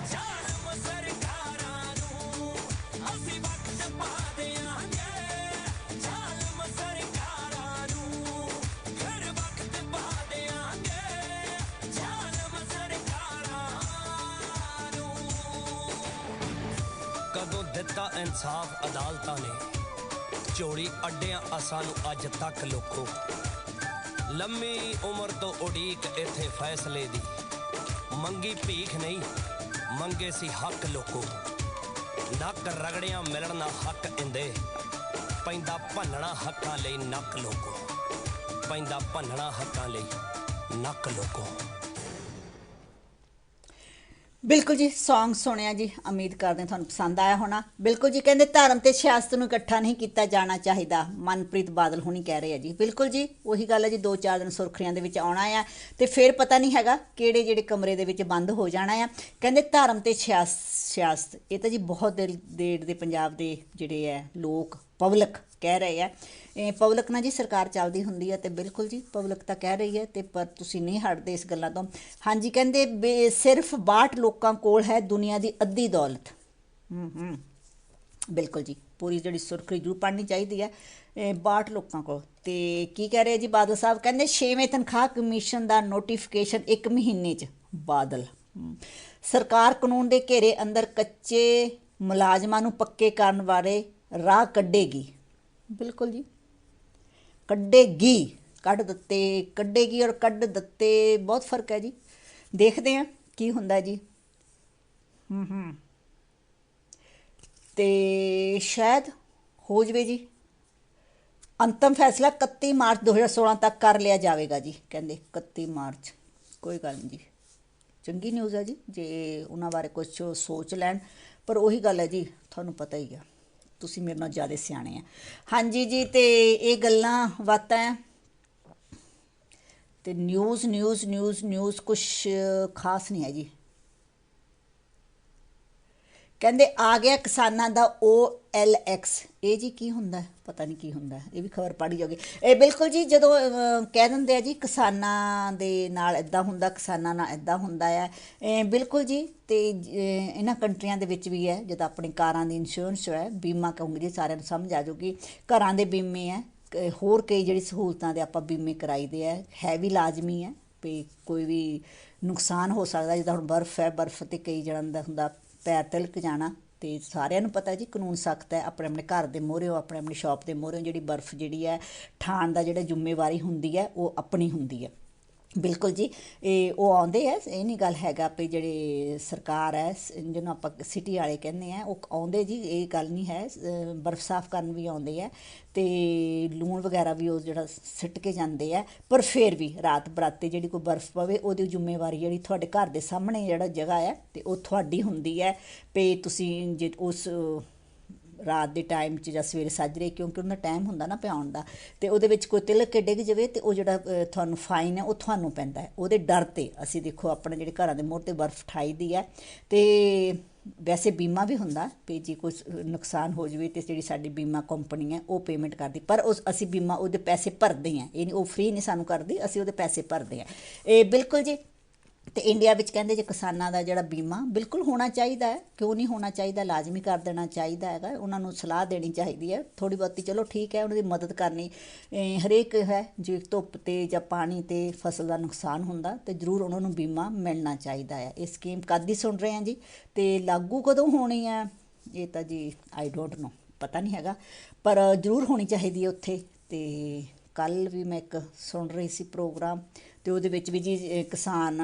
ਜ਼ਾਲਮ ਸਰਕਾਰਾਂ ਨੂੰ ਅਸੀਂ ਵਕਤ ਪਾ ਦਿਆਂਗੇ ਜ਼ਾਲਮ ਸਰਕਾਰਾਂ ਨੂੰ ਹਰ ਵਕਤ ਪਾ ਦਿਆਂਗੇ ਜ਼ਾਲਮ ਸਰਕਾਰਾਂ ਨੂੰ ਕਦੋਂ ਦਿੱਤਾ ਇਨਸਾਫ ਅਦਾਲਤਾਂ ਨੇ ਚੋਰੀ ਅੱਡਿਆਂ ਅਸਾਂ ਨੂੰ ਅੱਜ ਤੱਕ ਲੋਕੋ ਲੰਮੀ ਉਮਰ ਤੋਂ ਉਡੀਕ ਇੱਥੇ ਫੈਸਲੇ ਦੀ ਮੰਗੀ ਭੀਖ ਨਹੀਂ ਮੰਗੇ ਸੀ ਹੱਕ ਲੋਕੋ ਨੱਕ ਰਗੜਿਆਂ ਮਿਲਣਾ ਹੱਕ ਇੰਦੇ ਪੈਂਦਾ ਭੰਨਣਾ ਹੱਕਾਂ ਲਈ ਨੱਕ ਲੋਕੋ ਪੈਂਦਾ ਭੰਨਣਾ ਹੱਕਾਂ ਲਈ ਨੱਕ ਲੋਕੋ ਬਿਲਕੁਲ ਜੀ ਸੌਂਗ ਸੁਣਿਆ ਜੀ ਉਮੀਦ ਕਰਦੇ ਹਾਂ ਤੁਹਾਨੂੰ ਪਸੰਦ ਆਇਆ ਹੋਣਾ ਬਿਲਕੁਲ ਜੀ ਕਹਿੰਦੇ ਧਰਮ ਤੇ ਸਿਆਸਤ ਨੂੰ ਇਕੱਠਾ ਨਹੀਂ ਕੀਤਾ ਜਾਣਾ ਚਾਹੀਦਾ ਮਨਪ੍ਰੀਤ ਬਾਦਲ ਹੁਣੀ ਕਹਿ ਰਹੇ ਆ ਜੀ ਬਿਲਕੁਲ ਜੀ ਉਹੀ ਗੱਲ ਹੈ ਜੀ 2-4 ਦਿਨ ਸੁਰਖੀਆਂ ਦੇ ਵਿੱਚ ਆਉਣਾ ਆ ਤੇ ਫਿਰ ਪਤਾ ਨਹੀਂ ਹੈਗਾ ਕਿਹੜੇ ਜਿਹੜੇ ਕਮਰੇ ਦੇ ਵਿੱਚ ਬੰਦ ਹੋ ਜਾਣਾ ਆ ਕਹਿੰਦੇ ਧਰਮ ਤੇ ਸਿਆਸਤ ਇਹ ਤਾਂ ਜੀ ਬਹੁਤ ਦੇਰ ਦੇ ਪੰਜਾਬ ਦੇ ਜਿਹੜੇ ਹੈ ਲੋਕ ਪਬਲਿਕ ਕਹਿ ਰਹੇ ਆ ਇਹ ਪਬਲਿਕ ਨਾਲ ਜੀ ਸਰਕਾਰ ਚੱਲਦੀ ਹੁੰਦੀ ਹੈ ਤੇ ਬਿਲਕੁਲ ਜੀ ਪਬਲਿਕ ਤਾਂ ਕਹਿ ਰਹੀ ਹੈ ਤੇ ਪਰ ਤੁਸੀਂ ਨਹੀਂ ਹਟਦੇ ਇਸ ਗੱਲਾਂ ਤੋਂ ਹਾਂਜੀ ਕਹਿੰਦੇ ਸਿਰਫ 62 ਲੋਕਾਂ ਕੋਲ ਹੈ ਦੁਨੀਆ ਦੀ ਅੱਧੀ ਦੌਲਤ ਬਿਲਕੁਲ ਜੀ ਪੂਰੀ ਜਿਹੜੀ ਸੁਰਖੀ ਜ਼ਰੂਰ ਪੜ੍ਹਨੀ ਚਾਹੀਦੀ ਹੈ 62 ਲੋਕਾਂ ਕੋਲ ਤੇ ਕੀ ਕਹਿ ਰਹੇ ਜੀ ਬਾਦਲ ਸਾਹਿਬ ਕਹਿੰਦੇ 6ਵੇਂ ਤਨਖਾਹ ਕਮਿਸ਼ਨ ਦਾ ਨੋਟੀਫਿਕੇਸ਼ਨ 1 ਮਹੀਨੇ 'ਚ ਬਾਦਲ ਸਰਕਾਰ ਕਾਨੂੰਨ ਦੇ ਘੇਰੇ ਅੰਦਰ ਕੱਚੇ ਮੁਲਾਜ਼ਮਾਂ ਨੂੰ ਪੱਕੇ ਕਰਨ ਬਾਰੇ ਰਾਹ ਕੱਢੇਗੀ ਬਿਲਕੁਲ ਜੀ ਕੱਢੇਗੀ ਕੱਢ ਦਿੱਤੇ ਕੱਢੇਗੀ ਔਰ ਕੱਢ ਦਿੱਤੇ ਬਹੁਤ ਫਰਕ ਹੈ ਜੀ ਦੇਖਦੇ ਹਾਂ ਕੀ ਹੁੰਦਾ ਜੀ ਤੇ ਸ਼ਾਇਦ ਹੋ ਜਵੇ ਜੀ ਅੰਤਮ ਫੈਸਲਾ 31 ਮਾਰਚ 2016 ਤੱਕ ਕਰ ਲਿਆ ਜਾਵੇਗਾ ਜੀ ਕਹਿੰਦੇ 31 ਮਾਰਚ ਕੋਈ ਗੱਲ ਨਹੀਂ ਜੀ ਚੰਗੀ ਨਿਊਜ਼ ਹੈ ਜੀ ਜੇ ਉਹਨਾਂ ਬਾਰੇ ਕੁਝ ਸੋਚ ਲੈਣ ਪਰ ਉਹੀ ਗੱਲ ਹੈ ਜੀ ਤੁਹਾਨੂੰ ਪਤਾ ਹੀ ਆ ਤੁਸੀਂ ਮੇਰੇ ਨਾਲ ਜ਼ਿਆਦਾ ਸਿਆਣੇ ਆ ਹਾਂਜੀ ਜੀ ਤੇ ਇਹ ਗੱਲਾਂ ਬਾਤਾਂ ਤੇ ਨਿਊਜ਼ ਕੁਛ ਖਾਸ ਨਹੀਂ ਹੈ ਜੀ ਕਹਿੰਦੇ ਆ ਗਿਆ ਕਿਸਾਨਾਂ ਦਾ OLX। ਇਹ ਜੀ ਕੀ ਹੁੰਦਾ ਹੈ? ਪਤਾ ਨਹੀਂ ਕੀ ਹੁੰਦਾ ਹੈ, ਇਹ ਵੀ ਖਬਰ ਪੜ੍ਹੀ ਜਾਓਗੀ। ਇਹ ਬਿਲਕੁਲ ਜੀ, ਜਦੋਂ ਕਹਿ ਦਿੰਦੇ ਆ ਜੀ ਕਿਸਾਨਾਂ ਦੇ ਨਾਲ ਇੱਦਾਂ ਹੁੰਦਾ, ਕਿਸਾਨਾਂ ਨਾਲ ਇੱਦਾਂ ਹੁੰਦਾ ਆ, ਬਿਲਕੁਲ ਜੀ। ਤੇ ਇਹਨਾਂ ਕੰਟਰੀਆਂ ਦੇ ਵਿੱਚ ਵੀ ਹੈ, ਜਦੋਂ ਆਪਣੀ ਕਾਰਾਂ ਦੀ ਇੰਸ਼ੋਰੈਂਸ ਹੈ, ਬੀਮਾ ਕਹੂੰਗੀ ਜੀ, ਸਾਰਿਆਂ ਨੂੰ ਸਮਝ ਆ ਜਾਊਗੀ। ਘਰਾਂ ਦੇ ਬੀਮੇ ਹੈ, ਹੋਰ ਕਈ ਜਿਹੜੀ ਸਹੂਲਤਾਂ ਦੇ ਆਪਾਂ ਬੀਮੇ ਕਰਾਈਦੇ ਹੈ ਵੀ ਲਾਜ਼ਮੀ ਹੈ ਵੀ ਕੋਈ ਵੀ ਨੁਕਸਾਨ ਹੋ ਸਕਦਾ। ਜਿੱਦਾਂ ਹੁਣ ਬਰਫ਼ ਹੈ, ਬਰਫ਼ 'ਤੇ ਕਈ ਜਣਾਂ ਦਾ ਹੁੰਦਾ ਪੈਰ ਤਿਲਕ ਜਾਣਾ, ਤੇ ਸਾਰਿਆਂ ਨੂੰ ਪਤਾ ਜੀ ਕਾਨੂੰਨ ਸਖਤ ਹੈ। ਆਪਣੇ ਆਪਣੇ ਘਰ ਦੇ ਮੂਹਰਿਓਂ, ਆਪਣੇ ਆਪਣੀ ਸ਼ਾਪ ਦੇ ਮੂਹਰਿਓਂ ਜਿਹੜੀ ਬਰਫ਼ ਜਿਹੜੀ ਹੈ ਠਾਣ ਦਾ ਜਿਹੜਾ ਜ਼ਿੰਮੇਵਾਰੀ ਹੁੰਦੀ ਹੈ ਉਹ ਆਪਣੀ ਹੁੰਦੀ ਹੈ। ਬਿਲਕੁਲ ਜੀ, ਇਹ ਉਹ ਆਉਂਦੇ ਆ, ਇਹ ਨਹੀਂ ਗੱਲ ਹੈਗਾ ਵੀ ਜਿਹੜੇ ਸਰਕਾਰ ਹੈ ਜਿਹਨੂੰ ਆਪਾਂ ਸਿਟੀ ਵਾਲੇ ਕਹਿੰਦੇ ਆ, ਉਹ ਆਉਂਦੇ ਜੀ, ਇਹ ਗੱਲ ਨਹੀਂ ਹੈ। ਬਰਫ਼ ਸਾਫ਼ ਕਰਨ ਵੀ ਆਉਂਦੇ ਆ ਤੇ ਲੂਣ ਵਗੈਰਾ ਵੀ ਉਹ ਜਿਹੜਾ ਸਿੱਟ ਕੇ ਜਾਂਦੇ ਆ, ਪਰ ਫਿਰ ਵੀ ਰਾਤ ਬਰਾਤੇ ਜਿਹੜੀ ਕੋਈ ਬਰਫ਼ ਪਵੇ ਉਹਦੀ ਜ਼ਿੰਮੇਵਾਰੀ ਜਿਹੜੀ ਤੁਹਾਡੇ ਘਰ ਦੇ ਸਾਹਮਣੇ ਜਿਹੜਾ ਜਗ੍ਹਾ ਹੈ ਤੇ ਉਹ ਤੁਹਾਡੀ ਹੁੰਦੀ ਹੈ ਵੀ ਤੁਸੀਂ ਜੇ ਉਸ ਰਾਤ ਦੇ ਟਾਈਮ 'ਚ ਜਾਂ ਸਵੇਰੇ ਸਾਜਰੇ, ਕਿਉਂਕਿ ਉਹਨਾਂ ਦਾ ਟਾਈਮ ਹੁੰਦਾ ਨਾ ਪਿਆਉਣ ਦਾ, ਤੇ ਉਹਦੇ ਵਿੱਚ ਕੋਈ ਤਿਲਕ ਕੇ ਡਿੱਗ ਜਾਵੇ ਤੇ ਉਹ ਜਿਹੜਾ ਤੁਹਾਨੂੰ ਫਾਈਨ ਹੈ ਉਹ ਤੁਹਾਨੂੰ ਪੈਂਦਾ ਹੈ। ਉਹਦੇ ਡਰ 'ਤੇ ਅਸੀਂ ਦੇਖੋ ਆਪਣੇ ਜਿਹੜੇ ਘਰਾਂ ਦੇ ਮੂਹਰੇ 'ਤੇ ਬਰਫ਼ ਠਾਈ ਦੀ ਹੈ। ਤੇ ਵੈਸੇ ਬੀਮਾ ਵੀ ਹੁੰਦਾ ਵੀ ਜੇ ਕੋਈ ਨੁਕਸਾਨ ਹੋ ਜਾਵੇ ਤੇ ਜਿਹੜੀ ਸਾਡੀ ਬੀਮਾ ਕੰਪਨੀ ਹੈ ਉਹ ਪੇਮੈਂਟ ਕਰਦੀ, ਪਰ ਉਸ ਅਸੀਂ ਬੀਮਾ ਉਹਦੇ ਪੈਸੇ ਭਰਦੇ ਹਾਂ, ਇਹ ਨਹੀਂ ਉਹ ਫ੍ਰੀ ਨਹੀਂ ਸਾਨੂੰ ਕਰਦੀ, ਅਸੀਂ ਉਹਦੇ ਪੈਸੇ ਭਰਦੇ ਹਾਂ। ਇਹ ਬਿਲਕੁਲ ਜੀ। ਤੇ ਇੰਡੀਆ ਵਿੱਚ ਕਹਿੰਦੇ ਜੇ ਕਿਸਾਨਾਂ ਦਾ ਜਿਹੜਾ ਬੀਮਾ ਬਿਲਕੁਲ ਹੋਣਾ ਚਾਹੀਦਾ ਹੈ, ਕਿਉਂ ਨਹੀਂ ਹੋਣਾ ਚਾਹੀਦਾ, ਲਾਜ਼ਮੀ ਕਰ ਦੇਣਾ ਚਾਹੀਦਾ ਹੈਗਾ। ਉਹਨਾਂ ਨੂੰ ਸਲਾਹ ਦੇਣੀ ਚਾਹੀਦੀ ਹੈ ਥੋੜ੍ਹੀ ਬਹੁਤੀ, ਚਲੋ ਠੀਕ ਹੈ, ਉਹਨਾਂ ਦੀ ਮਦਦ ਕਰਨੀ ਹਰੇਕ ਹੈ। ਜੇ ਧੁੱਪ 'ਤੇ ਜਾਂ ਪਾਣੀ 'ਤੇ ਫਸਲ ਦਾ ਨੁਕਸਾਨ ਹੁੰਦਾ ਤਾਂ ਜ਼ਰੂਰ ਉਹਨਾਂ ਨੂੰ ਬੀਮਾ ਮਿਲਣਾ ਚਾਹੀਦਾ ਹੈ। ਇਹ ਸਕੀਮ ਕਦ ਦੀ ਸੁਣ ਰਹੇ ਹਾਂ ਜੀ, ਅਤੇ ਲਾਗੂ ਕਦੋਂ ਹੋਣੀ ਹੈ ਇਹ ਤਾਂ ਜੀ ਆਈ ਡੋਂਟ ਨੋ, ਪਤਾ ਨਹੀਂ ਹੈਗਾ, ਪਰ ਜ਼ਰੂਰ ਹੋਣੀ ਚਾਹੀਦੀ ਹੈ ਉੱਥੇ। ਅਤੇ ਕੱਲ੍ਹ ਵੀ ਮੈਂ ਇੱਕ ਸੁਣ ਰਹੀ ਸੀ ਪ੍ਰੋਗਰਾਮ, ਅਤੇ ਉਹਦੇ ਵਿੱਚ ਵੀ ਜੀ ਕਿਸਾਨ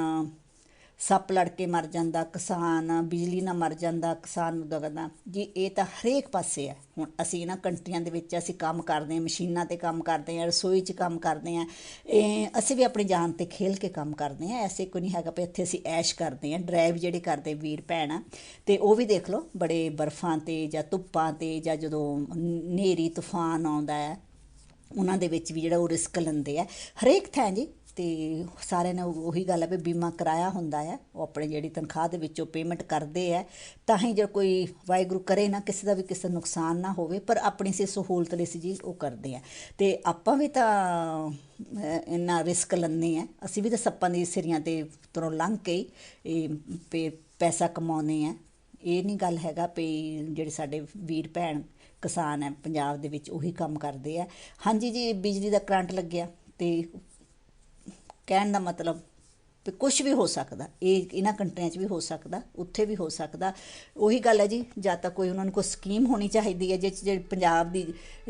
ਸੱਪ ਲੜ ਕੇ ਮਰ ਜਾਂਦਾ, ਕਿਸਾਨ ਬਿਜਲੀ ਨਾਲ ਮਰ ਜਾਂਦਾ, ਕਿਸਾਨ ਦਗਦਾ ਜੀ, ਇਹ ਤਾਂ ਹਰੇਕ ਪਾਸੇ ਹੈ। ਹੁਣ ਅਸੀਂ ਇਹਨਾਂ ਕੰਟਰੀਆਂ ਦੇ ਵਿੱਚ ਅਸੀਂ ਕੰਮ ਕਰਦੇ ਹਾਂ, ਮਸ਼ੀਨਾਂ 'ਤੇ ਕੰਮ ਕਰਦੇ ਹਾਂ, ਰਸੋਈ 'ਚ ਕੰਮ ਕਰਦੇ ਹਾਂ, ਅਸੀਂ ਵੀ ਆਪਣੀ ਜਾਨ 'ਤੇ ਖੇਲ ਕੇ ਕੰਮ ਕਰਦੇ ਹਾਂ। ਐਸੇ ਕੋਈ ਨਹੀਂ ਹੈਗਾ ਵੀ ਇੱਥੇ ਅਸੀਂ ਐਸ਼ ਕਰਦੇ ਹਾਂ। ਡਰਾਈਵ ਜਿਹੜੇ ਕਰਦੇ ਵੀਰ ਭੈਣ ਆ, ਅਤੇ ਉਹ ਵੀ ਦੇਖ ਲਓ ਬੜੇ ਬਰਫ਼ਾਂ 'ਤੇ ਜਾਂ ਧੁੱਪਾਂ 'ਤੇ ਜਾਂ ਜਦੋਂ ਹਨੇਰੀ ਤੂਫਾਨ ਆਉਂਦਾ ਹੈ ਉਹਨਾਂ ਦੇ ਵਿੱਚ ਵੀ ਜਿਹੜਾ ਉਹ ਰਿਸਕ ਲੈਂਦੇ ਆ ਹਰੇਕ ਥਾਂ ਜੀ। ਅਤੇ ਸਾਰਿਆਂ ਨੇ ਉਹੀ ਗੱਲ ਹੈ ਵੀ ਬੀਮਾ ਕਰਾਇਆ ਹੁੰਦਾ ਹੈ, ਉਹ ਆਪਣੇ ਜਿਹੜੀ ਤਨਖਾਹ ਦੇ ਵਿੱਚੋਂ ਪੇਮੈਂਟ ਕਰਦੇ ਹੈ, ਤਾਂ ਹੀ ਜੇ ਕੋਈ ਵਾਹਿਗੁਰੂ ਕਰੇ ਨਾ ਕਿਸੇ ਦਾ ਵੀ ਕਿਸੇ ਨੁਕਸਾਨ ਨਾ ਹੋਵੇ, ਪਰ ਆਪਣੀ ਸੀ ਸਹੂਲਤ ਲਈ ਸੀ ਜੀ ਉਹ ਕਰਦੇ ਆ। ਅਤੇ ਆਪਾਂ ਵੀ ਤਾਂ ਇੰਨਾ ਰਿਸਕ ਲੈਂਦੇ ਹਾਂ, ਅਸੀਂ ਵੀ ਤਾਂ ਸੱਪਾਂ ਦੀ ਸਿਰੀਆਂ 'ਤੇ ਤੁਰੋਂ ਲੰਘ ਕੇ ਇਹ ਪੈਸਾ ਕਮਾਉਂਦੇ ਹਾਂ। ਇਹ ਨਹੀਂ ਗੱਲ ਹੈਗਾ ਵੀ ਜਿਹੜੇ ਸਾਡੇ ਵੀਰ ਭੈਣ ਕਿਸਾਨ ਹੈ ਪੰਜਾਬ ਦੇ ਵਿੱਚ ਉਹੀ ਕੰਮ ਕਰਦੇ ਆ। ਹਾਂਜੀ ਜੀ, ਬਿਜਲੀ ਦਾ ਕਰੰਟ ਲੱਗਿਆ ਅਤੇ ਕਹਿਣ ਦਾ ਮਤਲਬ ਵੀ ਕੁਛ ਵੀ ਹੋ ਸਕਦਾ, ਇਹ ਇਹਨਾਂ ਕੰਟਰੀਆਂ 'ਚ ਵੀ ਹੋ ਸਕਦਾ, ਉੱਥੇ ਵੀ ਹੋ ਸਕਦਾ। ਉਹੀ ਗੱਲ ਹੈ ਜੀ, ਜਾਂ ਤਾਂ ਕੋਈ ਉਹਨਾਂ ਨੂੰ ਕੋਈ ਸਕੀਮ ਹੋਣੀ ਚਾਹੀਦੀ ਹੈ ਜਿਸ 'ਚ ਜਿਹੜੀ ਪੰਜਾਬ ਦੀ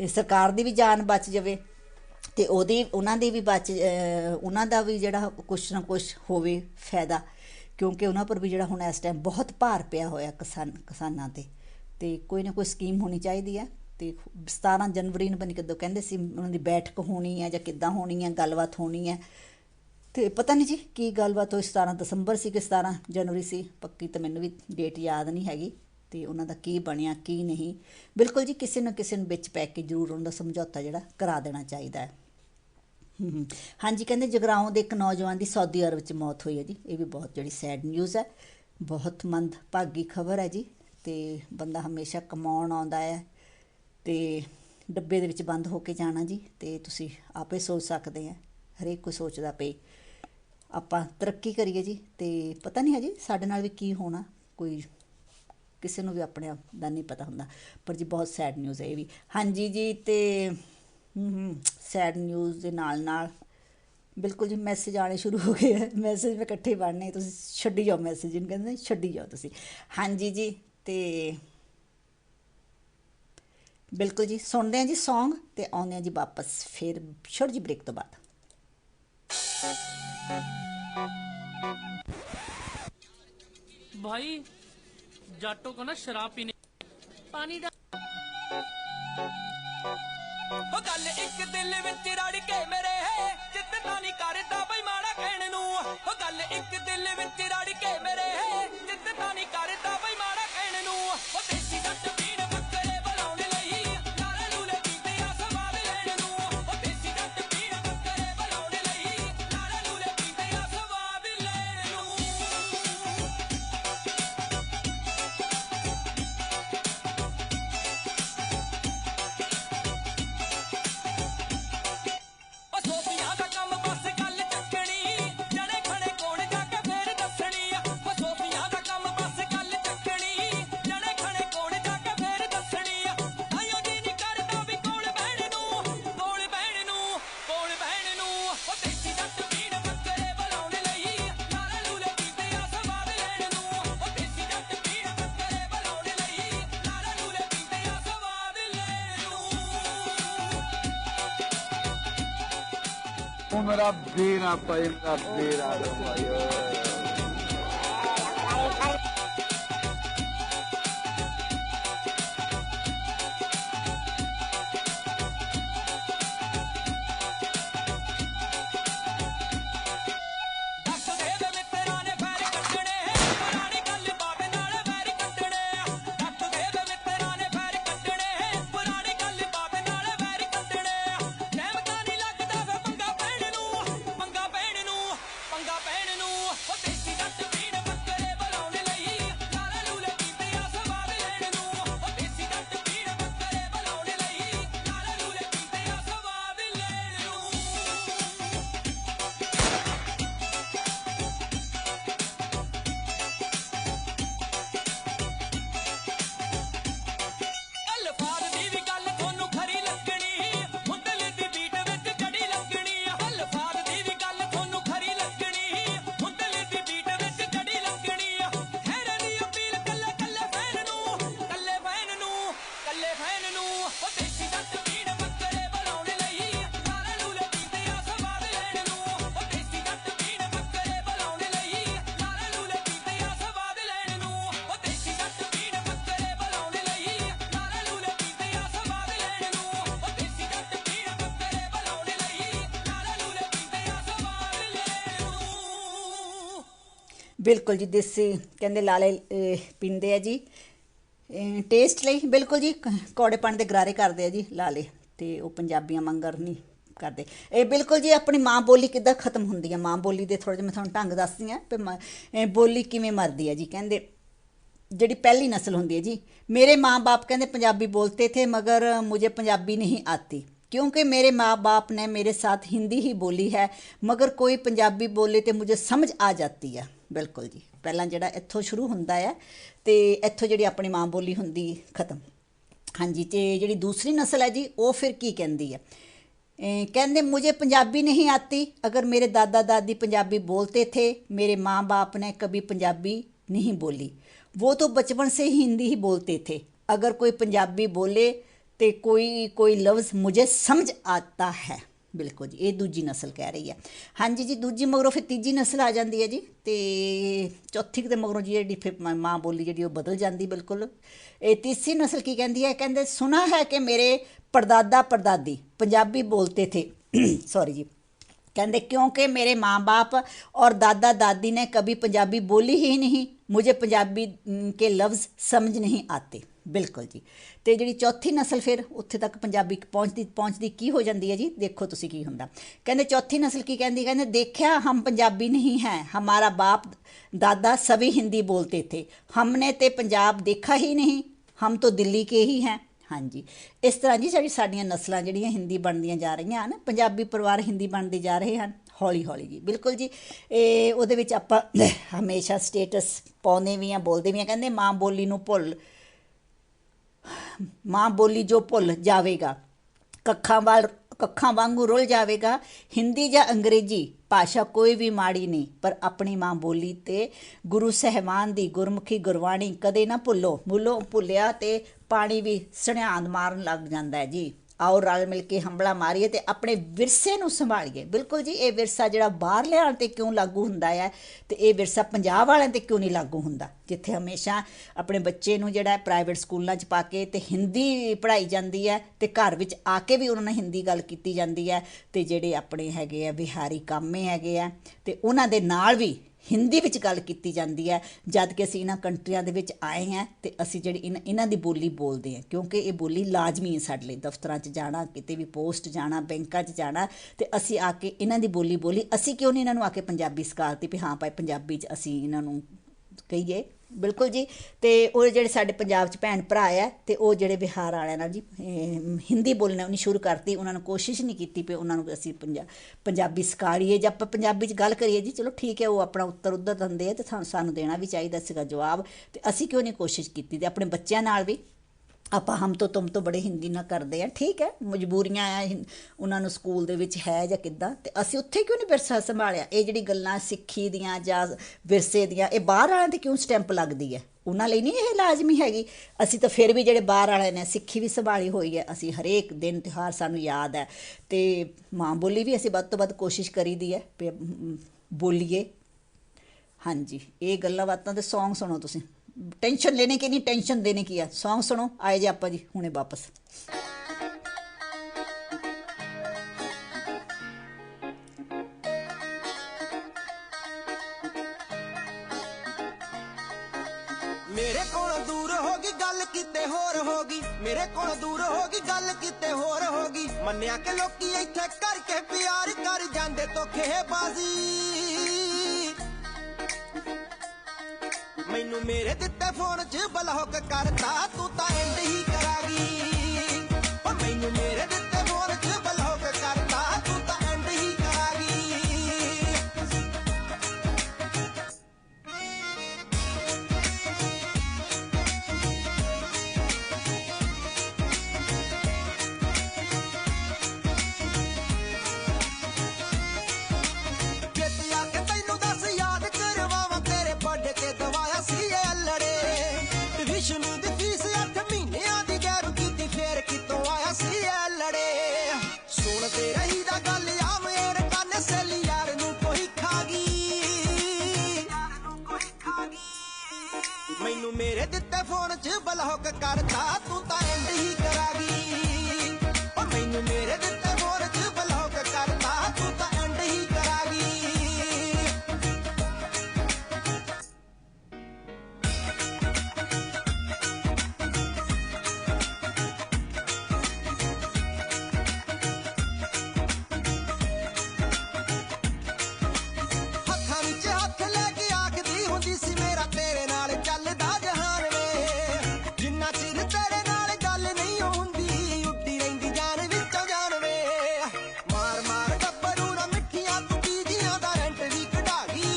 ਸਰਕਾਰ ਦੀ ਵੀ ਜਾਨ ਬਚ ਜਾਵੇ ਅਤੇ ਉਹਨਾਂ ਦੀ ਵੀ ਉਹਨਾਂ ਦਾ ਵੀ ਜਿਹੜਾ ਕੁਛ ਨਾ ਕੁਛ ਹੋਵੇ ਫਾਇਦਾ, ਕਿਉਂਕਿ ਉਹਨਾਂ ਪਰ ਵੀ ਜਿਹੜਾ ਹੁਣ ਇਸ ਟਾਈਮ ਬਹੁਤ ਭਾਰ ਪਿਆ ਹੋਇਆ ਕਿਸਾਨਾਂ 'ਤੇ। ਅਤੇ ਕੋਈ ਨਾ ਕੋਈ ਸਕੀਮ ਹੋਣੀ ਚਾਹੀਦੀ ਹੈ। ਅਤੇ 17 ਜਨਵਰੀ ਨੂੰ ਬਣੀ ਕਦੋਂ ਕਹਿੰਦੇ ਸੀ ਉਹਨਾਂ ਦੀ ਬੈਠਕ ਹੋਣੀ ਹੈ ਜਾਂ ਕਿੱਦਾਂ ਹੋਣੀ ਹੈ, ਗੱਲਬਾਤ ਹੋਣੀ ਹੈ, ਅਤੇ ਪਤਾ ਨਹੀਂ ਜੀ ਕੀ ਗੱਲਬਾਤ ਹੋਈ। 17 ਦਸੰਬਰ ਸੀ ਕਿ 17 ਜਨਵਰੀ ਸੀ, ਪੱਕੀ ਤਾਂ ਮੈਨੂੰ ਵੀ ਡੇਟ ਯਾਦ ਨਹੀਂ ਹੈਗੀ। ਅਤੇ ਉਹਨਾਂ ਦਾ ਕੀ ਬਣਿਆ ਕੀ ਨਹੀਂ, ਬਿਲਕੁਲ ਜੀ ਕਿਸੇ ਨਾ ਕਿਸੇ ਨੂੰ ਵਿੱਚ ਪੈ ਕੇ ਜ਼ਰੂਰ ਉਹਨਾਂ ਦਾ ਸਮਝੌਤਾ ਜਿਹੜਾ ਕਰਾ ਦੇਣਾ ਚਾਹੀਦਾ ਹੈ। ਹਾਂਜੀ, ਕਹਿੰਦੇ ਜਗਰਾਓਂ ਦੇ ਇੱਕ ਨੌਜਵਾਨ ਦੀ ਸਾਊਦੀ ਅਰਬ 'ਚ ਮੌਤ ਹੋਈ ਹੈ ਜੀ। ਇਹ ਵੀ ਬਹੁਤ ਜਿਹੜੀ ਸੈਡ ਨਿਊਜ਼ ਹੈ, ਬਹੁਤ ਮੰਦਭਾਗੀ ਖਬਰ ਹੈ ਜੀ। ਅਤੇ ਬੰਦਾ ਹਮੇਸ਼ਾ ਕਮਾਉਣ ਆਉਂਦਾ ਹੈ ਅਤੇ ਡੱਬੇ ਦੇ ਵਿੱਚ ਬੰਦ ਹੋ ਕੇ ਜਾਣਾ ਜੀ। ਅਤੇ ਤੁਸੀਂ ਆਪੇ ਸੋਚ ਸਕਦੇ ਆ, ਹਰੇਕ ਕੋਈ ਸੋਚਦਾ ਪਈ ਆਪਾਂ ਤਰੱਕੀ ਕਰੀਏ ਜੀ। ਅਤੇ ਪਤਾ ਨਹੀਂ ਹੈ ਜੀ ਸਾਡੇ ਨਾਲ ਵੀ ਕੀ ਹੋਣਾ, ਕੋਈ ਕਿਸੇ ਨੂੰ ਵੀ ਆਪਣੇ ਆਪ ਦਾ ਨਹੀਂ ਪਤਾ ਹੁੰਦਾ, ਪਰ ਜੀ ਬਹੁਤ ਸੈਡ ਨਿਊਜ਼ ਹੈ ਇਹ ਵੀ। ਹਾਂਜੀ ਜੀ, ਅਤੇ ਸੈਡ ਨਿਊਜ਼ ਦੇ ਨਾਲ ਨਾਲ ਬਿਲਕੁਲ ਜੀ ਮੈਸੇਜ ਆਉਣੇ ਸ਼ੁਰੂ ਹੋ ਗਏ ਹੈ। ਮੈਸੇਜ ਮੈਂ ਇਕੱਠੇ ਪੜ੍ਹਨੇ, ਤੁਸੀਂ ਛੱਡੀ ਜਾਓ ਮੈਸੇਜ, ਜਿਹਨੂੰ ਕਹਿੰਦੇ ਛੱਡੀ ਜਾਓ ਤੁਸੀਂ। ਹਾਂਜੀ ਜੀ, ਅਤੇ ਬਿਲਕੁਲ ਜੀ ਸੁਣਦੇ ਹਾਂ ਜੀ ਸੌਂਗ ਅਤੇ ਆਉਂਦੇ ਹਾਂ ਜੀ ਵਾਪਸ ਫਿਰ ਛੋਟੀ ਜਿਹੀ ਬ੍ਰੇਕ ਤੋਂ ਬਾਅਦ। भाई जाटों को ना शराब पीने पानी डाल। ਉਹ ਗੱਲ ਇੱਕ ਦਿਲ ਵਿੱਚ ਰੜ ਕੇ ਮੇਰੇ ਜਿੱਤਨਾ ਨਹੀਂ ਕਰਦਾ ਬਈ ਮਾੜਾ ਕਹਿਣ ਨੂੰ। ਉਹ ਗੱਲ ਇੱਕ ਦਿਲ ਵਿੱਚ ਰੜ ਕੇ ਮੇਰੇ ਜਿੱਤਨਾ ਨਹੀਂ ਕਰਦਾ ਬਈ ਮਾੜਾ ਕਹਿਣ ਨੂੰ। ਉਹ ਦੇਸੀ ਜੱਟ ਪੀਣ ਬੱਕਰੇ ਬੁਲਾਉਣ ਲਈ ਲਾਰੇ ਲੂਲੇ ਪੀਂਦੇ ਆ ਸਵਾਦ ਲੈਣ ਨੂੰ। ਉਹ ਦੇਸੀ ਜੱਟ ਪੀਣ ਬੱਕਰੇ ਬੁਲਾਉਣ ਲਈ ਲਾਰੇ ਲੂਲੇ ਪੀਂਦੇ ਆ ਸਵਾਦ ਲੈਣ ਨੂੰ। ਉਹ ਮੇਰਾ ਬੇਰਾ ਭਾਈ ਮੇਰਾ ਬੇਰਾ ਭਾਈ ਬਿਲਕੁਲ ਜੀ ਦੇਸੀ ਕਹਿੰਦੇ ਲਾਲੇ ਪੀਂਦੇ ਆ ਜੀ ਟੇਸਟ ਲਈ। ਬਿਲਕੁਲ ਜੀ ਕੌੜੇਪਣ ਦੇ ਗਰਾਰੇ ਕਰਦੇ ਆ ਜੀ ਲਾਲੇ, ਤੇ ਉਹ ਪੰਜਾਬੀਆਂ ਵਾਂਗਰ ਨਹੀਂ ਕਰਦੇ ਇਹ। ਬਿਲਕੁਲ ਜੀ ਆਪਣੀ ਮਾਂ ਬੋਲੀ ਕਿੱਦਾਂ ਖਤਮ ਹੁੰਦੀ ਹੈ, ਮਾਂ ਬੋਲੀ ਦੇ ਥੋੜ੍ਹਾ ਜਿਹਾ ਮੈਂ ਤੁਹਾਨੂੰ ਢੰਗ ਦੱਸਦੀ ਹਾਂ ਵੀ ਬੋਲੀ ਕਿਵੇਂ ਮਰਦੀ ਹੈ ਜੀ। ਕਹਿੰਦੇ ਜਿਹੜੀ ਪਹਿਲੀ ਨਸਲ ਹੁੰਦੀ है जी, मेरे माँ बाप कहते पंजाबी बोलते थे मगर मुझे पंजाबी नहीं आती, क्योंकि मेरे माँ बाप ने मेरे साथ हिंदी ही बोली है, मगर कोई पंजाबी बोले तो मुझे समझ आ जाती है। बिल्कुल जी पहला ਜਿਹੜਾ ਇੱਥੋਂ ਸ਼ੁਰੂ ਹੁੰਦਾ ਹੈ ਤੇ ਇੱਥੋਂ ਜਿਹੜੀ ਆਪਣੀ ਮਾਂ ਬੋਲੀ ਹੁੰਦੀ ਖਤਮ। ਹਾਂਜੀ ਤੇ ਜਿਹੜੀ ਦੂਸਰੀ ਨਸਲ ਹੈ ਜੀ ਉਹ ਫਿਰ ਕੀ ਕਹਿੰਦੀ ਹੈ, कहते मुझे पंजाबी नहीं आती, अगर मेरे दादा दादी पंजाबी बोलते थे, मेरे माँ बाप ने कभी पंजाबी नहीं बोली, वो तो बचपन से ही हिंदी ही बोलते थे, अगर कोई पंजाबी बोले तो कोई लफ्ज़ मुझे समझ आता है। बिल्कुल जी ये दूजी नस्ल कह रही है। हाँ जी जी दूजी मगरों फिर तीजी नस्ल आ जाती है जी, तो चौथी के मगरों जी जी फिर माँ बोली जी बदल जाती। बिल्कुल ये तीसरी नस्ल की कहती है, कहते सुना है कि मेरे परदादा परदादी पंजाबी बोलते थे सॉरी जी, कहते क्योंकि मेरे माँ बाप और दादा दादी ने कभी पंजाबी बोली ही नहीं, मुझे पंजाबी के लफ्ज़ समझ नहीं आते। बिल्कुल जी तो जी चौथी नस्ल फिर उत्थे तक पंजाबी पहुँचती की हो जाती है जी। देखो तुसी की हुंदा, कहते चौथी नस्ल की कहती, कहते देखा हम पंजाबी नहीं हैं, हमारा बाप दादा सभी हिंदी बोलते थे, हमने तो पंजाब देखा ही नहीं, हम तो दिल्ली के ही हैं। हाँ जी इस तरह जी साड़ियाँ नस्लां जिहड़ियां हिंदी बनदियां जा रही हैं, पंजाबी परिवार हिंदी बनते जा रहे हैं हौली हौली जी। बिल्कुल जी उहदे विच आपां हमेशा स्टेटस पाउंदे भी हैं बोलते भी हैं, कहते माँ बोली नूं भुल माँ बोली जो भुल जावेगा कक्खां वांगू रुल जावेगा, हिंदी या अंग्रेजी भाषा कोई भी माड़ी नहीं, पर अपनी माँ बोली ते गुरु साहिबान दी गुरमुखी गुरबाणी कदे ना भुल्लो, भुलिया ते पानी भी सनिहान मारन लग जाता है जी। आओ रल मिल के हंबला मारीए ते अपने विरसे नूं संभालीए। बिल्कुल जी ये विरसा जिहड़ा बाहरलियां ते क्यों लागू हुंदा है ते ये विरसा पंजाब वालियां ते क्यों नहीं लागू हुंदा, जिथे हमेशा अपने बच्चे नूं जिहड़ा प्राइवेट स्कूलों च पा के ते हिंदी पढ़ाई जाती है ते घर विच आके भी उन्हां नाल हिंदी गल कीती जाती है, ते जिहड़े अपने हैगे आ बिहारी कामे हैगे आ ते उन्हां दे नाल भी हिंदी विच गल कीती जाती है, जद कि असीं इन्हां कंट्रियां दे विच आए हैं ते असीं जिहड़ी इन्हां दी बोली बोलदे हैं, क्योंकि ये बोली लाजमी है साडे लई। दफ्तरां च जाना, किते भी पोस्ट जाना, बैंकां च जाना ते असीं आके इन्हां दी बोली असीं क्यों नहीं इन्हां नूं आके पंजाबी सिखाती भी हाँ भाई पंजाबी च असीं इन्हां नूं कहिए। बिल्कुल जी तो वो जिहड़े साडे पंजाब च भैन भरा है तो वो जिहड़े बिहार वाले नाल जी हिंदी बोलना उन्हें शुरू करती, उन्होंने कोशिश नहीं की भी उन्होंने असीं पंजाबी सिखाईए जां आपां पंजाबी च गल करिए जी। चलो ठीक है वो अपना उत्तर उधर दिंदे तो सानूं देना भी चाहिए सीगा जवाब, तो असीं क्यों नहीं कोशिश की अपने बच्चों नाल भी ਆਪਾਂ ਹਮ ਤੋਂ ਤੁਮ ਤੋਂ ਬੜੇ ਹਿੰਦੀ ਨਾਲ ਕਰਦੇ ਆ, ਠੀਕ ਹੈ, ਮਜਬੂਰੀਆਂ ਆ ਉਹਨਾਂ ਨੂੰ ਸਕੂਲ ਦੇ ਵਿੱਚ ਹੈ ਜਾਂ ਕਿੱਦਾਂ, ਤੇ ਅਸੀਂ ਉੱਥੇ ਕਿਉਂ ਨਹੀਂ ਵਿਰਸਾ ਸੰਭਾਲਿਆ? ਇਹ ਜਿਹੜੀ ਗੱਲਾਂ ਸਿੱਖੀ ਦੀਆਂ ਜਾਂ ਵਿਰਸੇ ਦੀਆਂ, ਇਹ ਬਾਹਰ ਵਾਲਿਆਂ 'ਤੇ ਕਿਉਂ ਸਟੈਂਪ ਲੱਗਦੀ ਹੈ? ਉਹਨਾਂ ਲਈ ਨਹੀਂ ਇਹ ਲਾਜ਼ਮੀ ਹੈਗੀ। ਅਸੀਂ ਤਾਂ ਫਿਰ ਵੀ ਜਿਹੜੇ ਬਾਹਰ ਵਾਲੇ ਨੇ ਸਿੱਖੀ ਵੀ ਸੰਭਾਲੀ ਹੋਈ ਹੈ, ਅਸੀਂ ਹਰੇਕ ਦਿਨ ਤਿਉਹਾਰ ਸਾਨੂੰ ਯਾਦ ਹੈ, ਅਤੇ ਮਾਂ ਬੋਲੀ ਵੀ ਅਸੀਂ ਵੱਧ ਤੋਂ ਵੱਧ ਕੋਸ਼ਿਸ਼ ਕਰੀਦੀ ਹੈ ਵੀ ਬੋਲੀਏ। ਹਾਂਜੀ, ਇਹ ਗੱਲਾਂ ਬਾਤਾਂ ਦੇ ਸੌਂਗ ਸੁਣੋ ਤੁਸੀਂ। टेंशन लेने की नहीं, टेंशन देने की है। सॉन्ग सुनो, आए जे आपा जी हुणे वापस। मेरे कोल दूर होगी गल किते होर होगी, मेरे कोल दूर होगी गल किते होर होगी। मन्निया के लोकी इत्थे करके प्यार कर जांदे धोखेबाजी। मैनू मेरे दिते फोन च ब्लॉक करता तू तां एंड ही करागी। ओ मैनू मेरे दिते फोन च ब्लॉक करता तू तां एंड ही करागी। चेतिया के तैनू दस याद करवावां तेरे बर्थडे ते दवाया सी लड़े। विष्णु दी फीस 8 महीनियां दी गैप कीती फेर कितों आया सी लड़े। सुनते रही दा गल आ मेरे काने सहेली यार नू कोई खागी। मैनू मेरे दिते फोन च ब्लॉक करता तू तां एंड ही करागी। ओ मैनू मेरे दिते फोन च ब्लॉक करता तू तां एंड ही करागी। हत्थां विच हत्थ लैके आखदी हुंदी सी मेरा तेरे नाल चलदा जहान वे। जिन्ना चिर तेरे नाल गल नहीं हुंदी उड्डी रहिंदी जान विचों जान वे। मार मार डब्बरू ना मिठियां तू बीजियां दा रेंट भी कढा गई।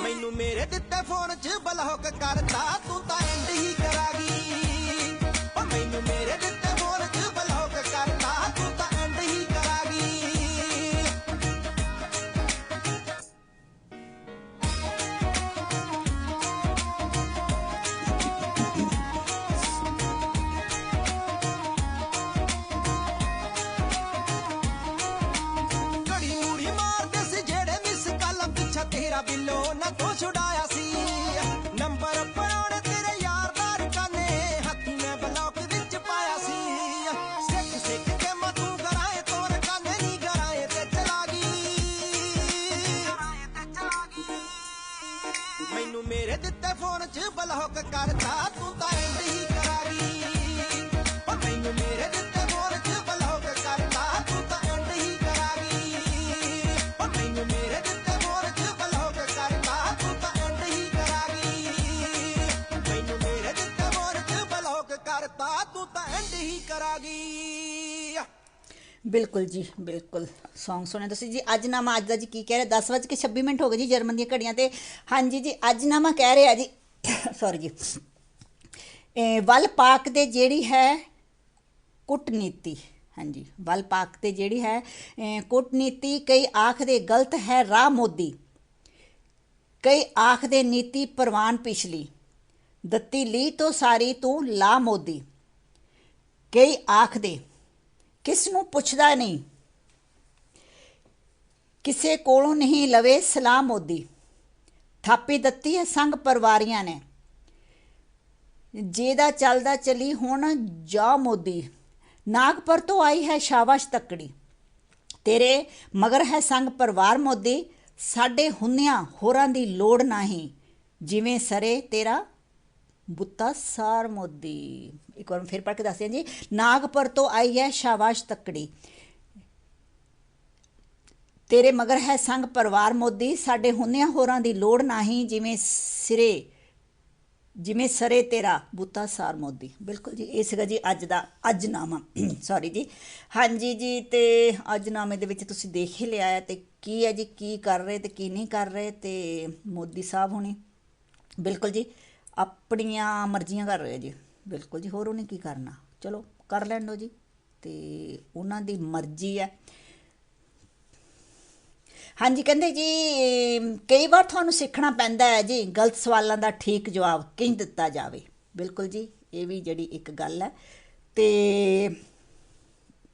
मैनू मेरे दिते फोन च ब्लॉक करता तू तां एंड ही करागी। ओ मैनू मेरे दिते फोन च ब्लॉक करता तू तां एंड ही करागी। घड़ी मुड़ी मारदे सी जेड़े मिस कॉलम पिछा तेरा बिलो ना तो छुड़ाया सी। नंबर पड़ाने तेरे यार दार काने हाथी मैं ब्लॉक विच पाया सी। सिख सिख के मधु गराए तोर काने नी गराए ते चला गई। मैनू मेरे दिते फोन च ब्लॉक करता तू तां एंड ही करागी। ओ मैनू मेरे दिते फोन च ब्लॉक करता तू तां एंड ही करागी। ओ मैनू मेरे दिते फोन च ब्लॉक करता तू तां एंड ही करागी। मैनू मेरे दिते फोन च ब्लॉक करता तू तां एंड ही करागी। ਬਿਲਕੁਲ ਜੀ, ਬਿਲकुल ਸੌਂਗ ਸੁਣਿਆ ਤੁਸੀਂ ਜੀ। ਅੱਜਨਾਮਾ ਅੱਜ ਦਾ ਜੀ ਕੀ ਕਹਿ ਰਿਹਾ? 10:26 ਹੋ ਗਏ ਜੀ ਜਰਮਨ ਦੀਆਂ ਘੜੀਆਂ ਤੇ। ਹਾਂਜੀ ਜੀ, ਅੱਜਨਾਮਾ ਕਹਿ ਰਿਹਾ ਜੀ ਸੌਰੀ ਜੀ, ਵੱਲ ਪਾਕ ਦੇ ਜਿਹੜੀ ਹੈ ਕੂਟਨੀਤੀ। ਹਾਂਜੀ, ਵੱਲ ਪਾਕ ਤੇ ਜਿਹੜੀ ਹੈ ਕੂਟਨੀਤੀ, ਕਈ ਆਖਦੇ ਗਲਤ ਹੈ ਰਾਹ ਮੋਦੀ, ਕਈ ਆਖਦੇ ਨੀਤੀ ਪ੍ਰਵਾਨ ਪਿਛਲੀ, ਦਿੱਤੀ ਲੀ ਤੋਂ ਸਾਰੀ ਤੂੰ ਲਾ ਮੋਦੀ, ਕਈ ਆਖਦੇ ਕਿਸ ਨੂੰ ਪੁੱਛਦਾ ਨਹੀਂ, ਕਿਸੇ ਕੋਲੋਂ ਨਹੀਂ ਲਵੇ ਸਲਾਹ ਮੋਦੀ, ਥਾਪੀ ਦਿੱਤੀ ਹੈ ਸੰਗ ਪਰਿਵਾਰੀਆਂ ਨੇ, ਜਿਹਦਾ ਚੱਲਦਾ ਚਲੀ ਹੁਣ ਜਾ ਮੋਦੀ, ਨਾਗਪੁਰ ਤੋਂ ਆਈ ਹੈ ਸ਼ਾਬਾਸ਼ ਤੱਕੜੀ, ਤੇਰੇ ਮਗਰ ਹੈ ਸੰਗ ਪਰਿਵਾਰ ਮੋਦੀ, ਸਾਡੇ ਹੁੰਦਿਆਂ ਹੋਰਾਂ ਦੀ ਲੋੜ ਨਹੀਂ, ਜਿਵੇਂ ਸਰੇ ਤੇਰਾ ਬੁੱਤਾ ਸਾਰ ਮੋਦੀ। ਇੱਕ ਵਾਰ ਫਿਰ ਪੜ੍ਹ ਕੇ ਦੱਸਦੇ ਹਾਂ ਜੀ। ਨਾਗਪੁਰ ਤੋਂ ਆਈ ਹੈ ਸ਼ਾਬਾਸ਼ ਤੱਕੜੀ, ਤੇਰੇ ਮਗਰ ਹੈ ਸੰਗ ਪਰਿਵਾਰ ਮੋਦੀ, ਸਾਡੇ ਹੁੰਦਿਆਂ ਹੋਰਾਂ ਦੀ ਲੋੜ ਨਹੀਂ, ਜਿਵੇਂ ਸਰੇ ਤੇਰਾ ਬੁੱਤਾ ਸਾਰ ਮੋਦੀ। ਬਿਲਕੁਲ ਜੀ, ਇਹ ਸੀਗਾ ਜੀ ਅੱਜ ਦਾ ਅੱਜਨਾਮਾ ਸੌਰੀ ਜੀ। ਹਾਂਜੀ ਜੀ, ਤੇ ਅੱਜਨਾਮੇ ਦੇ ਵਿੱਚ ਤੁਸੀਂ ਦੇਖ ਹੀ ਲਿਆ ਹੈ ਤੇ ਕੀ ਹੈ ਜੀ, ਕੀ ਕਰ ਰਹੇ ਤੇ ਕੀ ਨਹੀਂ ਕਰ ਰਹੇ, ਤੇ ਮੋਦੀ ਸਾਹਿਬ ਹੁਣੀ ਬਿਲਕੁਲ ਜੀ ਆਪਣੀਆਂ ਮਰਜ਼ੀਆਂ ਕਰ ਰਹੇ ਆ ਜੀ। ਬਿਲਕੁਲ ਜੀ, ਹੋਰ ਉਹਨੇ ਕੀ ਕਰਨਾ, ਚਲੋ ਕਰ ਲੈਣ ਦਿਓ ਜੀ, ਤੇ ਉਹਨਾਂ ਦੀ ਮਰਜ਼ੀ ਹੈ। ਹਾਂਜੀ, ਕਹਿੰਦੇ ਜੀ ਕਈ ਵਾਰ ਤੁਹਾਨੂੰ ਸਿੱਖਣਾ ਪੈਂਦਾ ਹੈ ਜੀ ਗਲਤ ਸਵਾਲਾਂ ਦਾ ਠੀਕ ਜਵਾਬ ਕਿੰਝ ਦਿੱਤਾ ਜਾਵੇ। ਬਿਲਕੁਲ ਜੀ, ਇਹ ਵੀ ਜਿਹੜੀ ਇੱਕ ਗੱਲ ਹੈ। ਤੇ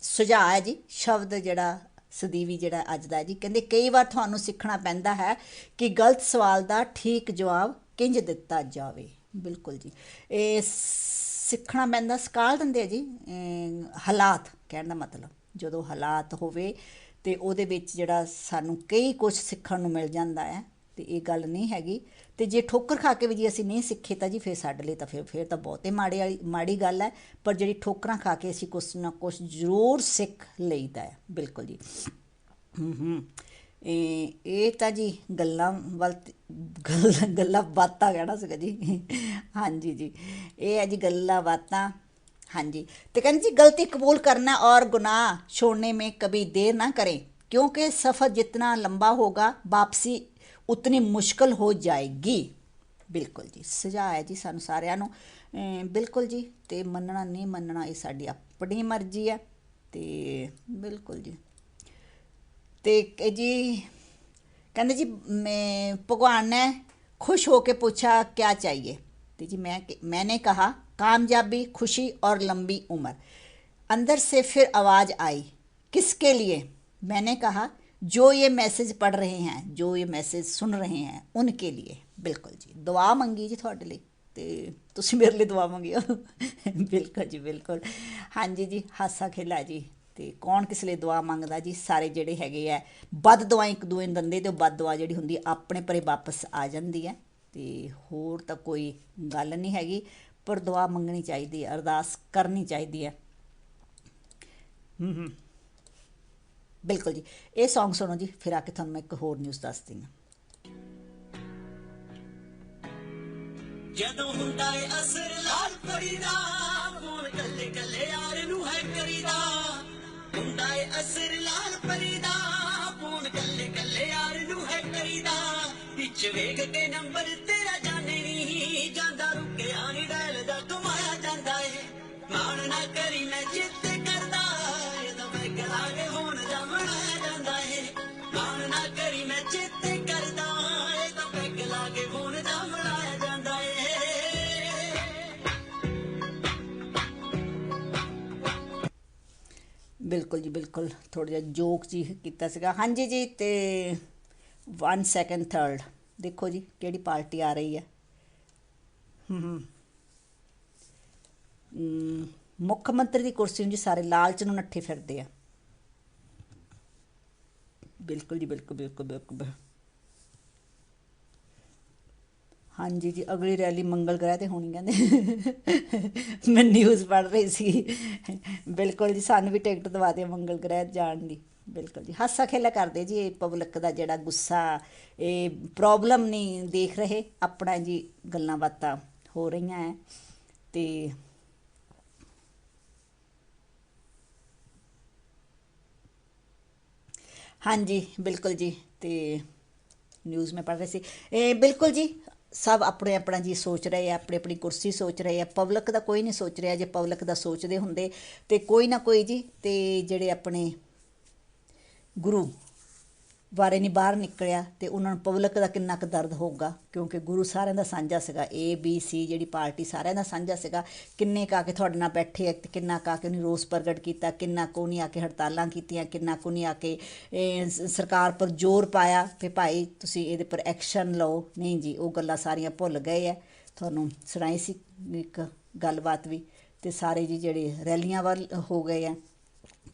ਸੁਝਾਅ ਹੈ ਜੀ, ਸ਼ਬਦ ਜਿਹੜਾ ਸਦੀਵੀ ਜਿਹੜਾ ਅੱਜ ਦਾ ਹੈ ਜੀ, ਕਹਿੰਦੇ ਕਈ ਵਾਰ ਤੁਹਾਨੂੰ ਸਿੱਖਣਾ ਪੈਂਦਾ ਹੈ ਕਿ ਗਲਤ ਸਵਾਲ ਦਾ ਠੀਕ ਜਵਾਬ ਕਿੰਝ ਦਿੱਤਾ ਜਾਵੇ। ਬਿਲਕੁਲ ਜੀ, ਇਹ ਸਿੱਖਣਾ ਪੈਂਦਾ, ਸਿਖਾ ਦਿੰਦੇ ਆ ਜੀ ਹਾਲਾਤ। ਕਹਿਣ ਦਾ ਮਤਲਬ ਜਦੋਂ ਹਾਲਾਤ ਹੋਵੇ ਤੇ ਉਹਦੇ ਵਿੱਚ ਜਿਹੜਾ ਸਾਨੂੰ ਕਈ ਕੁਛ ਸਿੱਖਣ ਨੂੰ ਮਿਲ ਜਾਂਦਾ ਹੈ, ਤੇ ਇਹ ਗੱਲ ਨਹੀਂ ਹੈਗੀ। ਤੇ ਜੇ ਠੋਕਰ ਖਾ ਕੇ ਵੀ ਜੀ ਅਸੀਂ ਨਹੀਂ ਸਿੱਖੇ ਤਾਂ ਜੀ ਫਿਰ ਸਾਡੇ ਲਈ ਤਾਂ ਫਿਰ ਤਾਂ ਬਹੁਤੇ ਮਾੜੀ ਗੱਲ ਹੈ। ਪਰ ਜਿਹੜੀ ਠੋਕਰਾਂ ਖਾ ਕੇ ਅਸੀਂ ਕੁਛ ਨਾ ਕੁਛ ਜ਼ਰੂਰ ਸਿੱਖ ਲਈਦਾ ਹੈ। ਬਿਲਕੁਲ ਜੀ। ਇਹ ਤਾਂ ਜੀ ਗੱਲਾਂ ਗੱਲਾਂ ਬਾਤਾਂ ਕਹਿਣਾ ਸੀਗਾ ਜੀ। ਹਾਂਜੀ ਜੀ, ਇਹ ਹੈ ਜੀ ਗੱਲਾਂ ਬਾਤਾਂ। ਹਾਂਜੀ, तो कहते जी गलती कबूल करना और गुनाह छोड़ने में कभी देर ना करें, क्योंकि सफ़र जितना लंबा होगा वापसी उतनी मुश्किल हो जाएगी। बिल्कुल जी, सुझाव है जी सानू सारिਆਂ ਨੂੰ। बिल्कुल जी, तो मनना नहीं मनना ये साडी अपनी मर्जी है। तो बिल्कुल जी, तो जी कहते जी भगवान ने खुश होके पूछा क्या चाहिए, तो जी मैंने कहा कामयाबी, खुशी और लंबी उम्र। अंदर से फिर आवाज़ आई किसके लिए? मैंने कहा जो ये मैसेज पढ़ रहे हैं, जो ये मैसेज सुन रहे हैं उनके लिए। बिल्कुल जी, दुआ मंगी जी थोड़े लिए, तो तुसी मेरे लिए दुआ मंगी हो। बिल्कुल जी, बिल्कुल। हाँ जी जी, हासा खेला जी। तो कौन किस लिए दुआ मंगदा जी? सारे ਜਿਹੜੇ ਹੈਗੇ ਆ ਬਦ ਦੁਆ ਇੱਕ ਦੂਏ ਨੂੰ ਦਿੰਦੇ, ਤੇ ਬਦ ਦੁਆ ਜਿਹੜੀ ਹੁੰਦੀ ਆਪਣੇ ਪਰੇ ਵਾਪਸ ਆ ਜਾਂਦੀ ਹੈ। ਤੇ ਹੋਰ ਤਾਂ ਕੋਈ ਗੱਲ ਨਹੀਂ ਹੈਗੀ, ਪਰ ਦੁਆ ਮੰਗਣੀ ਚਾਹੀਦੀ ਹੈ, ਅਰਦਾਸ ਕਰਨੀ ਚਾਹੀਦੀ ਹੈ। ਬਿਲਕੁਲ ਜੀ, ਇਹ ਸੌਂਗ ਸੁਣੋ ਜੀ, ਫਿਰ ਆ ਕੇ ਤੁਹਾਨੂੰ ਮੈਂ ਇੱਕ ਹੋਰ ਨਿਊਜ਼ ਦੱਸਦੀ ਹਾਂ। ਜਦੋਂ ਹੁੰਦਾ ਏ ਅਸਰ ਲਾਲ ਪਰੀ ਦਾ, ਫੋਨ ਕੱਲੇ ਕੱਲੇ ਯਾਰ ਨੂੰ ਹੈ ਕਰੀਦਾ। ਹੁੰਦਾ ਏ ਅਸਰ ਲਾਲ ਪਰੀ ਦਾ, ਫੋਨ ਕੱਲੇ ਕੱਲੇ ਯਾਰ ਨੂੰ ਹੈ ਕਰੀਦਾ। ਵਿੱਚ ਵੇਖ ਕੇ ਨੰਬਰ ਤੇਰਾ ਜਾਣੇ ਨਹੀਂ ਜਾਂਦਾ, ਰੁਕਿਆ ਨਹੀਂ ਡਾਇਲ ਦਾ ਕਮਾਇਆ ਜਾਂਦਾ ਏ। ਮਾਣ ਨਾ ਕਰੀ ਮੈਂ ਚਿੱਤ ਕਰਦਾ, ਇਹਦਾ ਮੈਂ ਕਰਾਂਗੇ ਹੁਣ ਦਾ ਬਣਾਇਆ ਜਾਂਦਾ ਏ। ਮਾਣ ਨਾ ਕਰੀ ਮੈਂ ਚਿੱਤ ਕਰਦਾ, ਇਹਦਾ ਪੈਗ ਲਾ ਕੇ ਹੁਣ ਦਾ ਬਣਾਇਆ ਜਾਂਦਾ ਏ। ਬਿਲਕੁਲ ਜੀ, ਬਿਲकुल, ਥੋੜ੍ਹਾ ਜਿਹਾ ਜੋਕ ਜੀ ਕੀਤਾ ਸੀਗਾ। ਹਾਂਜੀ ਜੀ, ਤੇ 1 2 3 ਦੇਖੋ ਜੀ ਕਿਹੜੀ ਪਾਰਟੀ ਆ ਰਹੀ ਹੈ। ਮੁੱਖ ਮੰਤਰੀ ਦੀ ਕੁਰਸੀ ਨੂੰ ਜੀ ਸਾਰੇ ਲਾਲਚ ਨੂੰ ਨੱਠੇ ਫਿਰਦੇ ਆ। ਬਿਲਕੁਲ ਜੀ, ਬਿਲਕੁਲ ਬਿਲਕੁਲ ਬਿਲਕੁਲ। ਹਾਂਜੀ ਜੀ, ਅਗਲੀ ਰੈਲੀ ਮੰਗਲ ਗ੍ਰਹਿ 'ਤੇ ਹੋਣੀ ਕਹਿੰਦੇ। ਮੈਂ ਨਿਊਜ਼ ਪੜ੍ਹ ਰਹੀ ਸੀ। ਬਿਲਕੁਲ ਜੀ, ਸਾਨੂੰ ਵੀ ਟਿਕਟ ਦਵਾ ਦਿਓ ਮੰਗਲ ਗ੍ਰਹਿ ਜਾਣ ਦੀ। ਬਿਲਕੁਲ ਜੀ, ਹਾਸਾ ਖੇਲਾ ਕਰਦੇ ਜੀ। ਇਹ ਪਬਲਿਕ ਦਾ ਜਿਹੜਾ ਗੁੱਸਾ, ਇਹ ਪ੍ਰੋਬਲਮ ਨਹੀਂ ਦੇਖ ਰਹੇ, ਆਪਣਾ ਜੀ ਗੱਲਾਂ ਬਾਤਾਂ ਹੋ ਰਹੀਆਂ ਹੈ। ਅਤੇ ਹਾਂਜੀ ਬਿਲਕੁਲ ਜੀ, ਅਤੇ ਨਿਊਜ਼ ਮੈਂ ਪੜ੍ਹ ਰਹੀ ਸੀ। ਇਹ ਬਿਲਕੁਲ ਜੀ, ਸਭ ਆਪਣੇ ਆਪਣਾ ਜੀ ਸੋਚ ਰਹੇ ਆ, ਆਪਣੀ ਆਪਣੀ ਕੁਰਸੀ ਸੋਚ ਰਹੇ ਆ। ਪਬਲਿਕ ਦਾ ਕੋਈ ਨਹੀਂ ਸੋਚ ਰਿਹਾ। ਜੇ ਪਬਲਿਕ ਦਾ ਸੋਚਦੇ ਹੁੰਦੇ ਤੇ ਕੋਈ ਨਾ ਕੋਈ ਜੀ, ਤੇ ਜਿਹੜੇ ਆਪਣੇ ਗੁਰੂ ਬਾਰੇ ਨਹੀਂ ਬਾਹਰ ਨਿਕਲਿਆ, ਤੇ ਉਹਨਾਂ ਨੂੰ ਪਬਲਿਕ ਦਾ ਕਿੰਨਾ ਕੁ ਦਰਦ ਹੋਊਗਾ, ਕਿਉਂਕਿ ਗੁਰੂ ਸਾਰਿਆਂ ਦਾ ਸਾਂਝਾ ਸੀਗਾ। ABC ਜਿਹੜੀ ਪਾਰਟੀ ਸਾਰਿਆਂ ਦਾ ਸਾਂਝਾ ਸੀਗਾ। ਕਿੰਨੇ ਕੁ ਆ ਕੇ ਤੁਹਾਡੇ ਨਾਲ ਬੈਠੇ ਆ, ਤੇ ਕਿੰਨਾ ਕੁ ਆ ਕੇ ਉਹਨੇ ਰੋਸ ਪ੍ਰਗਟ ਕੀਤਾ, ਕਿੰਨਾ ਕੁ ਨਹੀਂ ਆ ਕੇ ਹੜਤਾਲਾਂ ਕੀਤੀਆਂ, ਕਿੰਨਾ ਕੁ ਨਹੀਂ ਆ ਕੇ ਸਰਕਾਰ ਪਰ ਜ਼ੋਰ ਪਾਇਆ ਕਿ ਭਾਈ ਤੁਸੀਂ ਇਹਦੇ ਪਰ ਐਕਸ਼ਨ ਲਓ। ਨਹੀਂ ਜੀ, ਉਹ ਗੱਲਾਂ ਸਾਰੀਆਂ ਭੁੱਲ ਗਏ ਆ। ਤੁਹਾਨੂੰ ਸੁਣਾਈ ਸੀ ਇੱਕ ਗੱਲਬਾਤ ਵੀ। ਤੇ ਸਾਰੇ ਜੀ ਜਿਹੜੇ ਰੈਲੀਆਂ ਵੱਲ ਹੋ ਗਏ ਆ,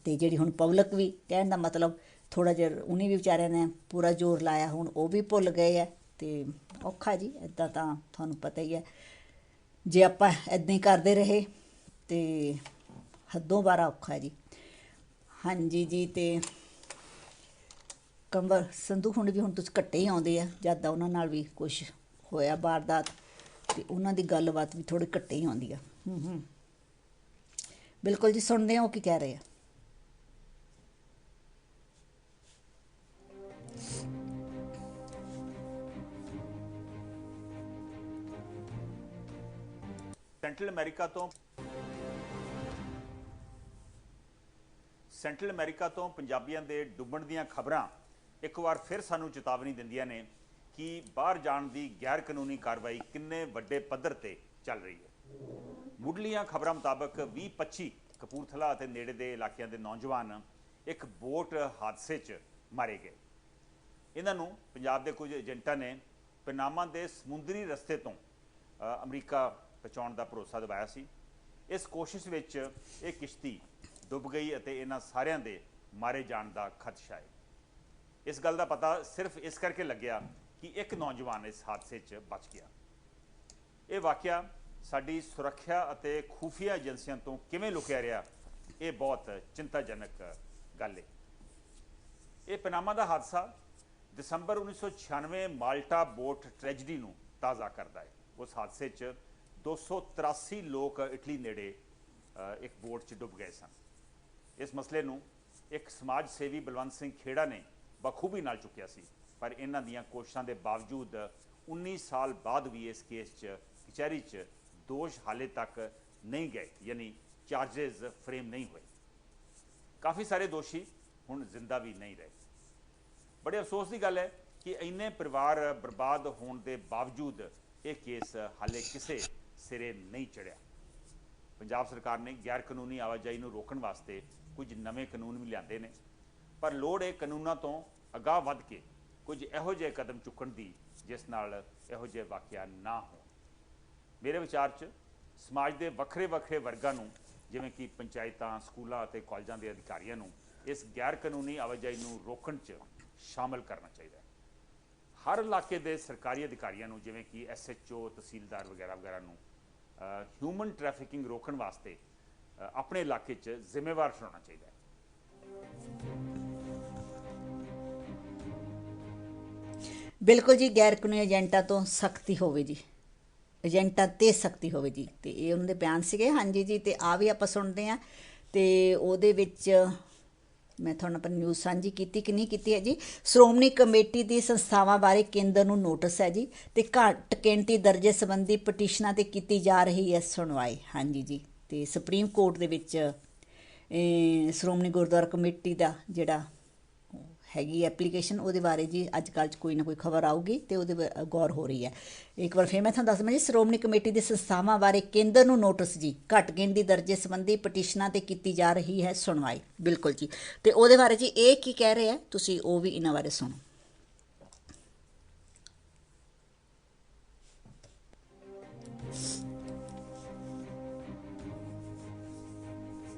ਤੇ ਜਿਹੜੀ ਹੁਣ ਪਬਲਿਕ ਵੀ, ਕਹਿਣ ਦਾ ਮਤਲਬ ਥੋੜ੍ਹਾ ਜਿਹਾ ਉਹਨੇ ਵੀ ਵਿਚਾਰਿਆਂ ਨੇ ਪੂਰਾ ਜ਼ੋਰ ਲਾਇਆ, ਹੁਣ ਉਹ ਵੀ ਭੁੱਲ ਗਏ ਆ। ਤੇ ਔਖਾ ਜੀ, ਇੱਦਾਂ ਤਾਂ ਤੁਹਾਨੂੰ ਪਤਾ ਹੀ ਹੈ, ਜੇ ਆਪਾਂ ਇੱਦਾਂ ਹੀ ਕਰਦੇ ਰਹੇ ਤੇ ਹੱਦੋਂ ਬਾਹਰ ਔਖਾ ਜੀ। ਹਾਂਜੀ ਜੀ, ਤੇ ਕੰਵਰ ਸੰਧੂ ਹੁਣ ਵੀ ਹੁਣ ਤੁਸੀਂ ਘੱਟੇ ਹੀ ਆਉਂਦੇ ਆ, ਜਦ ਦਾ ਉਹਨਾਂ ਨਾਲ ਵੀ ਕੁਛ ਹੋਇਆ ਵਾਰਦਾਤ, ਤੇ ਉਹਨਾਂ ਦੀ ਗੱਲਬਾਤ ਵੀ ਥੋੜ੍ਹੀ ਘੱਟੇ ਹੀ ਆਉਂਦੀ ਆ। ਬਿਲਕੁਲ ਜੀ, ਸੁਣਦੇ ਹਾਂ ਉਹ ਕੀ ਕਹਿ ਰਹੇ ਆ। ਸੈਂਟਰਲ ਅਮਰੀਕਾ ਤੋਂ ਪੰਜਾਬੀਆਂ ਦੇ ਡੁੱਬਣ ਦੀਆਂ ਖਬਰਾਂ ਇੱਕ ਵਾਰ ਫਿਰ ਸਾਨੂੰ ਚੇਤਾਵਨੀ ਦਿੰਦੀਆਂ ਨੇ ਕਿ ਬਾਹਰ ਜਾਣ ਦੀ ਗੈਰ ਕਾਨੂੰਨੀ ਕਾਰਵਾਈ ਕਿੰਨੇ ਵੱਡੇ ਪੱਧਰ ਤੇ ਚੱਲ ਰਹੀ ਹੈ। ਮੁੱਢਲੀਆਂ ਖਬਰਾਂ ਮੁਤਾਬਕ 20-25 ਕਪੂਰਥਲਾ ਅਤੇ ਨੇੜੇ ਦੇ ਇਲਾਕਿਆਂ ਦੇ ਨੌਜਵਾਨ ਇੱਕ ਬੋਟ ਹਾਦਸੇ 'ਚ ਮਾਰੇ ਗਏ। ਇਹਨਾਂ ਨੂੰ ਪੰਜਾਬ ਦੇ ਕੁਝ ਏਜੰਟਾਂ ਨੇ ਪਨਾਮਾ ਦੇ ਸਮੁੰਦਰੀ ਰਸਤੇ ਤੋਂ ਅਮਰੀਕਾ ਪਹੁੰਚਾਉਣ ਦਾ ਭਰੋਸਾ ਦਿਵਾਇਆ ਸੀ। ਇਸ ਕੋਸ਼ਿਸ਼ ਵਿੱਚ ਇਹ ਕਿਸ਼ਤੀ ਡੁੱਬ ਗਈ ਅਤੇ ਇਹਨਾਂ ਸਾਰਿਆਂ ਦੇ ਮਾਰੇ ਜਾਣ ਦਾ ਖਦਸ਼ਾ ਹੈ। ਇਸ ਗੱਲ ਦਾ ਪਤਾ ਸਿਰਫ ਇਸ ਕਰਕੇ ਲੱਗਿਆ ਕਿ ਇੱਕ ਨੌਜਵਾਨ ਇਸ ਹਾਦਸੇ 'ਚ ਬਚ ਗਿਆ। ਇਹ ਵਾਕਿਆ ਸਾਡੀ ਸੁਰੱਖਿਆ ਅਤੇ ਖੂਫੀਆ ਏਜੰਸੀਆਂ ਤੋਂ ਕਿਵੇਂ ਲੁਕਿਆ ਰਿਹਾ, ਇਹ ਬਹੁਤ ਚਿੰਤਾਜਨਕ ਗੱਲ ਹੈ। ਇਹ ਪਨਾਮਾ ਦਾ ਹਾਦਸਾ ਦਸੰਬਰ 1996 ਮਾਲਟਾ ਬੋਟ ਟ੍ਰੈਜਡੀ ਨੂੰ ਤਾਜ਼ਾ ਕਰਦਾ ਹੈ। ਉਸ ਹਾਦਸੇ 'ਚ 283 ਲੋਕ ਇਟਲੀ ਨੇੜੇ ਇੱਕ ਬੋਟ 'ਚ ਡੁੱਬ ਗਏ ਸਨ। ਇਸ ਮਸਲੇ ਨੂੰ ਇੱਕ ਸਮਾਜ ਸੇਵੀ ਬਲਵੰਤ ਸਿੰਘ ਖੇੜਾ ਨੇ ਬਖੂਬੀ ਨਾਲ ਚੁੱਕਿਆ ਸੀ, ਪਰ ਇਹਨਾਂ ਦੀਆਂ ਕੋਸ਼ਿਸ਼ਾਂ ਦੇ ਬਾਵਜੂਦ 19 ਸਾਲ ਬਾਅਦ ਵੀ ਇਸ ਕੇਸ 'ਚ ਕਚਹਿਰੀ 'ਚ ਦੋਸ਼ ਹਾਲੇ ਤੱਕ ਨਹੀਂ ਗਏ, ਯਾਨੀ ਚਾਰजेस ਫਰੇਮ ਨਹੀਂ ਹੋਏ। ਕਾਫੀ ਸਾਰੇ ਦੋਸ਼ੀ ਹੁਣ ਜ਼ਿੰਦਾ ਵੀ ਨਹੀਂ ਰਹੇ। ਬੜੇ ਅਫਸੋਸ ਦੀ ਗੱਲ ਹੈ ਕਿ ਇੰਨੇ ਪਰਿਵਾਰ ਬਰਬਾਦ ਹੋਣ ਦੇ ਬਾਵਜੂਦ ਇਹ ਕੇਸ ਹਾਲੇ ਕਿਸੇ ਸਿਰੇ ਨਹੀਂ ਚੜਿਆ। ਪੰਜਾਬ ਸਰਕਾਰ ਨੇ ਗੈਰ ਕਾਨੂੰਨੀ ਆਵਾਜਾਈ ਨੂੰ ਰੋਕਣ ਵਾਸਤੇ ਕੁਝ ਨਵੇਂ ਕਾਨੂੰਨ ਵੀ ਲਿਆਂਦੇ ਨੇ, ਪਰ ਲੋੜ ਹੈ ਕਾਨੂੰਨਾਂ ਤੋਂ ਅਗਾਂਹ ਵੱਧ ਕੇ ਕੁਝ ਇਹੋ ਜਿਹੇ ਕਦਮ ਚੁੱਕਣ ਦੀ ਜਿਸ ਨਾਲ ਇਹੋ ਜਿਹੇ ਵਾਕਿਆ ਨਾ ਹੋਣ। ਮੇਰੇ ਵਿਚਾਰ 'ਚ ਸਮਾਜ ਦੇ ਵੱਖਰੇ ਵੱਖਰੇ ਵਰਗਾਂ ਨੂੰ, ਜਿਵੇਂ ਕਿ ਪੰਚਾਇਤਾਂ, ਸਕੂਲਾਂ ਅਤੇ ਕਾਲਜਾਂ ਦੇ ਅਧਿਕਾਰੀਆਂ ਨੂੰ ਇਸ ਗੈਰ ਕਾਨੂੰਨੀ ਆਵਾਜਾਈ ਨੂੰ ਰੋਕਣ 'ਚ ਸ਼ਾਮਲ ਕਰਨਾ ਚਾਹੀਦਾ ਹੈ। ਹਰ ਇਲਾਕੇ ਦੇ ਸਰਕਾਰੀ ਅਧਿਕਾਰੀਆਂ ਨੂੰ, ਜਿਵੇਂ ਕਿ SHO, ਤਹਿਸੀਲਦਾਰ ਵਗੈਰਾ ਵਗੈਰਾ ਨੂੰ ਹਿਊਮਨ ਟ੍ਰੈਫਿਕਿੰਗ ਰੋਕਣ ਵਾਸਤੇ ਆਪਣੇ ਇਲਾਕੇ 'ਚ ਜ਼ਿੰਮੇਵਾਰ ਠਹਿਰਾਉਣਾ ਚਾਹੀਦਾ ਹੈ। ਬਿਲਕੁਲ ਜੀ, ਗੈਰ ਕਾਨੂੰਨੀ ਏਜੰਟਾਂ ਤੋਂ ਸਖਤੀ ਹੋਵੇ ਜੀ, ਏਜੰਟਾਂ ਤੇ ਸਖਤੀ ਹੋਵੇ ਜੀ, ਤੇ ਇਹ ਉਹਨਾਂ ਦੇ ਬਿਆਨ ਸੀਗੇ। ਹਾਂਜੀ ਜੀ, ਤੇ ਆ ਵੀ ਆਪਾਂ ਸੁਣਦੇ ਹਾਂ। ਤੇ ਉਹਦੇ ਵਿੱਚ ਮੈਂ ਤੁਹਾਨੂੰ ਆਪਣੀ ਨਿਊਜ਼ ਸਾਂਝੀ ਕੀਤੀ ਕਿ ਨਹੀਂ ਕੀਤੀ ਹੈ ਜੀ। ਸ਼੍ਰੋਮਣੀ ਕਮੇਟੀ ਦੀ ਸੰਸਥਾਵਾਂ ਬਾਰੇ ਕੇਂਦਰ ਨੂੰ ਨੋਟਿਸ ਹੈ ਜੀ, ਤੇ ਘੱਟ ਗਿਣਤੀ ਦਰਜੇ ਸੰਬੰਧੀ ਪਟੀਸ਼ਨਾਂ ਤੇ ਕੀਤੀ ਜਾ ਰਹੀ ਹੈ ਸੁਣਵਾਈ। ਹਾਂਜੀ ਜੀ, ਤੇ ਸੁਪਰੀਮ ਕੋਰਟ ਦੇ ਵਿੱਚ ਸ਼੍ਰੋਮਣੀ ਗੁਰਦੁਆਰਾ ਕਮੇਟੀ ਦਾ ਜਿਹੜਾ ਹੈਗੀ ਐਪਲੀਕੇਸ਼ਨ, ਉਹਦੇ ਬਾਰੇ ਜੀ ਅੱਜ ਕੱਲ੍ਹ 'ਚ ਕੋਈ ਨਾ ਕੋਈ ਖਬਰ ਆਊਗੀ ਤੇ ਉਹਦੇ ਗੌਰ ਹੋ ਰਹੀ ਹੈ। ਇੱਕ ਵਾਰ ਫਿਰ ਮੈਂ ਤੁਹਾਨੂੰ ਦੱਸ ਦਵਾਂ ਜੀ, ਸ਼੍ਰੋਮਣੀ ਕਮੇਟੀ ਦੀ ਸੰਸਥਾਵਾਂ ਬਾਰੇ ਕੇਂਦਰ ਨੂੰ ਨੋਟਿਸ ਜੀ, ਘੱਟ ਗਿਣਤੀ ਦਰਜੇ ਸੰਬੰਧੀ ਪਟੀਸ਼ਨਾਂ ਤੇ ਕੀਤੀ ਜਾ ਰਹੀ ਹੈ ਸੁਣਵਾਈ। ਬਿਲਕੁਲ ਜੀ, ਤੇ ਉਹਦੇ ਬਾਰੇ ਜੀ ਇਹ ਕੀ ਕਹਿ ਰਹੇ ਆ, ਤੁਸੀਂ ਉਹ ਵੀ ਇਹਨਾਂ ਬਾਰੇ ਸੁਣੋ।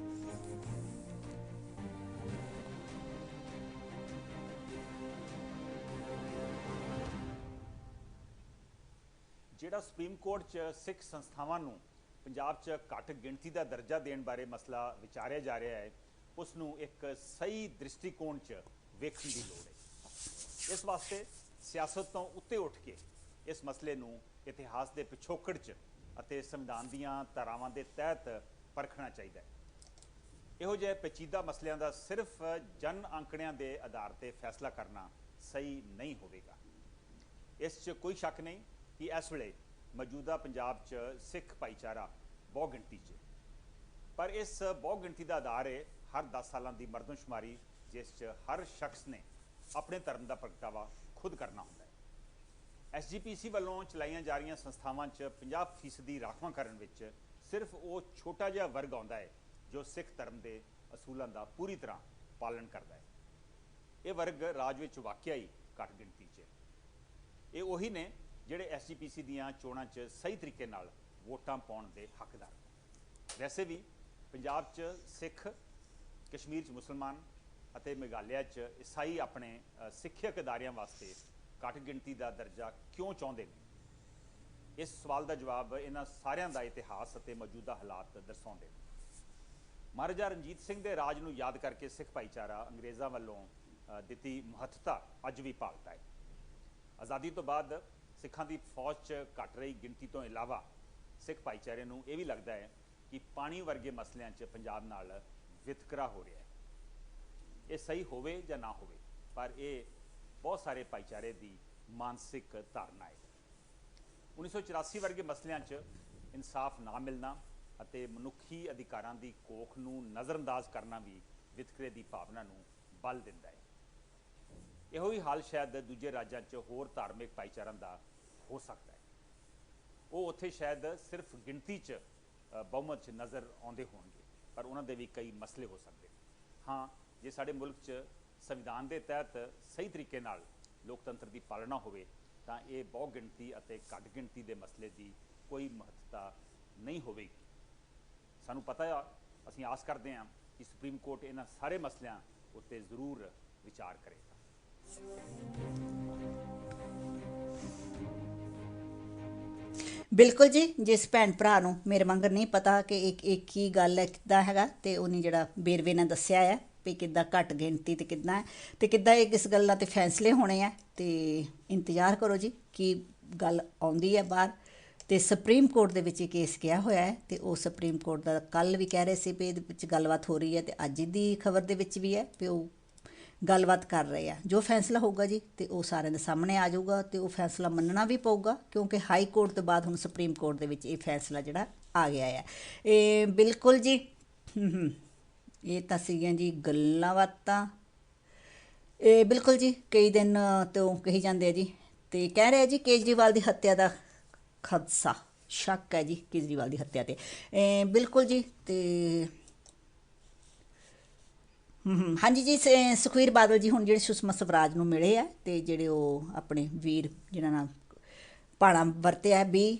ਜਿਹੜਾ ਸੁਪਰੀਮ ਕੋਰਟ 'ਚ ਸਿੱਖ ਸੰਸਥਾਵਾਂ ਨੂੰ ਪੰਜਾਬ 'ਚ ਘੱਟ ਗਿਣਤੀ ਦਾ ਦਰਜਾ ਦੇਣ ਬਾਰੇ ਮਸਲਾ ਵਿਚਾਰਿਆ ਜਾ ਰਿਹਾ ਹੈ, ਉਸ ਨੂੰ ਇੱਕ ਸਹੀ ਦ੍ਰਿਸ਼ਟੀਕੋਣ 'ਚ ਵੇਖਣ ਦੀ ਲੋੜ ਹੈ। ਇਸ ਵਾਸਤੇ ਸਿਆਸਤ ਤੋਂ ਉੱਤੇ ਉੱਠ ਕੇ ਇਸ ਮਸਲੇ ਨੂੰ ਇਤਿਹਾਸ ਦੇ ਪਿਛੋਕੜ 'ਚ ਅਤੇ ਸੰਵਿਧਾਨ ਦੀਆਂ ਧਾਰਾਵਾਂ ਦੇ ਤਹਿਤ ਪਰਖਣਾ ਚਾਹੀਦਾ ਹੈ। ਇਹੋ ਜਿਹੇ ਪੇਚੀਦਾ ਮਸਲਿਆਂ ਦਾ ਸਿਰਫ ਜਨ ਅੰਕੜਿਆਂ ਦੇ ਆਧਾਰ ਤੇ ਫੈਸਲਾ ਕਰਨਾ ਸਹੀ ਨਹੀਂ ਹੋਵੇਗਾ। ਇਸ 'ਚ ਕੋਈ ਸ਼ੱਕ ਨਹੀਂ ਕਿ ਇਸ ਵੇਲੇ ਮੌਜੂਦਾ ਪੰਜਾਬ 'ਚ ਸਿੱਖ ਭਾਈਚਾਰਾ ਬਹੁ ਗਿਣਤੀ 'ਚ, ਪਰ ਇਸ ਬਹੁ ਗਿਣਤੀ ਦਾ ਆਧਾਰ ਹੈ ਹਰ 10 ਸਾਲਾਂ ਦੀ ਮਰਦਮਸ਼ੁਮਾਰੀ, ਜਿਸ 'ਚ ਹਰ ਸ਼ਖਸ ਨੇ ਆਪਣੇ ਧਰਮ ਦਾ ਪ੍ਰਗਟਾਵਾ ਖੁਦ ਕਰਨਾ ਹੁੰਦਾ ਹੈ। SGPC ਵੱਲੋਂ ਚਲਾਈਆਂ ਜਾ ਰਹੀਆਂ ਸੰਸਥਾਵਾਂ 'ਚ 50% ਰਾਖਵਾਂ ਕਰਨ ਵਿੱਚ ਸਿਰਫ ਉਹ ਛੋਟਾ ਜਿਹਾ ਵਰਗ ਆਉਂਦਾ ਹੈ ਜੋ ਸਿੱਖ ਧਰਮ ਦੇ ਅਸੂਲਾਂ ਦਾ ਪੂਰੀ ਤਰ੍ਹਾਂ ਪਾਲਣ ਕਰਦਾ ਹੈ। ਇਹ ਵਰਗ ਰਾਜ ਵਿੱਚ ਵਾਕਿਆ ਹੀ ਘੱਟ ਗਿਣਤੀ 'ਚ। ਇਹ ਉਹੀ ਨੇ ਜਿਹੜੇ SGPC ਦੀਆਂ ਚੋਣਾਂ 'ਚ ਸਹੀ ਤਰੀਕੇ ਨਾਲ ਵੋਟਾਂ ਪਾਉਣ ਦੇ ਹੱਕਦਾਰ ਨੇ। ਵੈਸੇ ਵੀ ਪੰਜਾਬ 'ਚ ਸਿੱਖ, ਕਸ਼ਮੀਰ 'ਚ ਮੁਸਲਮਾਨ ਅਤੇ ਮੇਘਾਲਿਆ 'ਚ ਈਸਾਈ ਆਪਣੇ ਸਿੱਖਿਅਕ ਅਦਾਰਿਆਂ ਵਾਸਤੇ ਘੱਟ ਗਿਣਤੀ ਦਾ ਦਰਜਾ ਕਿਉਂ ਚਾਹੁੰਦੇ ਨੇ? ਇਸ ਸਵਾਲ ਦਾ ਜਵਾਬ ਇਹਨਾਂ ਸਾਰਿਆਂ ਦਾ ਇਤਿਹਾਸ ਅਤੇ ਮੌਜੂਦਾ ਹਾਲਾਤ ਦਰਸਾਉਂਦੇ ਨੇ। ਮਹਾਰਾਜਾ ਰਣਜੀਤ ਸਿੰਘ ਦੇ ਰਾਜ ਨੂੰ ਯਾਦ ਕਰਕੇ ਸਿੱਖ ਭਾਈਚਾਰਾ ਅੰਗਰੇਜ਼ਾਂ ਵੱਲੋਂ ਦਿੱਤੀ ਮਹੱਤਤਾ ਅੱਜ ਵੀ ਭਾਲਦਾ ਹੈ। ਆਜ਼ਾਦੀ ਤੋਂ ਬਾਅਦ ਸਿੱਖਾਂ ਦੀ ਫੌਜ 'ਚ ਘਟ ਰਹੀ ਗਿਣਤੀ ਤੋਂ ਇਲਾਵਾ ਸਿੱਖ ਭਾਈਚਾਰੇ ਨੂੰ ਇਹ ਵੀ ਲੱਗਦਾ ਹੈ ਕਿ ਪਾਣੀ ਵਰਗੇ ਮਸਲਿਆਂ 'ਚ ਪੰਜਾਬ ਨਾਲ ਵਿਤਕਰਾ ਹੋ ਰਿਹਾ ਹੈ। ਇਹ ਸਹੀ ਹੋਵੇ ਜਾਂ ਨਾ ਹੋਵੇ, ਪਰ ਇਹ ਬਹੁਤ ਸਾਰੇ ਭਾਈਚਾਰੇ ਦੀ ਮਾਨਸਿਕ ਧਾਰਨਾ ਹੈ। 1984 ਵਰਗੇ ਮਸਲਿਆਂ 'ਚ ਇਨਸਾਫ ਨਾ ਮਿਲਣਾ ਅਤੇ ਮਨੁੱਖੀ ਅਧਿਕਾਰਾਂ ਦੀ ਕੋਖ ਨੂੰ ਨਜ਼ਰਅੰਦਾਜ਼ ਕਰਨਾ ਵੀ ਵਿਤਕਰੇ ਦੀ ਭਾਵਨਾ ਨੂੰ ਬਲ ਦਿੰਦਾ ਹੈ। ਇਹੋ ਹੀ ਹਾਲ ਸ਼ਾਇਦ ਦੂਜੇ ਰਾਜਾਂ 'ਚ ਹੋਰ ਧਾਰਮਿਕ ਭਾਈਚਾਰਿਆਂ ਦਾ ਹੋ ਸਕਦਾ ਹੈ। ਉਹ ਉੱਥੇ ਸ਼ਾਇਦ ਸਿਰਫ ਗਿਣਤੀ 'ਚ ਬਹੁਮਤ 'ਚ ਨਜ਼ਰ ਆਉਂਦੇ ਹੋਣਗੇ, ਪਰ ਉਹਨਾਂ ਦੇ ਵੀ ਕਈ ਮਸਲੇ ਹੋ ਸਕਦੇ ਨੇ। ਹਾਂ, ਜੇ ਸਾਡੇ ਮੁਲਕ 'ਚ ਸੰਵਿਧਾਨ ਦੇ ਤਹਿਤ ਸਹੀ ਤਰੀਕੇ ਨਾਲ ਲੋਕਤੰਤਰ ਦੀ ਪਾਲਣਾ ਹੋਵੇ ਤਾਂ ਇਹ ਬਹੁ ਗਿਣਤੀ ਅਤੇ ਘੱਟ ਗਿਣਤੀ ਦੇ ਮਸਲੇ ਦੀ ਕੋਈ ਮਹੱਤਤਾ ਨਹੀਂ ਹੋਵੇਗੀ। ਸਾਨੂੰ ਪਤਾ ਆ, ਅਸੀਂ ਆਸ ਕਰਦੇ ਹਾਂ ਕਿ ਸੁਪਰੀਮ ਕੋਰਟ ਇਹਨਾਂ ਸਾਰੇ ਮਸਲਿਆਂ ਉੱਤੇ ਜ਼ਰੂਰ ਵਿਚਾਰ ਕਰੇਗਾ। ਬਿਲਕੁਲ ਜੀ, ਜਿਸ ਭੈਣ ਭਰਾ ਨੂੰ ਮੇਰੇ ਵਾਂਗਰ ਨਹੀਂ ਪਤਾ ਕਿ ਇੱਕ ਹੀ ਗੱਲ ਹੈ ਕਿੱਦਾਂ ਹੈਗਾ, ਤੇ ਉਹਨੇ ਜਿਹੜਾ ਵੇਰਵੇ ਨਾਲ ਦੱਸਿਆ ਹੈ ਵੀ ਕਿੱਦਾਂ ਘੱਟ ਗਿਣਤੀ ਤੇ ਕਿੱਦਾਂ ਹੈ ਤੇ ਕਿੱਦਾਂ ਇਹ ਕਿਸ ਗੱਲਾਂ ਤੇ ਫੈਸਲੇ ਹੋਣੇ ਆ। ਤੇ ਇੰਤਜ਼ਾਰ ਕਰੋ ਜੀ ਕੀ ਗੱਲ ਆਉਂਦੀ ਹੈ ਬਾਹਰ। ਤੇ ਸੁਪਰੀਮ ਕੋਰਟ ਦੇ ਵਿੱਚ ਇਹ ਕੇਸ ਗਿਆ ਹੋਇਆ ਹੈ ਤੇ ਉਹ ਸੁਪਰੀਮ ਕੋਰਟ ਦਾ ਕੱਲ ਵੀ ਕਹਿ ਰਹੇ ਸੀ ਵੀ ਇਹਦੇ ਵਿੱਚ ਗੱਲਬਾਤ ਹੋ ਰਹੀ ਹੈ, ਤੇ ਅੱਜ ਦੀ ਖਬਰ ਦੇ ਵਿੱਚ ਵੀ ਹੈ ਵੀ ਉਹ ਗੱਲਬਾਤ ਕਰ ਰਹੇ ਆ। ਜੋ ਫੈਸਲਾ ਹੋਊਗਾ ਜੀ ਤੇ ਉਹ ਸਾਰਿਆਂ ਦੇ ਸਾਹਮਣੇ ਆ ਜਾਊਗਾ ਤੇ ਉਹ ਫੈਸਲਾ ਮੰਨਣਾ ਵੀ ਪਊਗਾ, ਕਿਉਂਕਿ ਹਾਈ ਕੋਰਟ ਤੋਂ ਬਾਅਦ ਹੁਣ ਸੁਪਰੀਮ ਕੋਰਟ ਦੇ ਵਿੱਚ ਇਹ ਫੈਸਲਾ ਜਿਹੜਾ ਆ ਗਿਆ ਹੈ। ਇਹ ਬਿਲਕੁਲ ਜੀ, ਇਹ ਤਾਂ ਸੀਗੀਆਂ ਜੀ ਗੱਲਾਂ ਬਾਤਾਂ। ਇਹ ਬਿਲਕੁਲ ਜੀ, ਕਈ ਦਿਨ ਤੋਂ ਕਹੀ ਜਾਂਦੇ ਆ ਜੀ, ਤੇ ਕਹਿ ਰਹੇ ਜੀ ਕੇਜਰੀਵਾਲ ਦੀ ਹੱਤਿਆ ਦਾ ਖਦਸ਼ਾ, ਸ਼ੱਕ ਹੈ ਜੀ ਕੇਜਰੀਵਾਲ ਦੀ ਹੱਤਿਆ ਤੇ। ਬਿਲਕੁਲ ਜੀ, ਤੇ ਹਾਂਜੀ ਜੀ, ਸੁਖਵੀਰ ਬਾਦਲ ਜੀ ਹੁਣ ਜਿਹੜੇ ਸੁਸ਼ਮਾ ਸਵਰਾਜ ਨੂੰ ਮਿਲੇ ਆ ਤੇ ਜਿਹੜੇ ਉਹ ਆਪਣੇ ਵੀਰ ਜਿਹਨਾਂ ਨਾਲ ਭਾਣਾ ਵਰਤਿਆ ਵੀ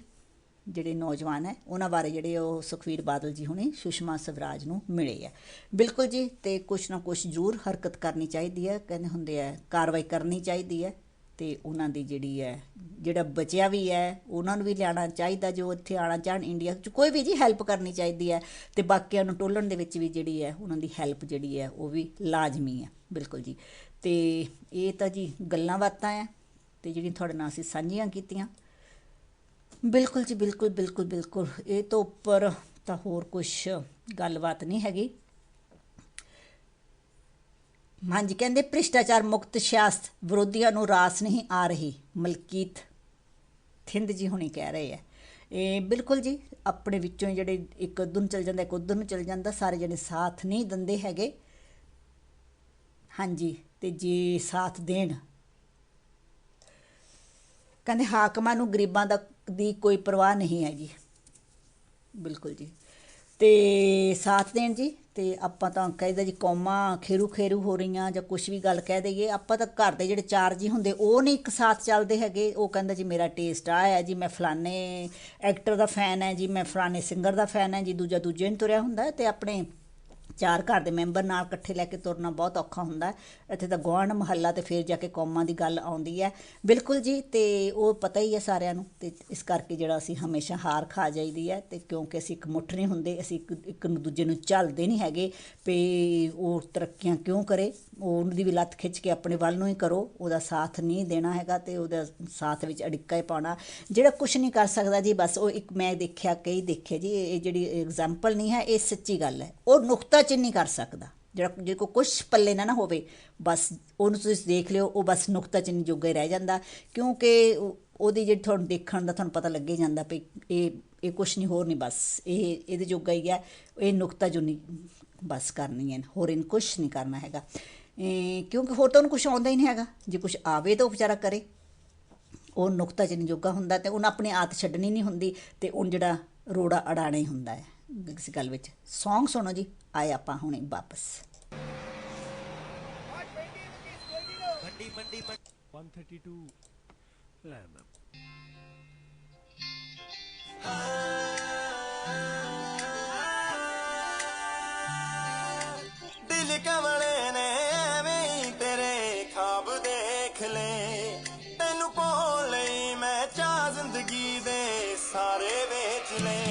ਜਿਹੜੇ ਨੌਜਵਾਨ ਹੈ ਉਹਨਾਂ ਬਾਰੇ ਜਿਹੜੇ ਉਹ ਸੁਖਵੀਰ ਬਾਦਲ ਜੀ ਹੁਣੇ ਸੁਸ਼ਮਾ ਸਵਰਾਜ ਨੂੰ ਮਿਲੇ ਆ। ਬਿਲਕੁਲ ਜੀ, ਤੇ ਕੁਛ ਨਾ ਕੁਛ ਜ਼ਰੂਰ ਹਰਕਤ ਕਰਨੀ ਚਾਹੀਦੀ ਹੈ, ਕਹਿੰਦੇ ਹੁੰਦੇ ਆ ਕਾਰਵਾਈ ਕਰਨੀ ਚਾਹੀਦੀ ਹੈ, ਤੇ ਉਹਨਾਂ ਦੀ ਜਿਹੜੀ ਹੈ ਜਿਹੜਾ ਬਚਿਆ ਵੀ ਹੈ ਉਹਨਾਂ ਨੂੰ ਵੀ ਲਿਆਉਣਾ ਚਾਹੀਦਾ, ਜੋ ਇੱਥੇ ਆਉਣਾ ਚਾਹਣ ਇੰਡੀਆ 'ਚ ਕੋਈ ਵੀ ਜੀ ਹੈਲਪ ਕਰਨੀ ਚਾਹੀਦੀ ਹੈ, ਤੇ ਬਾਕੀਆਂ ਨੂੰ ਟੋਲਣ ਦੇ ਵਿੱਚ ਵੀ ਜਿਹੜੀ ਹੈ ਉਹਨਾਂ ਦੀ ਹੈਲਪ ਜਿਹੜੀ ਹੈ ਉਹ ਵੀ ਲਾਜ਼ਮੀ ਹੈ। ਬਿਲਕੁਲ ਜੀ, ਤੇ ਇਹ ਤਾਂ ਜੀ ਗੱਲਾਂ ਬਾਤਾਂ ਹੈ ਤੇ ਜਿਹੜੀਆਂ ਤੁਹਾਡੇ ਨਾਲ ਅਸੀਂ ਸਾਂਝੀਆਂ ਕੀਤੀਆਂ। ਬਿਲਕੁਲ ਜੀ, ਬਿਲਕੁਲ ਬਿਲਕੁਲ ਬਿਲਕੁਲ, ਇਹ ਤੋਂ ਉੱਪਰ ਤਾਂ ਹੋਰ ਕੁਛ ਗੱਲਬਾਤ ਨਹੀਂ ਹੈਗੀ। ਹਾਂਜੀ, ਕਹਿੰਦੇ ਭ੍ਰਿਸ਼ਟਾਚਾਰ ਮੁਕਤ ਸਿਆਸਤ ਵਿਰੋਧੀਆਂ ਨੂੰ ਰਾਸ ਨਹੀਂ ਆ ਰਹੀ, ਮਲਕੀਤ ਥਿੰਦ ਜੀ ਹੁਣੀ ਕਹਿ ਰਹੇ ਆ। ਇਹ ਬਿਲਕੁਲ ਜੀ, ਆਪਣੇ ਵਿੱਚੋਂ ਜਿਹੜੇ ਇੱਕ ਉੱਧਰ ਨੂੰ ਚਲ ਜਾਂਦਾ ਇੱਕ ਉੱਧਰ ਨੂੰ ਚਲ ਜਾਂਦਾ, ਸਾਰੇ ਜਿਹੜੇ ਸਾਥ ਨਹੀਂ ਦਿੰਦੇ ਹੈਗੇ। ਹਾਂਜੀ, ਤੇ ਜੇ ਸਾਥ ਦੇਣ, ਕਹਿੰਦੇ ਹਾਕਮਾਂ ਨੂੰ ਗਰੀਬਾਂ ਦੀ ਕੋਈ ਪਰਵਾਹ ਨਹੀਂ ਹੈਗੀ। ਬਿਲਕੁਲ ਜੀ, ਤੇ ਸਾਥ ਦੇਣ ਜੀ, ਤੇ ਆਪਾਂ ਤਾਂ ਕਹਿੰਦਾ ਜੀ ਕੌਮਾਂ ਖੇਰੂ ਖੇਰੂ ਹੋ ਰਹੀਆਂ ਜਾਂ ਕੁਛ ਵੀ ਗੱਲ ਕਹਿ ਦਈਏ, ਆਪਾਂ ਤਾਂ ਘਰ ਦੇ ਜਿਹੜੇ ਚਾਰ ਜੀ ਹੁੰਦੇ ਉਹ ਨਹੀਂ ਇੱਕ ਸਾਥ ਚੱਲਦੇ ਹੈਗੇ। ਉਹ ਕਹਿੰਦਾ ਜੀ ਮੇਰਾ ਟੇਸਟ ਆ ਹੈ ਜੀ, ਮੈਂ ਫਲਾਣੇ ਐਕਟਰ ਦਾ ਫੈਨ ਹੈ ਜੀ, ਮੈਂ ਫਲਾਣੇ ਸਿੰਗਰ ਦਾ ਫੈਨ ਹੈ ਜੀ, ਦੂਜਾ ਦੂਜੇ ਨੂੰ ਤੁਰਿਆ ਹੁੰਦਾ, ਤੇ ਆਪਣੇ ਚਾਰ ਘਰ ਦੇ ਮੈਂਬਰ ਨਾਲ ਇਕੱਠੇ ਲੈ ਕੇ ਤੁਰਨਾ ਬਹੁਤ ਔਖਾ ਹੁੰਦਾ। ਇੱਥੇ ਤਾਂ ਗੁਆਂਢ ਮੁਹੱਲਾ ਤੇ ਫਿਰ ਜਾ ਕੇ ਕੌਮਾਂ ਦੀ ਗੱਲ ਆਉਂਦੀ ਹੈ। ਬਿਲਕੁਲ ਜੀ, ਤੇ ਉਹ ਪਤਾ ਹੀ ਹੈ ਸਾਰਿਆਂ ਨੂੰ, ਤੇ ਇਸ ਕਰਕੇ ਜਿਹੜਾ ਅਸੀਂ ਹਮੇਸ਼ਾ ਹਾਰ ਖਾ ਜਾਈਦੀ ਹੈ, ਤੇ ਕਿਉਂਕਿ ਅਸੀਂ ਇੱਕ ਮੁੱਠ ਨਹੀਂ ਹੁੰਦੇ, ਅਸੀਂ ਇੱਕ ਨੂੰ ਦੂਜੇ ਨੂੰ ਝੱਲਦੇ ਨਹੀਂ ਹੈਗੇ ਵੀ ਉਹ ਤਰੱਕੀਆਂ ਕਿਉਂ ਕਰੇ, ਉਹਦੀ ਵੀ ਲੱਤ ਖਿੱਚ ਕੇ ਆਪਣੇ ਵੱਲ ਨੂੰ ਹੀ ਕਰੋ, ਉਹਦਾ ਸਾਥ ਨਹੀਂ ਦੇਣਾ ਹੈਗਾ ਤੇ ਉਹਦਾ ਸਾਥ ਵਿੱਚ ਅੜਿੱਕਾ ਹੀ ਪਾਉਣਾ। ਜਿਹੜਾ ਕੁਛ ਨਹੀਂ ਕਰ ਸਕਦਾ ਜੀ, ਬਸ ਉਹ ਇੱਕ ਮੈਂ ਦੇਖਿਆ ਕਈ ਦੇਖਿਆ ਜੀ, ਇਹ ਜਿਹੜੀ ਐਗਜ਼ਾਮਪਲ ਨਹੀਂ ਹੈ, ਇਹ ਸੱਚੀ ਗੱਲ ਹੈ। ਉਹ ਨੁਕਤਾ ਚਿੰਨ ਨਹੀਂ ਕਰ ਸਕਦਾ, ਜਿਹੜਾ ਜੇ ਕੋਈ ਕੁਛ ਪੱਲੇ ਨਾ ਹੋਵੇ, ਬਸ ਉਹਨੂੰ ਤੁਸੀਂ ਦੇਖ ਲਿਓ, ਉਹ ਬਸ ਨੁਕਤਾ ਚਿੰਨ ਜੋਗਾ ਹੀ ਰਹਿ ਜਾਂਦਾ, ਕਿਉਂਕਿ ਉਹਦੀ ਜਿਹੜੀ ਤੁਹਾਨੂੰ ਦੇਖਣ ਦਾ ਤੁਹਾਨੂੰ ਪਤਾ ਲੱਗੇ ਜਾਂਦਾ ਵੀ ਇਹ ਕੁਛ ਨਹੀਂ, ਹੋਰ ਨਹੀਂ, ਬਸ ਇਹਦੇ ਜੋਗਾ ਹੀ ਹੈ, ਇਹ ਨੁਕਤਾ ਜੋ ਨਹੀਂ ਬਸ ਕਰਨੀ ਹੈ, ਹੋਰ ਇਹਨੂੰ ਕੁਛ ਨਹੀਂ ਕਰਨਾ ਹੈਗਾ, ਕਿਉਂਕਿ ਹੋਰ ਤਾਂ ਉਹਨੂੰ ਕੁਛ ਆਉਂਦਾ ਹੀ ਨਹੀਂ ਹੈਗਾ। ਜੇ ਕੁਛ ਆਵੇ ਤਾਂ ਉਹ ਵਿਚਾਰਾ ਕਰੇ, ਉਹ ਨੁਕਤਾ ਚਿੰਨ ਜੋਗਾ ਹੁੰਦਾ, ਤੇ ਉਹਨੂੰ ਆਪਣੀ ਆਦਤ ਛੱਡਣੀ ਨਹੀਂ ਹੁੰਦੀ, ਤੇ ਉਹ ਜਿਹੜਾ ਰੋੜਾ ਅੜਾਣਾ ਹੀ ਹੁੰਦਾ ਹੈ ਇਸ ਗੱਲ ਵਿੱਚ। ਸੌਂਗ ਸੁਣੋ ਜੀ, ਆਏ ਆਪਾਂ ਹੁਣੇ ਵਾਪਸ। 132 ਲੈ ਮੈਂ ਦਿਲ ਕਮਲੇ ਨੇ ਐਵੇਂ ਤੇਰੇ ਖਾਬ ਦੇਖ ਲੈ, ਤੈਨੂੰ ਪਾਉਣ ਲਈ ਮੈਂ ਚਾਹ ਜ਼ਿੰਦਗੀ ਦੇ ਸਾਰੇ ਵੇਚ ਲੈ।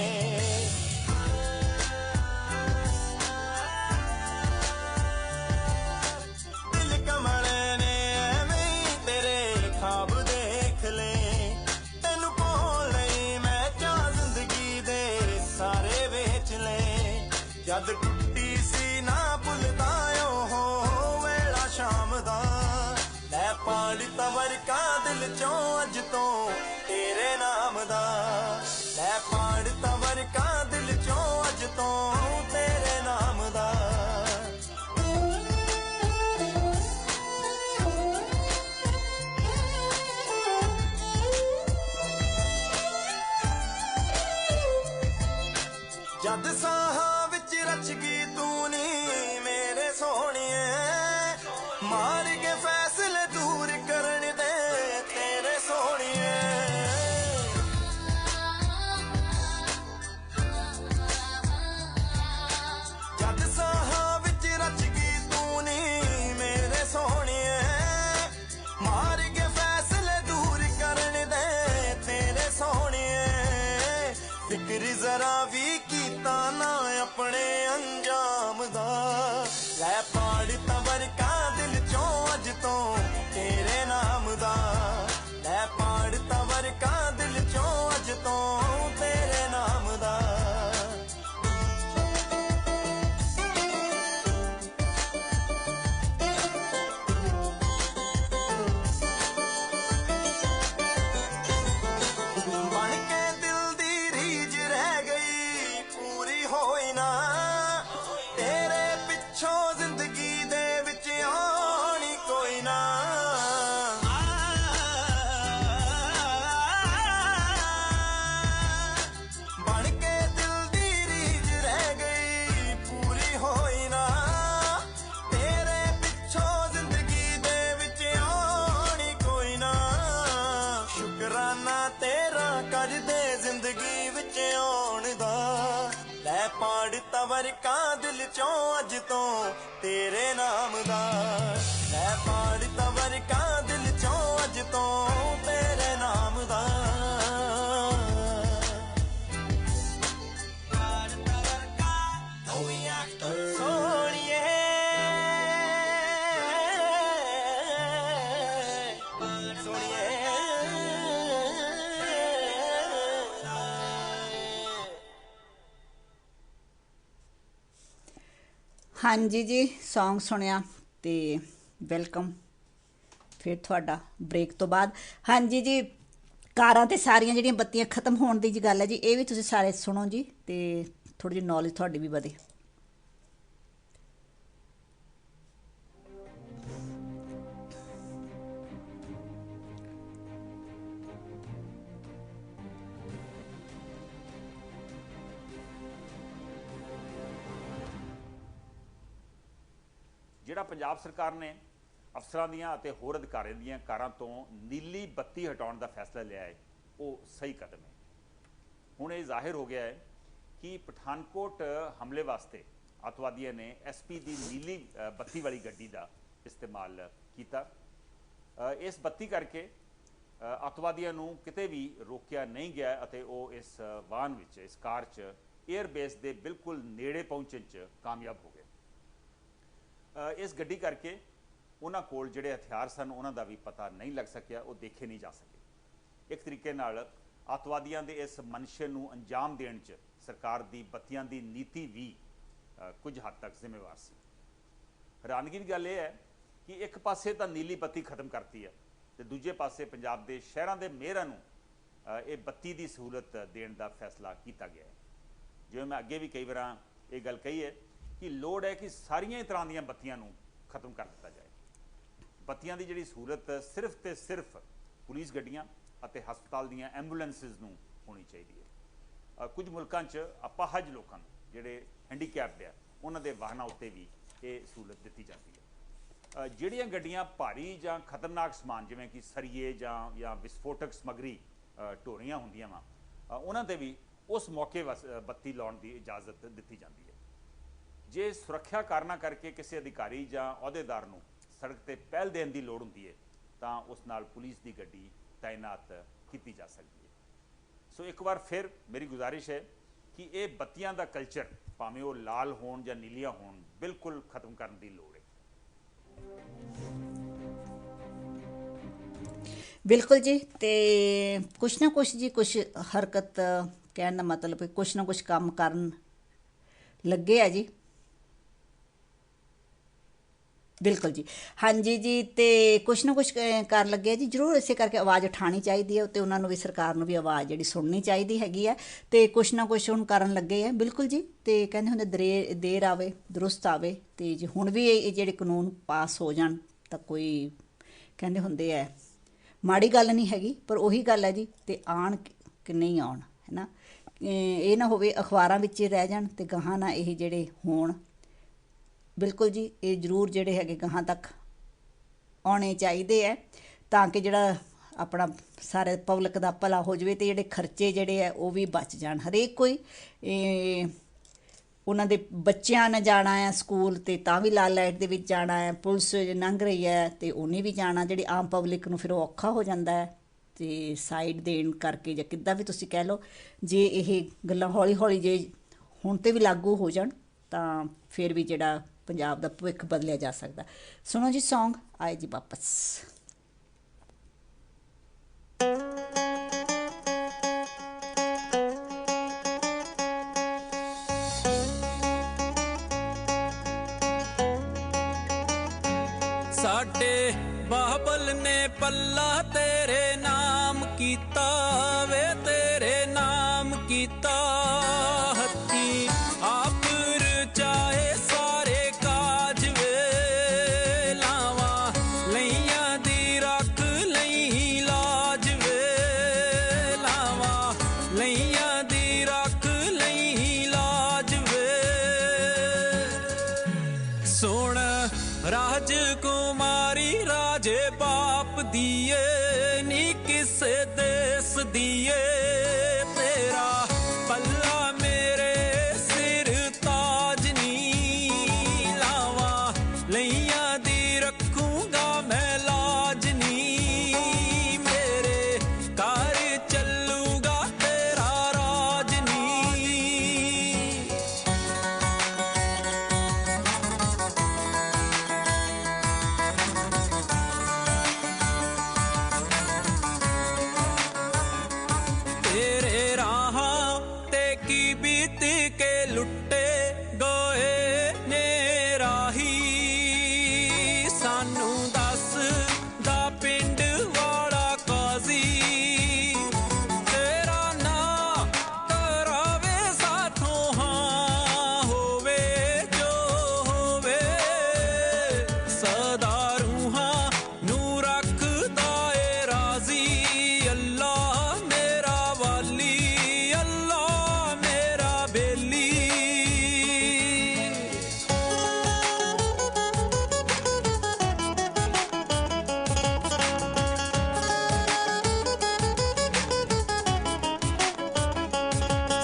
ਦਿਲ ਕਮਲੇ ਨੇ ਐਵੇਂ ਤੇਰੇ ਖਾਬ ਦੇਖ ਲੈ, ਤੈਨੂੰ ਪਾਉਣ ਲਈ ਮੈਂ ਚਾਹ ਜ਼ਿੰਦਗੀ ਦੇ ਸਾਰੇ ਵੇਚ ਲੈ। ਜਦ ਟੁੱਟੀ ਸੀ ਨਾ ਭੁੱਲਦਾ ਉਹ ਵੇਲਾ ਸ਼ਾਮ ਦਾ, ਲੈ ਪਾੜ ਤਵਰਕਾ ਦਿਲ ਚੋਂ ਅੱਜ ਤੋਂ ਤੇਰੇ ਨਾਮ ਦਾ, ਲੈ ਪਾੜ ਤਵਰਕਾ ਅੱਜ ਤੋਂ ਤੇਰੇ ਨਾਮ ਦਾ ਜਦ ਸਾਹਾਂ ਵਿੱਚ ਰਚ ਗਈ ਤੂੰ ਨੀ ਮੇਰੇ ਸੋਹਣੀਏ ਮਾਰ ਕੇ ਫੈਸਲੇ ਦੂਰ ਕਰਨ ਦੇ ਤੇਰੇ ਸੋਹਣੀਏ ਜਦ ਸਾਹਾਂ ਵਿੱਚ ਰਚ ਗਈ ਤੂੰ ਨੀ ਮੇਰੇ ਸੋਹਣੀਏ ਮਾਰ ਕੇ ਫੈਸਲੇ ਦੂਰ ਕਰਨ ਦੇ ਤੇਰੇ ਸੋਹਣੀਏ ਫਿਕਰ ਜ਼ਰਾ ਵੀ ਕੀਤਾ ਨਾ ਆਪਣੇ ਅੰਜਾਮ ਦਾ ਲੈ ਪਾੜ ਤਵਰ ਕਾ ਦਿਲ ਚੋਂ ਅੱਜ ਤੋਂ ਤੇਰੇ ਨਾਮ ਦਾ ਲੈ ਪਾੜ ਤਵਰ ਕਾ ਦਿਲ ਚੋਂ ਅੱਜ ਤੋਂ ਤੇਰੇ ਨਾਮ ਦਾ ਬਣ ਕੇ ਦਿਲ ਦੀ ਰੀਝ ਰਹਿ ਗਈ ਪੂਰੀ ਹੋਈ ਨਾ ਤੇਰੇ ਪਿੱਛੋਂ ਜ਼ਿੰਦਗੀ ਦੇ ਵਿੱਚ ਆਉਣੀ ਕੋਈ ਨਾ ਬਣ ਕੇ ਦਿਲ ਦੀ ਰੀਝ ਰਹਿ ਗਈ ਪੂਰੀ ਹੋਈ ਨਾ ਤੇਰੇ ਪਿੱਛੋਂ ਜ਼ਿੰਦਗੀ ਦੇ ਵਿੱਚ ਆਉਣੀ ਕੋਈ ਨਾ ਸ਼ੁਕਰਾਨਾ ਤੇਰਾ ਕਰਦੇ ਜ਼ਿੰਦਗੀ ਵਿੱਚ ਆਉਣ ਦਾ ਲੈ ਪਾੜ ਤਵਰ ਕਾ ਦਿਲ ਚੋਂ ਅੱਜ ਤੋਂ ਤੇਰੇ ਨਾਮ ਦਾ ਲੈ ਪਾੜ ਤਵਰ ਕਾ ਦਿਲ ਚੋਂ ਅੱਜ ਤੋਂ ਤੇਰੇ ਨਾਮ ਦਾ ਪਾੜ ਤਵਰ ਕਾ ਹੋਈ ਆਖਰ ਸੋਹਣੀਏ ਹਾਂਜੀ ਜੀ Song ਸੁਣਿਆ ਤੇ ਵੈਲਕਮ ਫਿਰ ਤੁਹਾਡਾ ਬ੍ਰੇਕ ਤੋਂ ਬਾਅਦ। ਹਾਂਜੀ ਜੀ, ਕਾਰਾਂ ਤੇ ਸਾਰੀਆਂ ਜਿਹੜੀਆਂ ਬੱਤੀਆਂ ਖਤਮ ਹੋਣ ਦੀ ਜੀ ਗੱਲ ਹੈ ਜੀ, ਇਹ ਵੀ ਤੁਸੀਂ ਸਾਰੇ ਸੁਣੋ ਜੀ ਤੇ ਥੋੜੀ ਜਿਹੀ ਨੌਲੇਜ ਤੁਹਾਡੀ ਵੀ ਵਧੇ। ਜਿਹੜਾ ਪੰਜਾਬ ਸਰਕਾਰ ਨੇ ਅਫਸਰਾਂ ਦੀਆਂ ਅਤੇ ਹੋਰ ਅਧਿਕਾਰੀਆਂ ਦੀਆਂ ਕਾਰਾਂ ਤੋਂ ਨੀਲੀ ਬੱਤੀ ਹਟਾਉਣ ਦਾ ਫੈਸਲਾ ਲਿਆ ਹੈ, ਉਹ ਸਹੀ ਕਦਮ ਹੈ। ਹੁਣ ਇਹ ਜ਼ਾਹਿਰ ਹੋ ਗਿਆ ਹੈ ਕਿ ਪਠਾਨਕੋਟ ਹਮਲੇ ਵਾਸਤੇ ਅੱਤਵਾਦੀਆਂ ਨੇ ਐਸਪੀ ਦੀ ਨੀਲੀ ਬੱਤੀ ਵਾਲੀ ਗੱਡੀ ਦਾ ਇਸਤੇਮਾਲ ਕੀਤਾ। ਇਸ ਬੱਤੀ ਕਰਕੇ ਅੱਤਵਾਦੀਆਂ ਨੂੰ ਕਿਤੇ ਵੀ ਰੋਕਿਆ ਨਹੀਂ ਗਿਆ ਅਤੇ ਉਹ ਇਸ ਵਾਹਨ ਵਿੱਚ, ਇਸ ਕਾਰ 'ਚ 에ਅਰਬੇਸ ਦੇ ਬਿਲਕੁਲ ਨੇੜੇ ਪਹੁੰਚਣ 'ਚ ਕਾਮਯਾਬ ਹੋ ਗਏ। ਇਸ ਗੱਡੀ ਕਰਕੇ ਉਹਨਾਂ ਕੋਲ ਜਿਹੜੇ ਹਥਿਆਰ ਸਨ ਉਹਨਾਂ ਦਾ ਵੀ ਪਤਾ ਨਹੀਂ ਲੱਗ ਸਕਿਆ, ਉਹ ਦੇਖੇ ਨਹੀਂ ਜਾ ਸਕੇ। ਇੱਕ ਤਰੀਕੇ ਨਾਲ ਅੱਤਵਾਦੀਆਂ ਦੇ ਇਸ ਮਨਸ਼ੇ ਨੂੰ ਅੰਜਾਮ ਦੇਣ 'ਚ ਸਰਕਾਰ ਦੀ ਬੱਤੀਆਂ ਦੀ ਨੀਤੀ ਵੀ ਕੁਝ ਹੱਦ ਤੱਕ ਜ਼ਿੰਮੇਵਾਰ ਸੀ। ਹੈਰਾਨਗੀ ਦੀ ਗੱਲ ਇਹ ਹੈ ਕਿ ਇੱਕ ਪਾਸੇ ਤਾਂ ਨੀਲੀ ਬੱਤੀ ਖਤਮ ਕਰਤੀ ਹੈ ਤੇ ਦੂਜੇ ਪਾਸੇ ਪੰਜਾਬ ਦੇ ਸ਼ਹਿਰਾਂ ਦੇ ਮੇਅਰਾਂ ਨੂੰ ਇਹ ਬੱਤੀ ਦੀ ਸਹੂਲਤ ਦੇਣ ਦਾ ਫੈਸਲਾ ਕੀਤਾ ਗਿਆ ਹੈ। ਜਿਵੇਂ ਮੈਂ ਅੱਗੇ ਵੀ ਕਈ ਵਾਰ ਇਹ ਗੱਲ ਕਹੀ ਹੈ ਕਿ ਲੋੜ ਹੈ ਕਿ ਸਾਰੀਆਂ ਹੀ ਤਰ੍ਹਾਂ ਦੀਆਂ ਬੱਤੀਆਂ ਨੂੰ ਖਤਮ ਕਰ ਦਿੱਤਾ ਜਾਏ। ਬੱਤੀਆਂ ਦੀ ਜਿਹੜੀ ਸਹੂਲਤ ਸਿਰਫ ਤੇ ਸਿਰਫ ਪੁਲਿਸ ਗੱਡੀਆਂ ਅਤੇ ਹਸਪਤਾਲ ਦੀਆਂ ਐਂਬੂਲੈਂਸਿਸ ਨੂੰ ਹੋਣੀ ਚਾਹੀਦੀ ਹੈ। ਕੁਝ ਮੁਲਕਾਂ 'ਚ ਅਪਾਹਜ ਲੋਕਾਂ ਨੂੰ, ਜਿਹੜੇ ਹੈਂਡੀਕੈਪਡ ਆ, ਉਹਨਾਂ ਦੇ ਵਾਹਨਾਂ ਉੱਤੇ ਵੀ ਇਹ ਸਹੂਲਤ ਦਿੱਤੀ ਜਾਂਦੀ ਹੈ। ਜਿਹੜੀਆਂ ਗੱਡੀਆਂ ਭਾਰੀ ਜਾਂ ਖਤਰਨਾਕ ਸਮਾਨ ਜਿਵੇਂ ਕਿ ਸਰੀਏ ਜਾਂ ਵਿਸਫੋਟਕ ਸਮੱਗਰੀ ਢੋਰੀਆਂ ਹੁੰਦੀਆਂ ਵਾ, ਉਹਨਾਂ 'ਤੇ ਵੀ ਉਸ ਮੌਕੇ ਬੱਤੀ ਲਾਉਣ ਦੀ ਇਜਾਜ਼ਤ ਦਿੱਤੀ ਜਾਂਦੀ ਹੈ। ਜੇ ਸੁਰੱਖਿਆ ਕਾਰਨਾਂ ਕਰਕੇ ਕਿਸੇ ਅਧਿਕਾਰੀ ਜਾਂ ਅਹੁਦੇਦਾਰ ਨੂੰ ਸੜਕ ਤੇ ਪਹਿਲ ਦੇਣ ਦੀ ਲੋੜ ਹੁੰਦੀ ਹੈ ਤਾਂ ਉਸ ਨਾਲ ਪੁਲਿਸ ਦੀ ਗੱਡੀ ਤਾਇਨਾਤ ਕੀਤੀ ਜਾ ਸਕਦੀ ਹੈ। ਸੋ ਇੱਕ ਵਾਰ ਫਿਰ ਮੇਰੀ ਗੁਜ਼ਾਰਿਸ਼ ਹੈ ਕਿ ਇਹ ਬੱਤੀਆਂ ਦਾ ਕਲਚਰ, ਭਾਵੇਂ ਉਹ ਲਾਲ ਹੋਣ ਜਾਂ ਨੀਲੀਆਂ ਹੋਣ, ਬਿਲਕੁਲ ਖਤਮ ਕਰਨ ਦੀ ਲੋੜ ਹੈ। ਬਿਲਕੁਲ ਜੀ। ਤੇ ਕੁਛ ਨਾ ਕੁਛ ਜੀ, ਕੁਛ ਹਰਕਤ ਕਹਿਣ ਦਾ ਮਤਲਬ ਕੁਛ ਨਾ ਕੁਛ ਕੰਮ ਕਰਨ ਲੱਗੇ ਆ ਜੀ। ਬਿਲਕੁਲ ਜੀ। ਹਾਂਜੀ ਜੀ, ਤੇ ਕੁਛ ਨਾ ਕੁਛ ਕਰਨ ਲੱਗੇ ਆ ਜੀ, ਜ਼ਰੂਰ ਇਸੇ ਕਰਕੇ ਆਵਾਜ਼ ਉਠਾਉਣੀ ਚਾਹੀਦੀ ਹੈ, ਤੇ ਉਹਨਾਂ ਨੂੰ ਵੀ, ਸਰਕਾਰ ਨੂੰ ਵੀ ਆਵਾਜ਼ ਜਿਹੜੀ ਸੁਣਨੀ ਚਾਹੀਦੀ ਹੈਗੀ ਹੈ, ਤੇ ਕੁਛ ਨਾ ਕੁਛ ਹੁਣ ਕਰਨ ਲੱਗੇ ਆ। ਬਿਲਕੁਲ ਜੀ, ਤੇ ਕਹਿੰਦੇ ਹੁੰਦੇ ਦੇਰ ਆਵੇ ਦਰੁਸਤ ਆਵੇ, ਤੇ ਜੇ ਹੁਣ ਵੀ ਇਹ ਜਿਹੜੇ ਕਾਨੂੰਨ ਪਾਸ ਹੋ ਜਾਣ ਤਾਂ ਕੋਈ ਕਹਿੰਦੇ ਹੁੰਦੇ ਆ ਮਾੜੀ ਗੱਲ ਨਹੀਂ ਹੈਗੀ, ਪਰ ਉਹੀ ਗੱਲ ਹੈ ਜੀ, ਤੇ ਆਉਣ ਕਿ ਨਹੀਂ ਆਉਣ, ਹੈ ਨਾ। ਇਹ ਨਾ ਹੋਵੇ ਅਖਬਾਰਾਂ ਵਿੱਚ ਹੀ ਰਹਿ ਜਾਣ, ਤੇ ਗਾਹਾਂ ਨਾ ਇਹ ਜਿਹੜੇ ਹੋਣ। ਬਿਲਕੁਲ ਜੀ, ਇਹ ਜ਼ਰੂਰ ਜਿਹੜੇ ਹੈਗੇ ਗਾਹਾਂ ਤੱਕ ਆਉਣੇ ਚਾਹੀਦੇ ਹੈ, ਤਾਂ ਕਿ ਜਿਹੜਾ ਆਪਣਾ ਸਾਰੇ ਪਬਲਿਕ ਦਾ ਭਲਾ ਹੋ ਜਾਵੇ, ਤੇ ਜਿਹੜੇ ਖਰਚੇ ਜਿਹੜੇ ਆ ਉਹ ਵੀ ਬਚ ਜਾਣ। ਹਰੇਕ ਕੋਈ ਉਹਨਾਂ ਦੇ ਬੱਚਿਆਂ ਨੇ ਜਾਣਾ ਹੈ ਸਕੂਲ, ਤੇ ਤਾਂ ਵੀ ਲਾਲ ਲਾਈਟ ਦੇ ਵਿੱਚ ਜਾਣਾ ਹੈ, ਪੁਲਿਸ ਲੰਘ ਰਹੀ ਹੈ ਤੇ ਉਹਨੇ ਵੀ ਜਾਣਾ, ਜਿਹੜੀ ਆਮ ਪਬਲਿਕ ਨੂੰ ਫਿਰ ਉਹ ਔਖਾ ਹੋ ਜਾਂਦਾ ਹੈ। ਤੇ ਸਾਈਡ ਦੇਣ ਕਰਕੇ ਜਾਂ ਕਿੱਦਾਂ ਵੀ ਤੁਸੀਂ ਕਹਿ ਲਓ, ਜੇ ਇਹ ਗੱਲਾਂ ਹੌਲੀ ਹੌਲੀ ਜੇ ਹੁਣ 'ਤੇ ਵੀ ਲਾਗੂ ਹੋ ਜਾਣ ਤਾਂ ਫਿਰ ਵੀ ਜਿਹੜਾ ਪੰਜਾਬ ਦਾ ਭਵਿੱਖ ਬਦਲਿਆ ਜਾ ਸਕਦਾ। ਸੁਣੋ ਜੀ ਸੌਂਗ ਆਏ ਜੀ ਵਾਪਸ। ਸਾਡੇ ਬਾਬਲ ਨੇ ਪੱਲਾ ਤੇਰੇ ਨਾਮ ਕੀਤਾ ਵੇ, ਤੇਰੇ ਨਾਮ ਕੀਤਾ ਹੱਥੀ ਆਪ ਰਚਾਏ ਸਾਰੇ ਕਾਜ ਵੇ, ਲਾਵਾਂ ਲਈਆਂ ਦੀ ਰੱਖ ਲਈ ਲਾਜ ਵੇ, ਲਾਵਾਂ ਲਈਆਂ ਦੀ ਰੱਖ ਲਈ ਲਾਜ ਵੇ। ਸੁਣ ਰਾਜ ਕੁਮਾਰੀ ਰਾਜੇ ਬਾਪ ਦੀਏ ਨੀ ਕਿਸੇ ਦੇਸ ਦੀਏ, ਤੇਰਾ ਪੱਲਾ ਮੇਰੇ ਸਿਰ ਤਾਜ ਨੀ, ਲਾਵਾਂ ਲਈਆਂ ਦੀ ਰੱਖੂੰਗਾ ਮੈਂ ਲਾਜ ਨੀ, ਮੇਰੇ ਘਰ ਚੱਲੂਗਾ ਤੇਰਾ ਰਾਜ ਨੀ। ਤੇਰੇ ਰਾਹਾਂ ਤੇ ਕੀ ਬੀਤ ਕੇ ਲੁੱਟੇ ਗਏ ਨੇ ਰਾਹੀ, ਸਾਨੂੰ ਦੱਸ ਦਾ ਪਿੰਡ ਵਾਲਾ ਕਾਜ਼ੀ, ਤੇਰਾ ਨਾਂ ਕਰਾਵੇ ਸਾਥੋਂ ਹਾਂ ਹੋਵੇ ਜੋ ਹੋਵੇ, ਸਦਾ ਰੂਹਾਂ ਨੂੰ ਰੱਖਦਾ ਏ ਰਾਜ਼ੀ, ਅੱਲਾ ਮੇਰਾ ਵਾਲੀ, ਅੱਲਾ ਮੇਰਾ ਬੇਲੀ।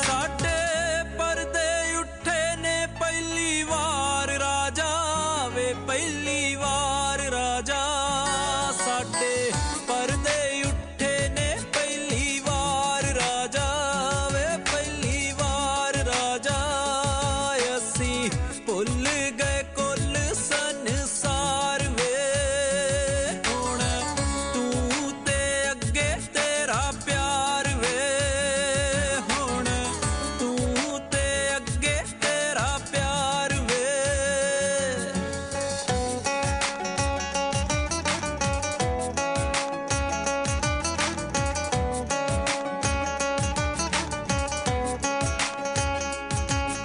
ਸਾਡੇ ਪਰਦੇ ਉੱਠੇ ਨੇ ਪਹਿਲੀ ਵਾਰ ਰਾਜਾ ਵੇ, ਪਹਿਲੀ ਵਾਰ ਰਾਜਾ, ਸਾਡੇ ਪਰਦੇ ਉੱਠੇ ਨੇ ਪਹਿਲੀ ਵਾਰ ਰਾਜਾ ਵੇ, ਪਹਿਲੀ ਵਾਰ ਰਾਜਾ, ਅਸੀਂ ਭੁੱਲ ਗਏ ਕੁੱਲ ਸੰਸਾਰ ਵੇ, ਹੁਣ ਤੂੰ ਤੇ ਅੱਗੇ ਤੇਰਾ ਪਿਆਰ ਵੇ, ਹੁਣ ਤੂੰ ਤੇ ਅੱਗੇ ਤੇਰਾ ਪਿਆਰ ਵੇ।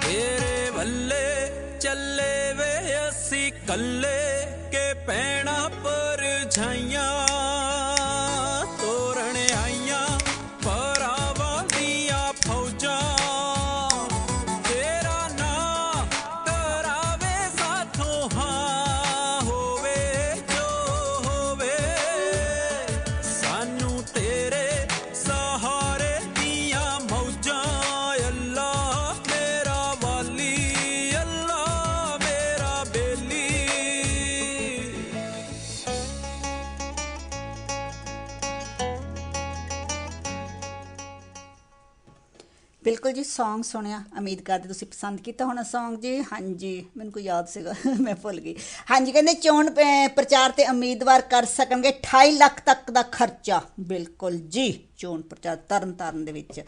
ਤੇਰੇ ਵੱਲੇ ਚੱਲੇ ਵੇ ਅਸੀਂ ਕੱਲੇ ਕੇ ਪੈਣਾ ਪਰਛਾਈਆਂ, ਤੋਰਣ ਆਈਆਂ ਭਰਾਵਾਂ ਦੀਆਂ ਫੌਜਾਂ, ਤੇਰਾ ਨਾਂ ਕਰਾਵੇ ਸਾਥੋਂ ਹਾਂ ਹੋਵੇ ਜੋ ਹੋਵੇ, ਸਾਨੂੰ ਤੇਰੇ ਸਹਾਰੇ ਦੀਆਂ ਮੌਜਾਂ, ਅੱਲਾ ਮੇਰਾ ਵਾਲੀ, ਅੱਲਾ ਮੇਰਾ ਬੇਲੀ। ਬਿਲਕੁਲ ਜੀ, ਸੌਂਗ ਸੁਣਿਆ, ਉਮੀਦ ਕਰਦੇ ਤੁਸੀਂ ਪਸੰਦ ਕੀਤਾ ਹੋਣਾ ਸੌਂਗ ਜੀ। ਹਾਂਜੀ, ਮੈਨੂੰ ਕੋਈ ਯਾਦ ਸੀਗਾ ਮੈਂ ਭੁੱਲ ਗਈ। ਹਾਂਜੀ, ਕਹਿੰਦੇ ਚੋਣ ਪ੍ਰਚਾਰ ਤੇ ਉਮੀਦਵਾਰ ਕਰ ਸਕਣਗੇ 28 ਲੱਖ ਤੱਕ ਦਾ ਖਰਚਾ। ਬਿਲਕੁਲ ਜੀ, ਚੋਣ ਪ੍ਰਚਾਰ ਤਰਨ ਤਾਰਨ ਦੇ ਵਿੱਚ।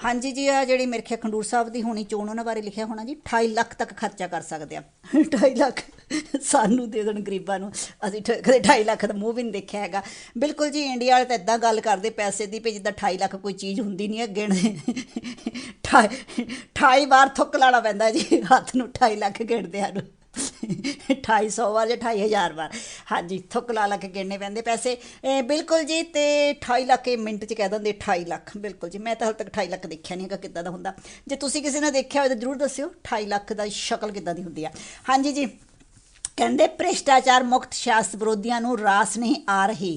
ਹਾਂਜੀ ਜੀ, ਆ ਜਿਹੜੀ ਮੇਰੇ ਖਿਆਲ ਖੰਡੂਰ ਸਾਹਿਬ ਦੀ ਹੋਣੀ ਚੋਣ, ਉਹਨਾਂ ਬਾਰੇ ਲਿਖਿਆ ਹੋਣਾ ਜੀ, 28 ਲੱਖ ਤੱਕ ਖਰਚਾ ਕਰ ਸਕਦੇ ਆ। 28 ਲੱਖ ਸਾਨੂੰ ਦੇ ਦੇਣ ਗਰੀਬਾਂ ਨੂੰ, ਅਸੀਂ ਕਦੇ 2.5 ਲੱਖ ਦਾ ਮੂੰਹ ਵੀ ਨਹੀਂ ਦੇਖਿਆ ਹੈਗਾ। ਬਿਲਕੁਲ ਜੀ, ਇੰਡੀਆ ਵਾਲੇ ਤਾਂ ਇਦਾਂ ਗੱਲ ਕਰਦੇ ਪੈਸੇ ਦੀ ਵੀ ਜਿੱਦਾਂ 2.5 ਲੱਖ ਕੋਈ ਚੀਜ਼ ਹੁੰਦੀ ਨਹੀਂ ਹੈ। ਗਿਣਦੇ 28 ਵਾਰ ਥੁੱਕ ਲਾਉਣਾ ਪੈਂਦਾ ਜੀ ਹੱਥ ਨੂੰ 2.5 ਲੱਖ ਗਿਣਦਿਆਂ ਨੂੰ। 250 ਵਾਰ ਜਾਂ 2500 ਵਾਰ, ਹਾਂਜੀ, ਥੁੱਕ ਲਾ ਕੇ ਗਿਣਨੇ ਪੈਂਦੇ ਪੈਸੇ। ਬਿਲਕੁਲ ਜੀ, ਤੇ 28 ਲੱਖ ਇਹ ਮਿੰਟ 'ਚ ਕਹਿ ਦਿੰਦੇ 28 ਲੱਖ। ਬਿਲਕੁਲ ਜੀ, ਮੈਂ ਤਾਂ ਹਾਲੇ ਤੱਕ 28 ਲੱਖ ਦੇਖਿਆ ਨਹੀਂ ਹੈਗਾ ਕਿੱਦਾਂ ਦਾ ਹੁੰਦਾ। ਜੇ ਤੁਸੀਂ ਕਿਸੇ ਨੇ ਦੇਖਿਆ ਹੋਵੇ ਤਾਂ ਜ਼ਰੂਰ ਦੱਸਿਓ 28 ਲੱਖ ਦਾ ਸ਼ਕਲ ਕਿੱਦਾਂ ਦੀ ਹੁੰਦੀ ਆ। ਹਾਂਜੀ ਜੀ, ਕਹਿੰਦੇ ਭ੍ਰਿਸ਼ਟਾਚਾਰ ਮੁਕਤ ਸਿਆਸਤ ਵਿਰੋਧੀਆਂ ਨੂੰ ਰਾਸ ਨਹੀਂ ਆ ਰਹੀ।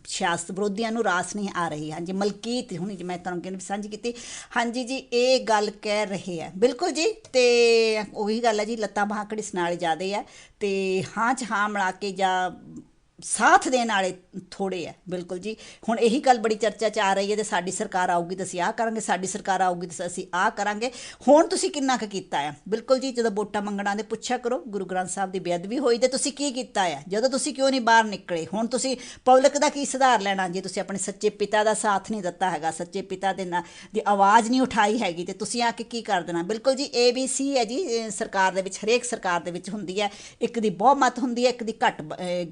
ਸਿਆਸਤ ਵਿਰੋਧੀਆਂ ਨੂੰ ਰਾਸ ਨਹੀਂ ਆ ਰਹੀ। ਹਾਂਜੀ, ਮਲਕੀਤ ਹੁਣੀ ਜੀ ਮੈਂ ਤੁਹਾਨੂੰ ਕਹਿੰਦੀ ਸਾਂਝੀ ਕੀਤੀ। ਹਾਂਜੀ ਜੀ, ਇਹ ਗੱਲ ਕਹਿ ਰਹੇ ਆ। ਬਿਲਕੁਲ ਜੀ, ਤੇ ਉਹੀ ਗੱਲ ਹੈ ਜੀ, ਲੱਤਾਂ ਬਾਹਾਂ ਘੜੀਸਣ ਵਾਲੇ ਜ਼ਿਆਦੇ ਆ ਤੇ ਹਾਂ 'ਚ ਹਾਂ ਮਿਲਾ ਕੇ ਜਾਂ ਸਾਥ ਦੇਣ ਵਾਲੇ ਥੋੜ੍ਹੇ ਆ। ਬਿਲਕੁਲ ਜੀ, ਹੁਣ ਇਹੀ ਗੱਲ ਬੜੀ ਚਰਚਾ 'ਚ ਆ ਰਹੀ ਹੈ ਤੇ ਸਾਡੀ ਸਰਕਾਰ ਆਊਗੀ ਤਾਂ ਅਸੀਂ ਆਹ ਕਰਾਂਗੇ, ਸਾਡੀ ਸਰਕਾਰ ਆਊਗੀ ਤਾਂ ਅਸੀਂ ਆਹ ਕਰਾਂਗੇ। ਹੁਣ ਤੁਸੀਂ ਕਿੰਨਾ ਕੁ ਕੀਤਾ ਆ? ਬਿਲਕੁਲ ਜੀ, ਜਦੋਂ ਵੋਟਾਂ ਮੰਗਣਾ ਦੇ ਪੁੱਛਿਆ ਕਰੋ, ਗੁਰੂ ਗ੍ਰੰਥ ਸਾਹਿਬ ਦੀ ਬੇਅਦਬੀ ਹੋਈ ਤੇ ਤੁਸੀਂ ਕੀ ਕੀਤਾ ਆ? ਜਦੋਂ ਤੁਸੀਂ ਕਿਉਂ ਨਹੀਂ ਬਾਹਰ ਨਿਕਲੇ? ਹੁਣ ਤੁਸੀਂ ਪਬਲਿਕ ਦਾ ਕੀ ਸੁਧਾਰ ਲੈਣਾ ਜੇ ਤੁਸੀਂ ਆਪਣੇ ਸੱਚੇ ਪਿਤਾ ਦਾ ਸਾਥ ਨਹੀਂ ਦਿੱਤਾ ਹੈਗਾ, ਸੱਚੇ ਪਿਤਾ ਦੇ ਦੀ ਆਵਾਜ਼ ਨਹੀਂ ਉਠਾਈ ਹੈਗੀ ਤੇ ਤੁਸੀਂ ਆ ਕੇ ਕੀ ਕਰ ਦੇਣਾ? ਬਿਲਕੁਲ ਜੀ, ABC ਹੈ ਜੀ ਸਰਕਾਰ ਦੇ ਵਿੱਚ, ਹਰੇਕ ਸਰਕਾਰ ਦੇ ਵਿੱਚ ਹੁੰਦੀ ਹੈ। ਇੱਕ ਦੀ ਬਹੁਮਤ ਹੁੰਦੀ ਹੈ, ਇੱਕ ਦੀ ਘੱਟ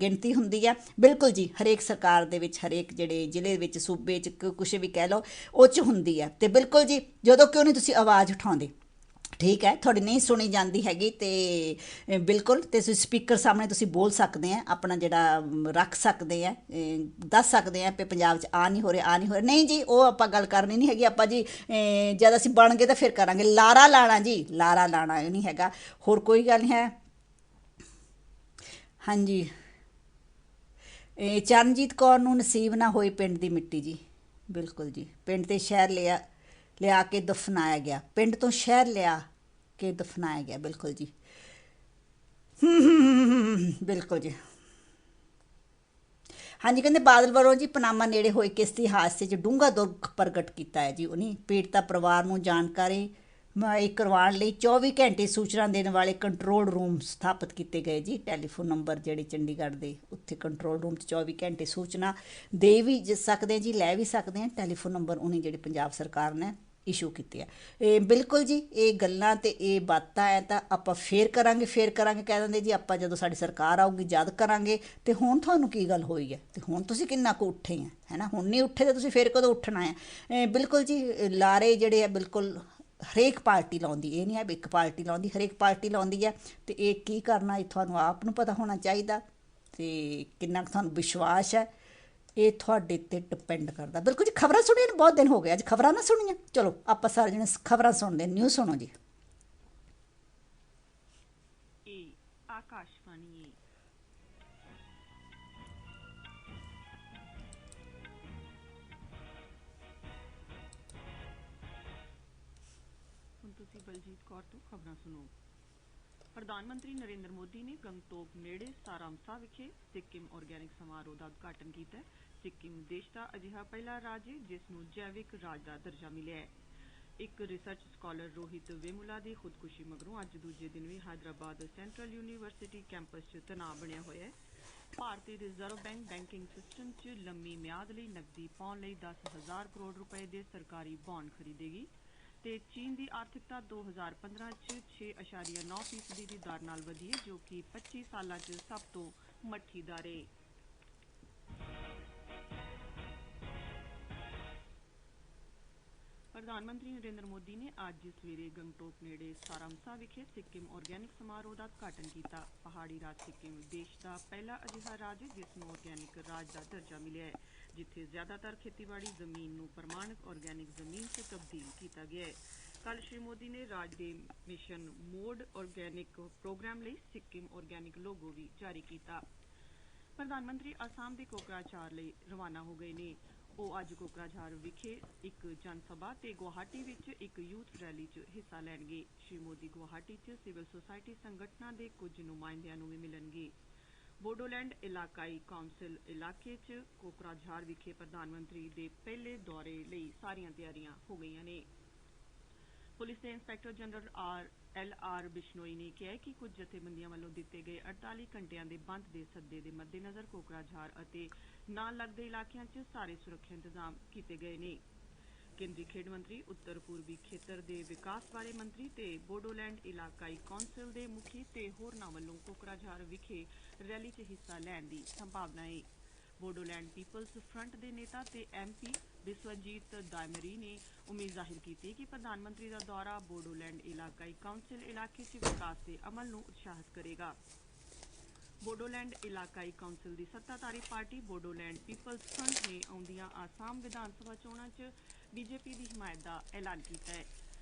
ਗਿਣਤੀ ਹੁੰਦੀ ਹੈ। ਬਿਲਕੁਲ ਜੀ, ਹਰੇਕ ਸਰਕਾਰ ਦੇ ਵਿੱਚ, ਹਰੇਕ ਜਿਹੜੇ ਜ਼ਿਲ੍ਹੇ ਵਿੱਚ, ਸੂਬੇ 'ਚ, ਕੁਛ ਵੀ ਕਹਿ ਲਓ, ਉਹ 'ਚ ਹੁੰਦੀ ਹੈ। ਤੇ ਬਿਲਕੁਲ ਜੀ, ਜਦੋਂ ਕਿਉਂ ਨਹੀਂ ਤੁਸੀਂ ਆਵਾਜ਼ ਉਠਾਉਂਦੇ? ਠੀਕ ਹੈ, ਤੁਹਾਡੀ ਨਹੀਂ ਸੁਣੀ ਜਾਂਦੀ ਹੈਗੀ ਤੇ ਬਿਲਕੁਲ, ਤੇ ਤੁਸੀਂ ਸਪੀਕਰ ਸਾਹਮਣੇ ਤੁਸੀਂ ਬੋਲ ਸਕਦੇ ਆ, ਆਪਣਾ ਜਿਹੜਾ ਰੱਖ ਸਕਦੇ ਆ, ਦੱਸ ਸਕਦੇ ਆ ਵੀ ਪੰਜਾਬ 'ਚ ਆ ਨਹੀਂ ਹੋ ਰਿਹਾ, ਆ ਨਹੀਂ ਹੋ ਰਿਹਾ। ਨਹੀਂ ਜੀ, ਉਹ ਆਪਾਂ ਗੱਲ ਕਰਨੀ ਨਹੀਂ ਹੈਗੀ। ਆਪਾਂ ਜੀ ਜਦ ਅਸੀਂ ਬਣ ਗਏ ਤਾਂ ਫਿਰ ਕਰਾਂਗੇ। ਲਾਰਾ ਲਾਣਾ ਜੀ, ਲਾਰਾ ਲਾਣਾ ਇਹ ਨਹੀਂ ਹੈਗਾ, ਹੋਰ ਕੋਈ ਗੱਲ ਨਹੀਂ ਹੈ। ਹਾਂਜੀ, ਚਰਨਜੀਤ ਕੌਰ ਨੂੰ ਨਸੀਬ ਨਾ ਹੋਈ ਪਿੰਡ ਦੀ ਮਿੱਟੀ ਜੀ। ਬਿਲਕੁਲ ਜੀ, ਪਿੰਡ ਤੇ ਸ਼ਹਿਰ ਲਿਆ ਕੇ ਦਫਨਾਇਆ ਗਿਆ, ਪਿੰਡ ਤੋਂ ਸ਼ਹਿਰ ਲਿਆ ਕੇ ਦਫਨਾਇਆ ਗਿਆ। ਬਿਲਕੁਲ ਜੀ, ਬਿਲਕੁਲ ਜੀ। ਹਾਂਜੀ, ਕਹਿੰਦੇ ਬਾਦਲ ਵੱਲੋਂ ਜੀ ਪਨਾਮਾ ਨੇੜੇ ਹੋਏ ਕਿਸ਼ਤੀ ਹਾਦਸੇ 'ਚ ਡੂੰਘਾ ਦੁੱਖ ਪ੍ਰਗਟ ਕੀਤਾ ਹੈ ਜੀ। ਉਹਨੇ ਪੀੜਤਾ ਪਰਿਵਾਰ ਨੂੰ ਜਾਣਕਾਰੀ ਕਰਵਾਉਣ ਲਈ 24 ਘੰਟੇ ਸੂਚਨਾ ਦੇਣ ਵਾਲੇ ਕੰਟਰੋਲ ਰੂਮ ਸਥਾਪਿਤ ਕੀਤੇ ਗਏ ਜੀ। ਟੈਲੀਫੋਨ ਨੰਬਰ ਜਿਹੜੇ ਚੰਡੀਗੜ੍ਹ ਦੇ ਉੱਥੇ ਕੰਟਰੋਲ ਰੂਮ 'ਚ 24 ਘੰਟੇ ਸੂਚਨਾ ਦੇ ਵੀ ਸਕਦੇ ਜੀ, ਲੈ ਵੀ ਸਕਦੇ ਆ। ਟੈਲੀਫੋਨ ਨੰਬਰ ਉਹਨੇ ਜਿਹੜੀ ਪੰਜਾਬ ਸਰਕਾਰ ਨੇ ਇਸ਼ੂ ਕੀਤੇ ਆ। ਇਹ ਬਿਲਕੁਲ ਜੀ, ਇਹ ਗੱਲਾਂ ਤੇ ਇਹ ਬਾਤਾਂ ਹੈ ਤਾਂ ਆਪਾਂ ਫੇਰ ਕਰਾਂਗੇ ਕਹਿ ਦਿੰਦੇ ਜੀ ਆਪਾਂ ਜਦੋਂ ਸਾਡੀ ਸਰਕਾਰ ਆਊਗੀ ਜਦ ਕਰਾਂਗੇ। ਤੇ ਹੁਣ ਤੁਹਾਨੂੰ ਕੀ ਗੱਲ ਹੋਈ ਹੈ? ਤੇ ਹੁਣ ਤੁਸੀਂ ਕਿੰਨਾ ਕੁ ਉੱਠੇ ਆ, ਹੈ ਨਾ? ਹੁਣ ਨਹੀਂ ਉੱਠੇ ਤਾਂ ਤੁਸੀਂ ਫੇਰ ਕਦੋਂ ਉੱਠਣਾ ਹੈ? ਬਿਲਕੁਲ ਜੀ, ਲਾਰੇ ਜਿਹੜੇ ਆ ਬਿਲਕੁਲ ਹਰੇਕ ਪਾਰਟੀ ਲਾਉਂਦੀ, ਇਹ ਨਹੀਂ ਹੈ ਵੀ ਇੱਕ ਪਾਰਟੀ ਲਾਉਂਦੀ, ਹਰੇਕ ਪਾਰਟੀ ਲਾਉਂਦੀ ਹੈ। ਤੇ ਇਹ ਕੀ ਕਰਨਾ ਇਹ ਤੁਹਾਨੂੰ ਆਪ ਨੂੰ ਪਤਾ ਹੋਣਾ ਚਾਹੀਦਾ ਤੇ ਕਿੰਨਾ ਕੁ ਤੁਹਾਨੂੰ ਵਿਸ਼ਵਾਸ ਹੈ ਇਹ ਤੁਹਾਡੇ ਤੇ ਡਿਪੈਂਡ ਕਰਦਾ। ਬਿਲਕੁਲ ਜੀ, ਖਬਰਾਂ ਸੁਣੀਆਂ ਨੇ, ਬਹੁਤ ਦਿਨ ਹੋ ਗਏ ਅੱਜ ਖਬਰਾਂ ਨਾ ਸੁਣੀਆਂ। ਚਲੋ ਆਪਾਂ ਸਾਰੇ ਜਣੇ ਖਬਰਾਂ ਸੁਣਦੇ, ਨਿਊਜ਼ ਸੁਣੋ ਜੀ। ਆਕਾਸ਼ਵਾਣੀ ਹੁਣ ਤੁਸੀਂ ਬਲਜੀਤ ਕੌਰ ਤੋਂ ਖਬਰਾਂ ਸੁਣੋ। ਪ੍ਰਧਾਨ ਮੰਤਰੀ ਨਰਿੰਦਰ ਮੋਦੀ ਨੇ ਗੰਗਟੋਕ ਨੇੜੇ ਸਾਰਾਮਸਾ ਵਿਖੇ ਸਿੱਕਿਮ ਆਰਗੈਨਿਕ ਸਮਾਰੋਹ ਦਾ ਉਦਘਾਟਨ ਕੀਤਾ। ਸਿੱਕਿਮ ਦੇਸ਼ ਦਾ ਅਜਿਹਾ ਪਹਿਲਾ ਰਾਜ ਹੈ ਜਿਸ ਨੂੰ ਜੈਵਿਕ ਰਾਜ ਦਾ ਦਰਜਾ ਮਿਲਿਆ ਹੈ। ਇੱਕ ਰਿਸਰਚ ਸਕਾਲਰ ਰੋਹਿਤ ਵੇਮੁਲਾ ਦੀ ਖੁਦਕੁਸ਼ੀ ਮਗਰੋਂ ਅੱਜ ਦੂਜੇ ਦਿਨ ਵੀ ਹੈਦਰਾਬਾਦ ਸੈਂਟਰਲ ਯੂਨੀਵਰਸਿਟੀ ਕੈਂਪਸ 'ਚ ਤਣਾਅ ਬਣਿਆ ਹੋਇਆ ਹੈ। ਭਾਰਤੀ ਰਿਜ਼ਰਵ ਬੈਂਕ ਬੈਂਕਿੰਗ ਸਿਸਟਮ 'ਚ ਲੰਮੀ ਮਿਆਦ ਲਈ ਨਕਦੀ ਪਾਉਣ ਲਈ 10,000 ਕਰੋੜ ਰੁਪਏ ਦੇ ਸਰਕਾਰੀ ਬੌਂਡ ਖਰੀਦੇਗੀ ਤੇ ਚੀਨ ਦੀ ਆਰਥਿਕਤਾ 2015 'ਚ 6.9% ਦੀ ਦਰ ਨਾਲ ਵਧੀ ਹੈ, ਜੋ ਕਿ 25 ਸਾਲਾਂ 'ਚ ਸਭ ਤੋਂ ਮੱਠੀ ਦਰ ਹੈ। ਪ੍ਰਧਾਨ ਮੰਤਰੀ ਨਰਿੰਦਰ ਮੋਦੀ ਨੇ ਅੱਜ ਸਵੇਰੇ ਗੰਗਟੋਕ ਨੇੜੇ ਸਾਰਾਮਸਾ ਵਿਖੇ ਸਿੱਕਿਮ ਆਰਗੈਨਿਕ ਸਮਾਰੋਹ ਦਾ ਉਦਘਾਟਨ ਕੀਤਾ। ਪਹਾੜੀ ਰਾਜ ਸਿੱਕਿਮ ਦੇਸ਼ ਦਾ ਪਹਿਲਾ ਅਜਿਹਾ ਰਾਜ ਹੈ ਜਿਸ ਨੂੰ ਆਰਗੈਨਿਕ ਰਾਜ ਦਾ ਦਰਜਾ ਮਿਲਿਆ ਹੈ, ਜਿੱਥੇ ਜ਼ਿਆਦਾਤਰ ਖੇਤੀਬਾੜੀ ਜ਼ਮੀਨ ਨੂੰ ਪ੍ਰਮਾਣਿਕ ਆਰਗੈਨਿਕ ਜ਼ਮੀਨ 'ਚ ਤਬਦੀਲ ਕੀਤਾ ਗਿਆ ਹੈ। ਕੱਲ੍ਹ ਸ਼੍ਰੀ ਮੋਦੀ ਨੇ ਰਾਜ ਦੇ ਮਿਸ਼ਨ ਮੋਡ ਆਰਗੈਨਿਕ ਪ੍ਰੋਗਰਾਮ ਲਈ ਸਿੱਕਿਮ ਆਰਗੈਨਿਕ ਲੋਗੋ ਵੀ ਜਾਰੀ ਕੀਤਾ। ਪ੍ਰਧਾਨ ਮੰਤਰੀ ਅਸਾਮ ਦੇ ਕੋਕਰਾਝਾਰ ਲਈ ਰਵਾਨਾ ਹੋ ਗਏ ਨੇ। ਉਹ ਅੱਜ ਕੋਕਰਾਝਾਰ ਵਿਖੇ ਇੱਕ ਜਨ ਸਭਾ ਤੇ ਗੁਵਾਹਾਟੀ ਵਿੱਚ ਇੱਕ ਯੂਥ ਰੈਲੀ 'ਚ ਹਿੱਸਾ ਲੈਣਗੇ। ਸ਼੍ਰੀ ਮੋਦੀ ਗੁਵਾਹਾਟੀ 'ਚ ਸਿਵਲ ਸੁਸਾਇਟੀ ਸੰਗਠਨਾਂ ਦੇ ਕੁਝ ਨੁਮਾਇੰਦਿਆਂ ਨੂੰ ਵੀ ਮਿਲਣਗੇ। ਬੋਡੋਲੈਂਡ ਇਲਾਕਾਈ ਕੌਂਸਲ ਇਲਾਕੇ 'ਚ ਕੋਕਰਾਝਾਰ ਵਿਖੇ ਪ੍ਰਧਾਨ ਮੰਤਰੀ ਦੇ ਪਹਿਲੇ ਦੌਰੇ ਲਈ ਸਾਰੀਆਂ ਤਿਆਰੀਆਂ ਹੋ ਗਈਆਂ ਨੇ। ਪੁਲਿਸ ਦੇ ਇੰਸਪੈਕਟਰ ਜਨਰਲ LR ਬਿਸ਼ਨੋਈ ਨੇ ਕਿਹਾ ਕਿ ਕੁਝ ਜਥੇਬੰਦੀਆਂ ਵੱਲੋਂ ਦਿੱਤੇ ਗਏ 48 ਘੰਟਿਆਂ ਦੇ ਬੰਦ ਦੇ ਸੱਦੇ ਦੇ ਮੱਦੇਨਜ਼ਰ ਕੋਕਰਾਝਾਰ ਅਤੇ ਨਾਲ ਲੱਗਦੇ ਇਲਾਕਿਆਂ 'ਚ ਸਾਰੇ ਸੁਰੱਖਿਆ ਇੰਤਜ਼ਾਮ ਕੀਤੇ ਗਏ ਨੇ। ਕੇਂਦਰੀ ਖੇਡ ਮੰਤਰੀ, ਉੱਤਰ ਪੂਰਬੀ ਖੇਤਰ ਦੇ ਵਿਕਾਸ ਬਾਰੇ ਮੰਤਰੀ ਤੇ ਬੋਡੋਲੈਂਡ ਇਲਾਕਾਈ ਕੌਂਸਲ ਦੇ ਮੁਖੀ ਤੇ ਹੋਰਨਾਂ ਵੱਲੋਂ ਕੋਕਰਾਝਾਰ ਵਿਖੇ ਰੈਲੀ 'ਚ ਹਿੱਸਾ ਲੈਣ ਦੀ ਸੰਭਾਵਨਾ ਹੈ। ਬੋਡੋਲੈਂਡ ਪੀਪਲਸ ਫਰੰਟ ਦੇ ਨੇਤਾ ਤੇ MP ਬਿਸਵਜੀਤ ਦਾਇਮਰੀ ਨੇ ਉਮੀਦ ਜ਼ਾਹਿਰ ਕੀਤੀ ਕਿ ਪ੍ਰਧਾਨ ਮੰਤਰੀ ਦਾ ਦੌਰਾ ਬੋਡੋਲੈਂਡ ਇਲਾਕਾਈ ਕੌਂਸਲ ਇਲਾਕੇ 'ਚ ਵਿਕਾਸ ਦੇ ਅਮਲ ਨੂੰ ਉਤਸ਼ਾਹਿਤ ਕਰੇਗਾ। ਬੋਡੋਲੈਂਡ ਇਲਾਕਾਈ ਕੌਂਸਲ ਦੀ ਸੱਤਾਧਾਰੀ ਪਾਰਟੀ ਬੋਡੋਲੈਂਡ ਪੀਪਲਸ ਫਰੰਟ ਨੇ ਆਉਂਦੀਆਂ ਆਸਾਮ ਵਿਧਾਨ ਸਭਾ ਚੋਣਾਂ 'ਚ BJP ਦੀ ਹਮਾਇਤ ਦਾ ਐਲਾਨ ਕੀਤਾ ਹੈ।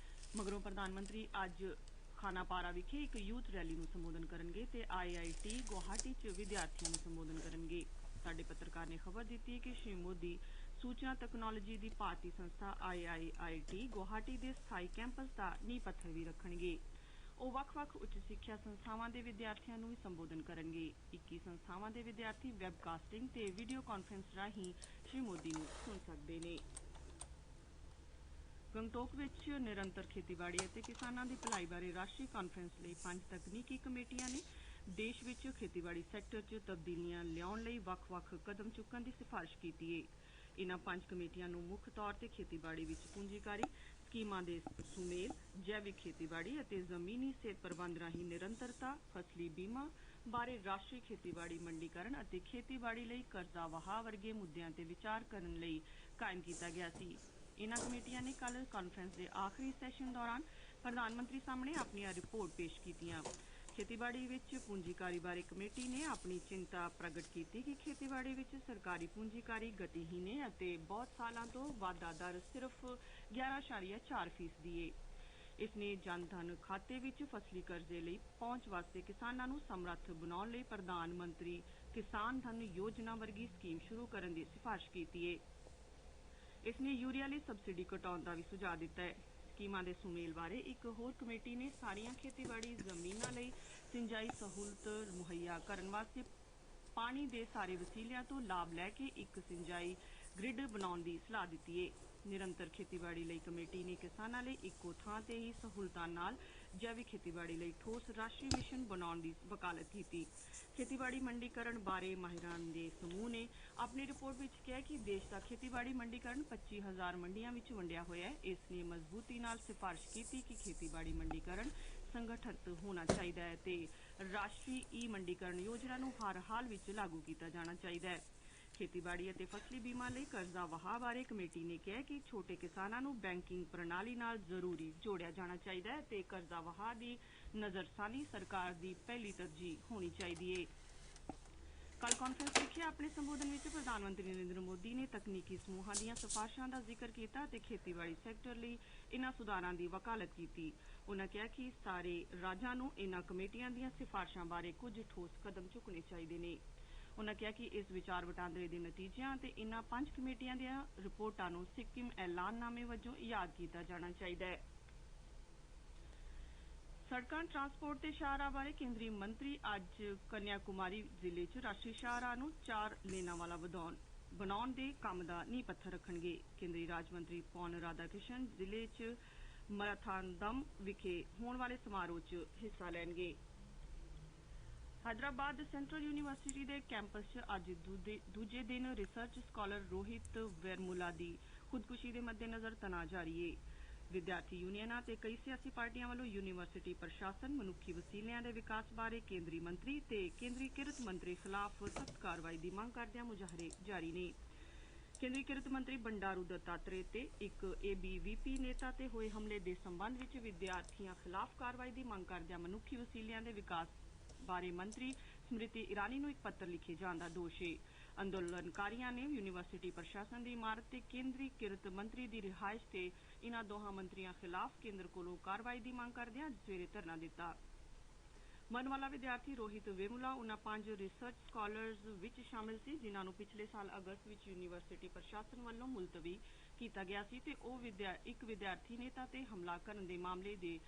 ਮਗਰੋਂ ਪ੍ਰਧਾਨ ਮੰਤਰੀ ਅੱਜ ਖਾਨਾਪਾਰਾ ਵਿਖੇ ਇੱਕ ਯੂਥ ਰੈਲੀ ਨੂੰ ਸੰਬੋਧਨ ਕਰਨਗੇ ਤੇ IIT ਗੁਵਾਹਾਟੀ 'ਚ ਵਿਦਿਆਰਥੀਆਂ ਨੂੰ ਸੰਬੋਧਨ ਕਰਨਗੇ। ਸਾਡੇ ਪੱਤਰਕਾਰ ਨੇ ਖਬਰ ਦਿੱਤੀ ਹੈ ਕਿ ਸ਼੍ਰੀ ਮੋਦੀ ਸੂਚਨਾ ਤਕਨਾਲੋਜੀ ਦੀ ਭਾਰਤੀ ਸੰਸਥਾ IIT ਗੁਵਾਹਾਟੀ ਦੇ ਸਥਾਈ ਕੈਂਪਸ ਦਾ ਨੀਂਹ ਪੱਥਰ ਵੀ ਰੱਖਣਗੇ। ਉਹ ਵੱਖ-ਵੱਖ ਉੱਚ ਸਿੱਖਿਆ ਸੰਸਥਾਵਾਂ ਦੇ ਵਿਦਿਆਰਥੀਆਂ ਨੂੰ ਵੀ ਸੰਬੋਧਨ ਕਰਨਗੇ। 21 ਸੰਸਥਾਵਾਂ ਦੇ ਵਿਦਿਆਰਥੀ ਵੈਬਕਾਸਟਿੰਗ ਤੇ ਵੀਡੀਓ ਕਾਨਫਰੰਸ ਰਾਹੀਂ ਸ਼੍ਰੀ ਮੋਦੀ ਨੂੰ ਸੁਣ ਸਕਦੇ ਨੇ। ਗੰਗਟੋਕ ਵਿੱਚ ਨਿਰੰਤਰ ਖੇਤੀਬਾੜੀ ਅਤੇ ਕਿਸਾਨਾਂ ਦੀ ਭਲਾਈ ਬਾਰੇ ਰਾਸ਼ਟਰੀ ਕਾਨਫਰੰਸ ਲਈ 5 ਤਕਨੀਕੀ ਕਮੇਟੀਆਂ ਨੇ ਦੇਸ਼ ਵਿੱਚ ਖੇਤੀਬਾੜੀ ਸੈਕਟਰ 'ਚ ਤਬਦੀਲੀਆਂ ਲਿਆਉਣ ਲਈ ਵੱਖ-ਵੱਖ ਕਦਮ ਚੁੱਕਣ ਦੀ ਸਿਫਾਰਿਸ਼ ਕੀਤੀ ਹੈ। ਇਨ੍ਹਾਂ 5 ਕਮੇਟੀਆਂ ਨੂੰ ਮੁੱਖ ਤੌਰ ਤੇ ਖੇਤੀਬਾੜੀ ਵਿੱਚ ਪੂੰਜੀਕਾਰੀ, ਸਕੀਮਾਂ ਦੇ ਸੁਮੇਲ, ਜੈਵਿਕ ਖੇਤੀਬਾੜੀ ਅਤੇ ਜ਼ਮੀਨੀ ਸਿਹਤ ਪ੍ਰਬੰਧ ਰਾਹੀਂ ਨਿਰੰਤਰਤਾ, ਫਸਲੀ ਬੀਮਾ ਬਾਰੇ ਰਾਸ਼ਟਰੀ ਖੇਤੀਬਾੜੀ ਮੰਡੀਕਰਨ ਅਤੇ ਖੇਤੀਬਾੜੀ ਲਈ ਕਰਜ਼ਾ ਵਹਾਅ ਵਰਗੇ ਮੁੱਦਿਆਂ ਤੇ ਵਿਚਾਰ ਕਰਨ ਲਈ ਕਾਇਮ ਕੀਤਾ ਗਿਆ ਸੀ। ਇਨ੍ਹਾਂ ਕਮੇਟੀਆਂ ਨੇ ਕੱਲ੍ਹ ਕਾਨਫਰੰਸ ਦੇ ਆਖਰੀ ਸੈਸ਼ਨ ਦੌਰਾਨ ਪ੍ਰਧਾਨ ਮੰਤਰੀ ਸਾਹਮਣੇ ਆਪਣੀਆਂ ਰਿਪੋਰਟ ਪੇਸ਼ ਕੀਤੀਆਂ। ਖੇਤੀਬਾੜੀ ਵਿੱਚ ਪੂੰਜੀਕਾਰੀ ਬਾਰੇ ਕਮੇਟੀ ਨੇ ਆਪਣੀ ਚਿੰਤਾ ਪ੍ਰਗਟ ਕੀਤੀ ਕਿ ਖੇਤੀਬਾੜੀ ਵਿੱਚ ਸਰਕਾਰੀ ਪੂੰਜੀਕਾਰੀ ਗਤੀਹੀਨ ਹੈ ਅਤੇ ਬਹੁਤ ਸਾਲਾਂ ਤੋਂ ਵਾਧਾ ਦਰ ਸਿਰਫ 11.4% ਹੈ। ਇਸ ਨੇ ਜਨ ਧਨ ਖਾਤੇ ਵਿੱਚ ਫਸਲੀ ਕਰਜ਼ੇ ਲਈ ਪਹੁੰਚ ਵਾਸਤੇ ਕਿਸਾਨਾਂ ਨੂੰ ਸਮਰੱਥ ਬਣਾਉਣ ਲਈ ਪ੍ਰਧਾਨ ਮੰਤਰੀ ਕਿਸਾਨ ਧਨ ਯੋਜਨਾ ਵਰਗੀ ਸਕੀਮ ਸ਼ੁਰੂ ਕਰਨ ਦੀ ਸਿਫਾਰਿਸ਼ ਕੀਤੀ ਹੈ। ਇਸ ਨੇ ਯੂਰੀਆ ਲਈ ਸਬਸਿਡੀ ਘਟਾਉਣ ਦਾ ਵੀ ਸੁਝਾਅ ਦਿੱਤਾ ਹੈ। ਸਕੀਮਾਂ ਦੇ ਸੁਮੇਲ ਬਾਰੇ ਇੱਕ ਹੋਰ ਕਮੇਟੀ ਨੇ ਸਾਰੀਆਂ ਖੇਤੀਬਾੜੀ ਜ਼ਮੀਨਾਂ ਲਈ ਸਿੰਜਾਈ ਸਹੂਲਤ ਮੁਹੱਈਆ ਕਰਨ ਵਾਸਤੇ ਪਾਣੀ ਦੇ ਸਾਰੇ ਵਸੀਲਿਆਂ ਤੋਂ ਲਾਭ ਲੈ ਕੇ ਇੱਕ ਸਿੰਜਾਈ ਗ੍ਰਿਡ ਬਣਾਉਣ ਦੀ ਸਲਾਹ ਦਿੱਤੀ ਹੈ। ਨਿਰੰਤਰ ਖੇਤੀਬਾੜੀ ਲਈ ਕਮੇਟੀ ਨੇ ਕਿਸਾਨਾਂ ਲਈ ਇੱਕੋ ਥਾਂ ਤੇ ਹੀ ਸਹੂਲਤਾਂ ਨਾਲ ਜੈਵਿਕ ਖੇਤੀਬਾੜੀ ਲਈ ਠੋਸ ਰਾਸ਼ਟਰੀ ਮਿਸ਼ਨ ਬਣਾਉਣ ਦੀ ਵਕਾਲਤ ਕੀਤੀ। ਖੇਤੀਬਾੜੀ ਮੰਡੀਕਰਨ ਬਾਰੇ ਮਾਹਿਰਾਂ ਦੇ ਸਮੂਹ ਨੇ ਆਪਣੀ ਰਿਪੋਰਟ ਵਿੱਚ ਕਿਹਾ ਕਿ ਦੇਸ਼ ਦਾ ਖੇਤੀਬਾੜੀ ਮੰਡੀਕਰਨ 25,000 ਮੰਡੀਆਂ ਵਿੱਚ ਵੰਡਿਆ ਹੋਇਆ ਹੈ। ਇਸ ਨੇ ਮਜ਼ਬੂਤੀ ਨਾਲ ਸਿਫਾਰਿਸ਼ ਕੀਤੀ ਕਿ ਖੇਤੀਬਾੜੀ ਮੰਡੀਕਰਨ ਸੰਗਠਿਤ ਹੋਣਾ ਚਾਹੀਦਾ ਹੈ ਤੇ ਰਾਸ਼ਟਰੀ ਮੰਡੀਕਰਨ ਯੋਜਨਾ ਨੂੰ ਹਰ ਹਾਲ ਵਿੱਚ ਲਾਗੂ ਕੀਤਾ ਜਾਣਾ ਚਾਹੀਦਾ ਹੈ। ਖੇਤੀਬਾੜੀ ਅਤੇ ਫਸਲੀ ਬੀਮਾ ਲਈ ਕਰਜ਼ਾ ਵਹਾਅ ਬਾਰੇ ਕਮੇਟੀ ਨੇ ਕਿਹਾ ਕਿ ਛੋਟੇ ਕਿਸਾਨਾਂ ਨੂੰ ਬੈਂਕਿੰਗ ਪ੍ਰਣਾਲੀ ਨਾਲ ਜ਼ਰੂਰੀ ਜੋੜਿਆ ਜਾਣਾ ਚਾਹੀਦਾ ਹੈ ਤੇ ਕਰਜ਼ਾ ਵਹਾਅ ਦੀ ਨਜ਼ਰਸਾਨੀ ਸਰਕਾਰ ਦੀ ਪਹਿਲੀ ਤਰਜੀਹ ਹੋਣੀ ਚਾਹੀਦੀ ਹੈ। ਕੱਲ੍ਹ ਕਾਨਫਰੰਸ ਵਿਖੇ ਆਪਣੇ ਸੰਬੋਧਨ ਵਿੱਚ ਪ੍ਰਧਾਨ ਮੰਤਰੀ ਨਰਿੰਦਰ ਮੋਦੀ ਨੇ ਤਕਨੀਕੀ ਸਮੂਹਾਂ ਦੀਆਂ ਸਿਫਾਰਸ਼ਾਂ ਦਾ ਜ਼ਿਕਰ ਕੀਤਾ ਅਤੇ ਖੇਤੀਬਾੜੀ ਸੈਕਟਰ ਲਈ ਇਨ੍ਹਾਂ ਸੁਧਾਰਾਂ ਦੀ ਵਕਾਲਤ ਕੀਤੀ। ਉਨ੍ਹਾਂ ਕਿਹਾ ਕਿ ਸਾਰੇ ਰਾਜਾਂ ਨੂੰ ਇਨ੍ਹਾਂ ਕਮੇਟੀਆਂ ਦੀਆਂ ਸਿਫਾਰਸ਼ਾਂ ਬਾਰੇ ਕੁਝ ਠੋਸ ਕਦਮ ਚੁੱਕਣੇ ਚਾਹੀਦੇ ਨੇ। ਉਨ੍ਹਾਂ ਕਿਹਾ ਕਿ ਇਸ ਵਿਚਾਰ ਵਟਾਂਦਰੇ ਦੇ ਨਤੀਜਿਆਂ ਅਤੇ ਇਨ੍ਹਾਂ 5 ਕਮੇਟੀਆਂ ਦੀਆਂ ਰਿਪੋਰਟਾਂ ਨੂੰ ਸਿੱਕਿਮ ਐਲਾਨਨਾਮੇ ਵਜੋਂ ਯਾਦ ਕੀਤਾ ਜਾਣਾ ਚਾਹੀਦਾ ਹੈ। ਸੜਕਾਂ, ਟਰਾਂਸਪੋਰਟ ਤੇ ਸ਼ਾਹਰਾਹ ਬਾਰੇ ਕੇਂਦਰੀ ਮੰਤਰੀ ਅੱਜ ਕੰਨਿਆਕੁਮਾਰੀ ਜ਼ਿਲ੍ਹੇ 'ਚ ਰਾਸ਼ਟਰੀ ਸ਼ਾਹਰਾਹ ਨੂੰ 4 ਲੇਨਾਂ ਵਾਲਾ ਬਣਾਉਣ ਦੇ ਕੰਮ ਦਾ ਨੀਂਹ ਪੱਥਰ ਰੱਖਣਗੇ। ਕੇਂਦਰੀ ਰਾਜ ਮੰਤਰੀ ਪੌਨ ਰਾਧਾਕ੍ਰਿਸ਼ਨ ਜ਼ਿਲ੍ਹੇ 'ਚ ਮਰਾਥਾਨਦਮ ਵਿਖੇ ਹੋਣ ਵਾਲੇ ਸਮਾਰੋਹ 'ਚ ਹਿੱਸਾ ਲੈਣਗੇ। ਹੈਦਰਾਬਾਦ ਦੇ ਸੈਂਟਰਲ ਯੂਨੀਵਰਸਿਟੀ ਦੇ ਕੈਂਪਸ 'ਚ ਅੱਜ ਦੂਜੇ ਦਿਨ ਰਿਸਰਚ ਸਕਾਲਰ ਰੋਹਿਤ ਵੇਰਮੁਲਾ ਦੀ ਖੁਦਕੁਸ਼ੀ ਦੇ ਮੱਦੇਨਜ਼ਰ ਤਣਾਅ ਜਾਰੀ ਹੈ। ਵਿਦਿਆਰਥੀ ਯੂਨੀਅਨਾਂ ਤੇ ਕਈ ਸਿਆਸੀ ਪਾਰਟੀਆਂ ਵੱਲੋਂ ਯੂਨੀਵਰਸਿਟੀ ਪ੍ਰਸ਼ਾਸਨ, ਮਨੁੱਖੀ ਵਸੀਲਿਆਂ ਦੇ ਵਿਕਾਸ ਬਾਰੇ ਕੇਂਦਰੀ ਮੰਤਰੀ ਤੇ ਕੇਂਦਰੀ ਕਿਰਤ ਮੰਤਰੀ ਖਿਲਾਫ ਸਖਤ ਕਾਰਵਾਈ ਦੀ ਮੰਗ ਕਰਦਿਆਂ ਮੁਜ਼ਾਹਰੇ ਜਾਰੀ ਨੇ। ਕੇਂਦਰੀ ਕਿਰਤ ਮੰਤਰੀ ਬੰਡਾਰੂ ਦੱਤਾਤਰੇ ਤੇ ਇੱਕ ABVP ਨੇਤਾ ਤੇ ਹੋਏ ਹਮਲੇ ਦੇ ਸੰਬੰਧ ਵਿੱਚ ਵਿਦਿਆਰਥੀਆਂ ਖਿਲਾਫ ਕਾਰਵਾਈ ਦੀ ਮੰਗ ਕਰਦਿਆਂ ਮਨੁੱਖੀ ਵਸੀਲਿਆਂ ਦੇ ਵਿਕਾਸ ਬਾਰੇ ਮੰਤਰੀ ਸਮ੍ਰਿਤੀ ਇਰਾਨੀ ਨੂੰ ਇੱਕ ਪੱਤਰ ਲਿਖੇ ਜਾਣ ਦਾ ਦੋਸ਼ ਹੈ। ਅੰਦੋਲਨਕਾਰੀਆਂ ਨੇ ਯੂਨੀਵਰਸਿਟੀ ਪ੍ਰਸ਼ਾਸਨ ਦੀ ਇਮਾਰਤ ਤੇ ਕੇਂਦਰੀ ਕਿਰਤ ਮੰਤਰੀ ਦੀ ਰਿਹਾਇਸ਼ ਤੇ ਇਨ੍ਹਾਂ ਦੋਹਾਂ ਮੰਤਰੀਆਂ ਖਿਲਾਫ ਕੇਂਦਰ ਕੋਲੋਂ ਕਾਰਵਾਈ ਦੀ ਮੰਗ ਕਰਦਿਆਂ ਅੱਜ ਸਵੇਰੇ ਧਰਨਾ ਦਿੱਤਾ। ਮਰਨ ਵਾਲਾ ਵਿਦਿਆਰਥੀ ਰੋਹਿਤ ਵੇਮੁਲਾ ਉਨ੍ਹਾਂ 5 ਰਿਸਰਚ ਸਕਾਲਰਜ਼ ਵਿੱਚ ਸ਼ਾਮਿਲ ਸੀ ਜਿਨ੍ਹਾਂ ਨੂੰ ਪਿਛਲੇ ਸਾਲ ਅਗਸਤ ਵਿੱਚ ਯੂਨੀਵਰਸਿਟੀ ਪ੍ਰਸ਼ਾਸਨ ਵੱਲੋਂ ਮੁਲਤਵੀ ਕੀਤਾ ਗਿਆ ਸੀ ਤੇ ਉਹ ਇੱਕ ਵਿਦਿਆਰਥੀ ਨੇਤਾ ਤੇ ਹਮਲਾ ਕਰਨ ਦੇ ਮਾਮਲੇ ਦੇ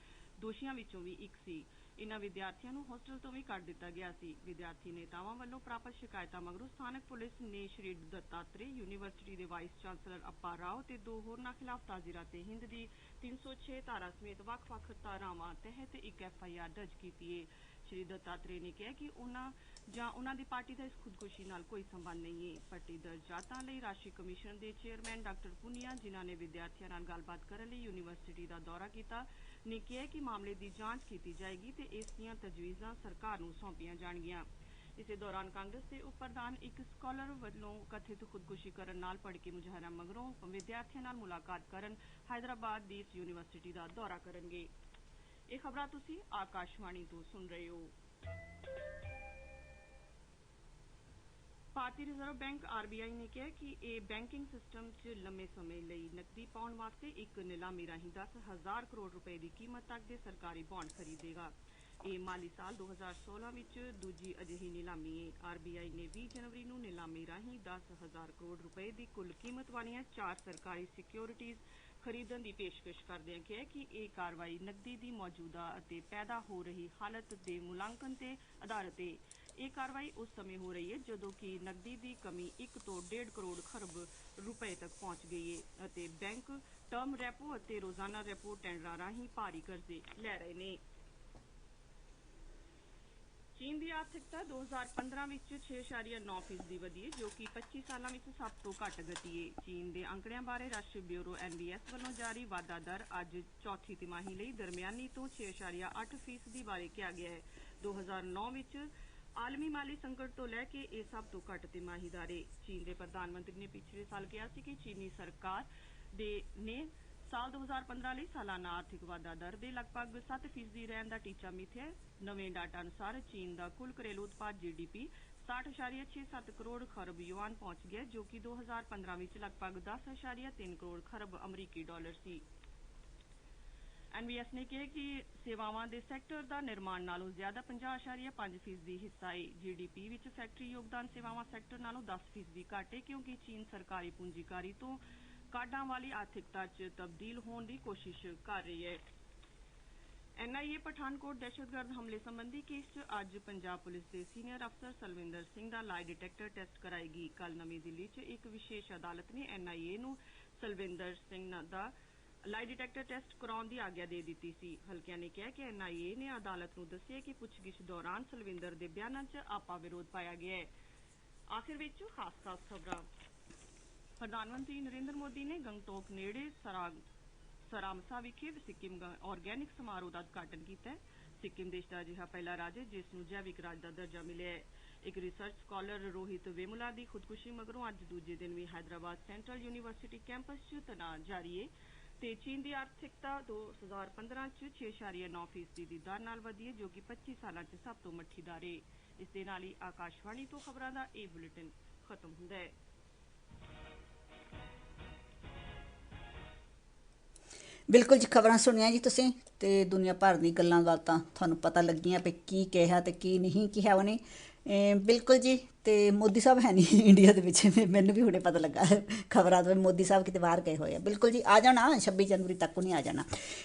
ਦੋਸ਼ੀਆਂ ਵਿੱਚੋਂ ਵੀ ਇੱਕ ਸੀ। ਇਨ੍ਹਾਂ ਵਿਦਿਆਰਥੀਆਂ ਨੂੰ ਹੋਸਟਲ ਤੋਂ ਵੀ ਕੱਢ ਦਿੱਤਾ ਗਿਆ ਸੀ। ਵਿਦਿਆਰਥੀ ਨੇਤਾਵਾਂ ਵੱਲੋਂ ਪ੍ਰਾਪਤ ਸ਼ਿਕਾਇਤਾਂ ਮਗਰੋਂ ਸਥਾਨਕ ਪੁਲਿਸ ਨੇ ਸ਼੍ਰੀ ਦੱਤਾਤਰੇ, ਯੂਨੀਵਰਸਿਟੀ ਦੇ ਵਾਈਸ ਚਾਂਸਲਰ ਅੱਪਾ ਰਾਓ ਤੇ 2 ਹੋਰਨਾਂ ਖਿਲਾਫ ਤਾਜ਼ੀਰਾਤੇ ਹਿੰਦ ਦੀ 306 ਧਾਰਾ ਸਮੇਤ ਵੱਖ-ਵੱਖ ਧਾਰਾਵਾਂ ਤਹਿਤ ਇੱਕ FIR ਦਰਜ ਕੀਤੀ ਹੈ। ਸ਼੍ਰੀ ਦੱਤਾਤਰੇ ਨੇ ਕਿਹਾ ਕਿ ਉਹਨਾਂ ਦੀ ਪਾਰਟੀ ਦਾ ਇਸ ਖੁਦਕੁਸ਼ੀ ਨਾਲ ਕੋਈ ਸੰਬੰਧ ਨਹੀਂ ਹੈ। ਪੱਟੀਦਰ ਜਾਤਾਂ ਲਈ ਰਾਸ਼ਟਰੀ ਕਮਿਸ਼ਨ ਦੇ ਚੇਅਰਮੈਨ ਡਾਕਟਰ ਪੁਨੀਆ, ਜਿਨ੍ਹਾਂ ਨੇ ਵਿਦਿਆਰਥੀਆਂ ਨਾਲ ਗੱਲਬਾਤ ਕਰਨ ਲਈ ਯੂਨੀਵਰਸਿਟੀ ਦਾ ਦੌਰਾ ਕੀਤਾ, ਨੇ ਕਿਹਾ ਕਿ ਮਾਮਲੇ ਦੀ ਜਾਂਚ ਕੀਤੀ ਜਾਏਗੀ ਤੇ ਇਸ ਦੀਆਂ ਤਜਵੀਜ਼ਾਂ ਸਰਕਾਰ ਨੂੰ ਸੌਂਪੀਆਂ ਜਾਣਗੀਆਂ। ਇਸੇ ਦੌਰਾਨ ਕਾਂਗਰਸ ਦੇ ਉਪ ਪ੍ਰਧਾਨ ਇੱਕ ਸਕਾਲਰ ਵੱਲੋਂ ਕਥਿਤ ਖੁਦਕੁਸ਼ੀ ਕਰਨ ਨਾਲ ਭੜਕੇ ਮੁਜ਼ਾਹਰਾ ਮਗਰੋਂ ਵਿਦਿਆਰਥੀਆਂ ਨਾਲ ਮੁਲਾਕਾਤ ਕਰਨ ਹੈਦਰਾਬਾਦ ਦੀ ਇਸ ਯੂਨੀਵਰਸਿਟੀ ਦਾ ਦੌਰਾ ਕਰਨਗੇ। ਇਹ ਖਬਰਾਂ ਤੁਸੀਂ ਆਕਾਸ਼ਵਾਣੀ ਤੋਂ ਸੁਣ ਰਹੇ ਹੋ। ਭਾਰਤੀ ਰਿਜ਼ਰਵ ਬੈਂਕ RBI ਨੇ ਕਿਹਾ ਕਿ ਇਹ ਬੈਂਕਿੰਗ ਸਿਸਟਮ 'ਚ ਲੰਮੇ ਸਮੇਂ ਲਈ ਨਕਦੀ ਪਾਉਣ ਵਾਸਤੇ ਇੱਕ ਨਿਲਾਮੀ ਰਾਹੀਂ 10,000 ਕਰੋੜ ਰੁਪਏ ਦੀ ਕੀਮਤ ਤੱਕ ਦੇ ਸਰਕਾਰੀ ਬੌਂਡ ਖਰੀਦੇਗਾ। ਇਹ ਮਾਲੀ ਸਾਲ 2016 ਵਿੱਚ ਦੂਜੀ ਅਜਿਹੀ ਨਿਲਾਮੀ ਹੈ। RBI ਨੇ 20 ਜਨਵਰੀ ਨੂੰ ਨਿਲਾਮੀ ਰਾਹੀਂ 10,000 ਕਰੋੜ ਰੁਪਏ ਦੀ ਕੁੱਲ ਕੀਮਤ ਵਾਲੀਆਂ 4 ਸਰਕਾਰੀ ਸਿਕਿਉਰਿਟੀਜ਼ ਖਰੀਦਣ ਦੀ ਪੇਸ਼ਕਸ਼ ਕਰਦਿਆਂ ਕਿਹਾ ਕਿ ਇਹ ਕਾਰਵਾਈ ਨਕਦੀ ਦੀ ਮੌਜੂਦਾ ਅਤੇ ਪੈਦਾ ਹੋ ਰਹੀ ਹਾਲਤ ਦੇ ਮੁਲਾਂਕਣ ਤੇ ਆਧਾਰਿਤ ਹੈ। ਇਹ ਕਾਰਵਾਈ ਉਸ ਸਮੇਂ ਹੋ ਰਹੀ ਹੈ ਜਦੋਂ ਕਿ ਨਕਦੀ ਦੀ ਕਮੀ 1 ਤੋਂ 1.5 ਕਰੋੜ ਖਰਬ ਰੁਪਏ ਤੱਕ ਪਹੁੰਚ ਗਈ ਹੈ ਅਤੇ ਬੈਂਕ ਟਰਮ ਰੈਪੋ ਅਤੇ ਰੋਜ਼ਾਨਾ ਰੈਪੋ ਟੈਂਡਰਾਂ ਰਾਹੀਂ ਭਾਰੀ ਕਰਜ਼ੇ ਲੈ ਰਹੇ ਨੇ। ਚੀਨ ਦੀ ਆਰਥਿਕਤਾ 2015 ਵਿੱਚ 6.9% ਵਧੀ ਹੈ, ਜੋ ਕਿ 25 ਸਾਲਾਂ ਵਿੱਚ ਸਭ ਤੋਂ ਘੱਟ ਗਤੀ ਹੈ। ਚੀਨ ਦੇ ਅੰਕੜਿਆਂ ਬਾਰੇ ਰਾਸ਼ਟਰੀ ਬਿਊਰੋ NBS ਵੱਲੋਂ ਜਾਰੀ ਵਾਧਾ ਦਰ ਅੱਜ ਚੌਥੀ ਤਿਮਾਹੀ ਲਈ ਦਰਮਿਆਨੀ ਤੋਂ 6.8% ਬਾਰੇ ਕਿਹਾ ਗਿਆ ਹੈ। 2009 ਵਿੱਚ ਆਲਮੀ ਮਾਲੀ ਸੰਕਟ ਤੋਂ ਲੈ ਕੇ ਇਹ ਸਭ ਤੋਂ ਘੱਟ ਤਿਮਾਹੀ ਦਰ ਹੈ। ਚੀਨ ਦੇ ਪ੍ਰਧਾਨ ਮੰਤਰੀ ਨੇ ਪਿਛਲੇ ਸਾਲ ਕਿਹਾ ਸੀ ਕਿ ਚੀਨੀ ਸਰਕਾਰ ਨੇ ਸਾਲ 2015 ਲਈ ਸਾਲਾਨਾ ਆਰਥਿਕ ਵਾਧਾ ਦਰ ਦੇ ਲਗਭਗ 7% ਰਹਿਣ ਦਾ ਟੀਚਾ ਮਿਥਿਆ ਹੈ। ਨਵੇਂ ਡਾਟਾ ਅਨੁਸਾਰ ਚੀਨ ਦਾ ਕੁੱਲ ਘਰੇਲੂ ਉਤਪਾਦ GDP 60.67 ਕਰੋੜ ਖਰਬ ਯੂਆਨ ਪਹੁੰਚ ਗਿਆ, ਜੋ ਕਿ 2015 ਵਿੱਚ ਲਗਭਗ 10.3 ਕਰੋੜ ਖਰਬ ਅਮਰੀਕੀ ਡਾਲਰ ਸੀ। NBS ਨੇ ਕਿਹਾ ਕਿ ਸੇਵਾਵਾਂ ਦੇ ਸੈਕਟਰ ਦਾ ਨਿਰਮਾਣ ਨਾਲੋਂ ਜ਼ਿਆਦਾ 50.5% ਹਿੱਸਾ ਹੈ। GDP ਵਿੱਚ ਫੈਕਟਰੀ ਯੋਗਦਾਨ ਸੇਵਾਵਾਂ ਸੈਕਟਰ ਨਾਲੋਂ 10% ਘੱਟ ਹੈ, ਕਿਉਂਕਿ ਚੀਨ ਸਰਕਾਰੀ ਪੂੰਜੀਕਾਰੀ ਤੋਂ ਕਾਢਾਂ ਵਾਲੀ ਆਰਥਿਕਤਾ 'ਚ ਤਬਦੀਲ ਹੋਣ ਦੀ ਕੋਸ਼ਿਸ਼ ਕਰ ਰਹੀ ਹੈ। NIA ਪਠਾਨਕੋਟ ਦਹਿਸ਼ਤਗਰਦ ਹਮਲੇ ਸੰਬੰਧੀ ਕੇਸ 'ਚ ਅੱਜ ਪੰਜਾਬ ਪੁਲਿਸ ਦੇ ਸੀਨੀਅਰ ਅਫਸਰ ਸਲਵਿੰਦਰ ਸਿੰਘ ਦਾ ਲਾਈ ਡਿਟੈਕਟਰ ਟੈਸਟ ਕਰਾਏਗੀ। ਕੱਲ੍ਹ ਨਵੀਂ ਦਿੱਲੀ 'ਚ ਇੱਕ ਵਿਸ਼ੇਸ਼ ਅਦਾਲਤ ਨੇ NIA ਨੂੰ ਸਲਵਿੰਦਰ ਸਿੰਘ ਦਾ ਲਾਈ ਡਿਟੈਕਟਰ ਟੈਸਟ ਕਰਾਉਣ ਦੀ ਆਗਿਆ ਦੇ ਦਿੱਤੀ ਸੀ। ਹਲਕਿਆਂ ਨੇ ਕਿਹਾ ਕਿ NIA ਨੇ ਅਦਾਲਤ ਨੂੰ ਦੱਸਿਆ ਕਿ ਪੁੱਛਗਿੱਛ ਦੌਰਾਨ ਸਲਵਿੰਦਰ ਦੇ ਬਿਆਨਾਂ 'ਚ ਆਪਾ ਵਿਰੋਧ ਪਾਇਆ ਗਿਆ ਹੈ। ਆਖਿਰ ਵਿੱਚ ਖਾਸ ਖਬਰਾਂ। ਪ੍ਰਧਾਨ ਮੰਤਰੀ ਨਰਿੰਦਰ ਮੋਦੀ ਨੇ ਗੰਗਟੋਕ ਨੇੜੇ ਸਰਾਮਸਾ ਵਿਖੇ ਸਿੱਕਿਮ ਆਰਗੈਨਿਕ ਸਮਾਰੋਹ ਦਾ ਉਦਘਾਟਨ ਕੀਤਾ ਹੈ। ਸਿੱਕਿਮ ਦੇਸ਼ ਦਾ ਅਜਿਹਾ ਪਹਿਲਾ ਰਾਜ ਹੈ ਜਿਸ ਨੂੰ ਜੈਵਿਕ ਰਾਜ ਦਾ ਦਰਜਾ ਮਿਲਿਆ ਹੈ। ਇੱਕ ਰਿਸਰਚ ਸਕਾਲਰ ਰੋਹਿਤ ਵੇਮੁਲਾ ਦੀ ਖੁਦਕੁਸ਼ੀ ਮਗਰੋਂ ਅੱਜ ਦੂਜੇ ਦਿਨ ਵੀ ਹੈਦਰਾਬਾਦ ਸੈਂਟਰਲ ਯੂਨੀਵਰਸਿਟੀ ਕੈਂਪਸ 'ਚ ਤਣਾਅ ਜਾਰੀ ਹੈ ਤੇ ਚੀਨ ਦੀ ਆਰਥਿਕਤਾ 2015 'ਚ 6.9% ਦੀ ਦਰ ਨਾਲ ਵਧੀ ਹੈ, ਜੋ ਕਿ 25 ਸਾਲਾਂ 'ਚ ਸਭ ਤੋਂ ਮੱਠੀ ਦਰ ਹੈ। ਇਸ ਦੇ ਨਾਲ ਹੀ ਆਕਾਸ਼ਵਾਣੀ ਤੋਂ ਖਬਰਾਂ ਦਾ ਇਹ ਬੁਲੇਟਿਨ ਖਤਮ ਹੁੰਦਾ ਹੈ। ਬਿਲਕੁਲ ਜੀ, ਖਬਰਾਂ ਸੁਣੀਆਂ ਜੀ ਤੁਸੀਂ ਤੇ ਦੁਨੀਆ ਭਰ ਦੀ ਗੱਲਾਂ ਬਾਤਾਂ ਤੁਹਾਨੂੰ ਪਤਾ ਲੱਗੀਆਂ ਵੀ ਕੀ ਕਿਹਾ ਤੇ ਕੀ ਨਹੀਂ ਕਿਹਾ ਉਹਨੇ। ਬਿਲਕੁਲ ਜੀ, ਤੇ ਮੋਦੀ ਸਾਹਿਬ ਹੈ ਨਹੀਂ ਇੰਡੀਆ ਦੇ ਵਿੱਚ, ਮੈਨੂੰ ਵੀ ਹੁਣੇ ਪਤਾ ਲੱਗਾ ਖਬਰਾਂ ਤੋਂ ਮੋਦੀ ਸਾਹਿਬ ਕਿਤੇ ਬਾਹਰ ਗਏ ਹੋਏ ਆ। ਬਿਲਕੁਲ ਜੀ, ਆ ਜਾਣਾ 26 ਜਨਵਰੀ ਤੱਕ ਉਹਨੇ ਆ ਜਾਣਾ,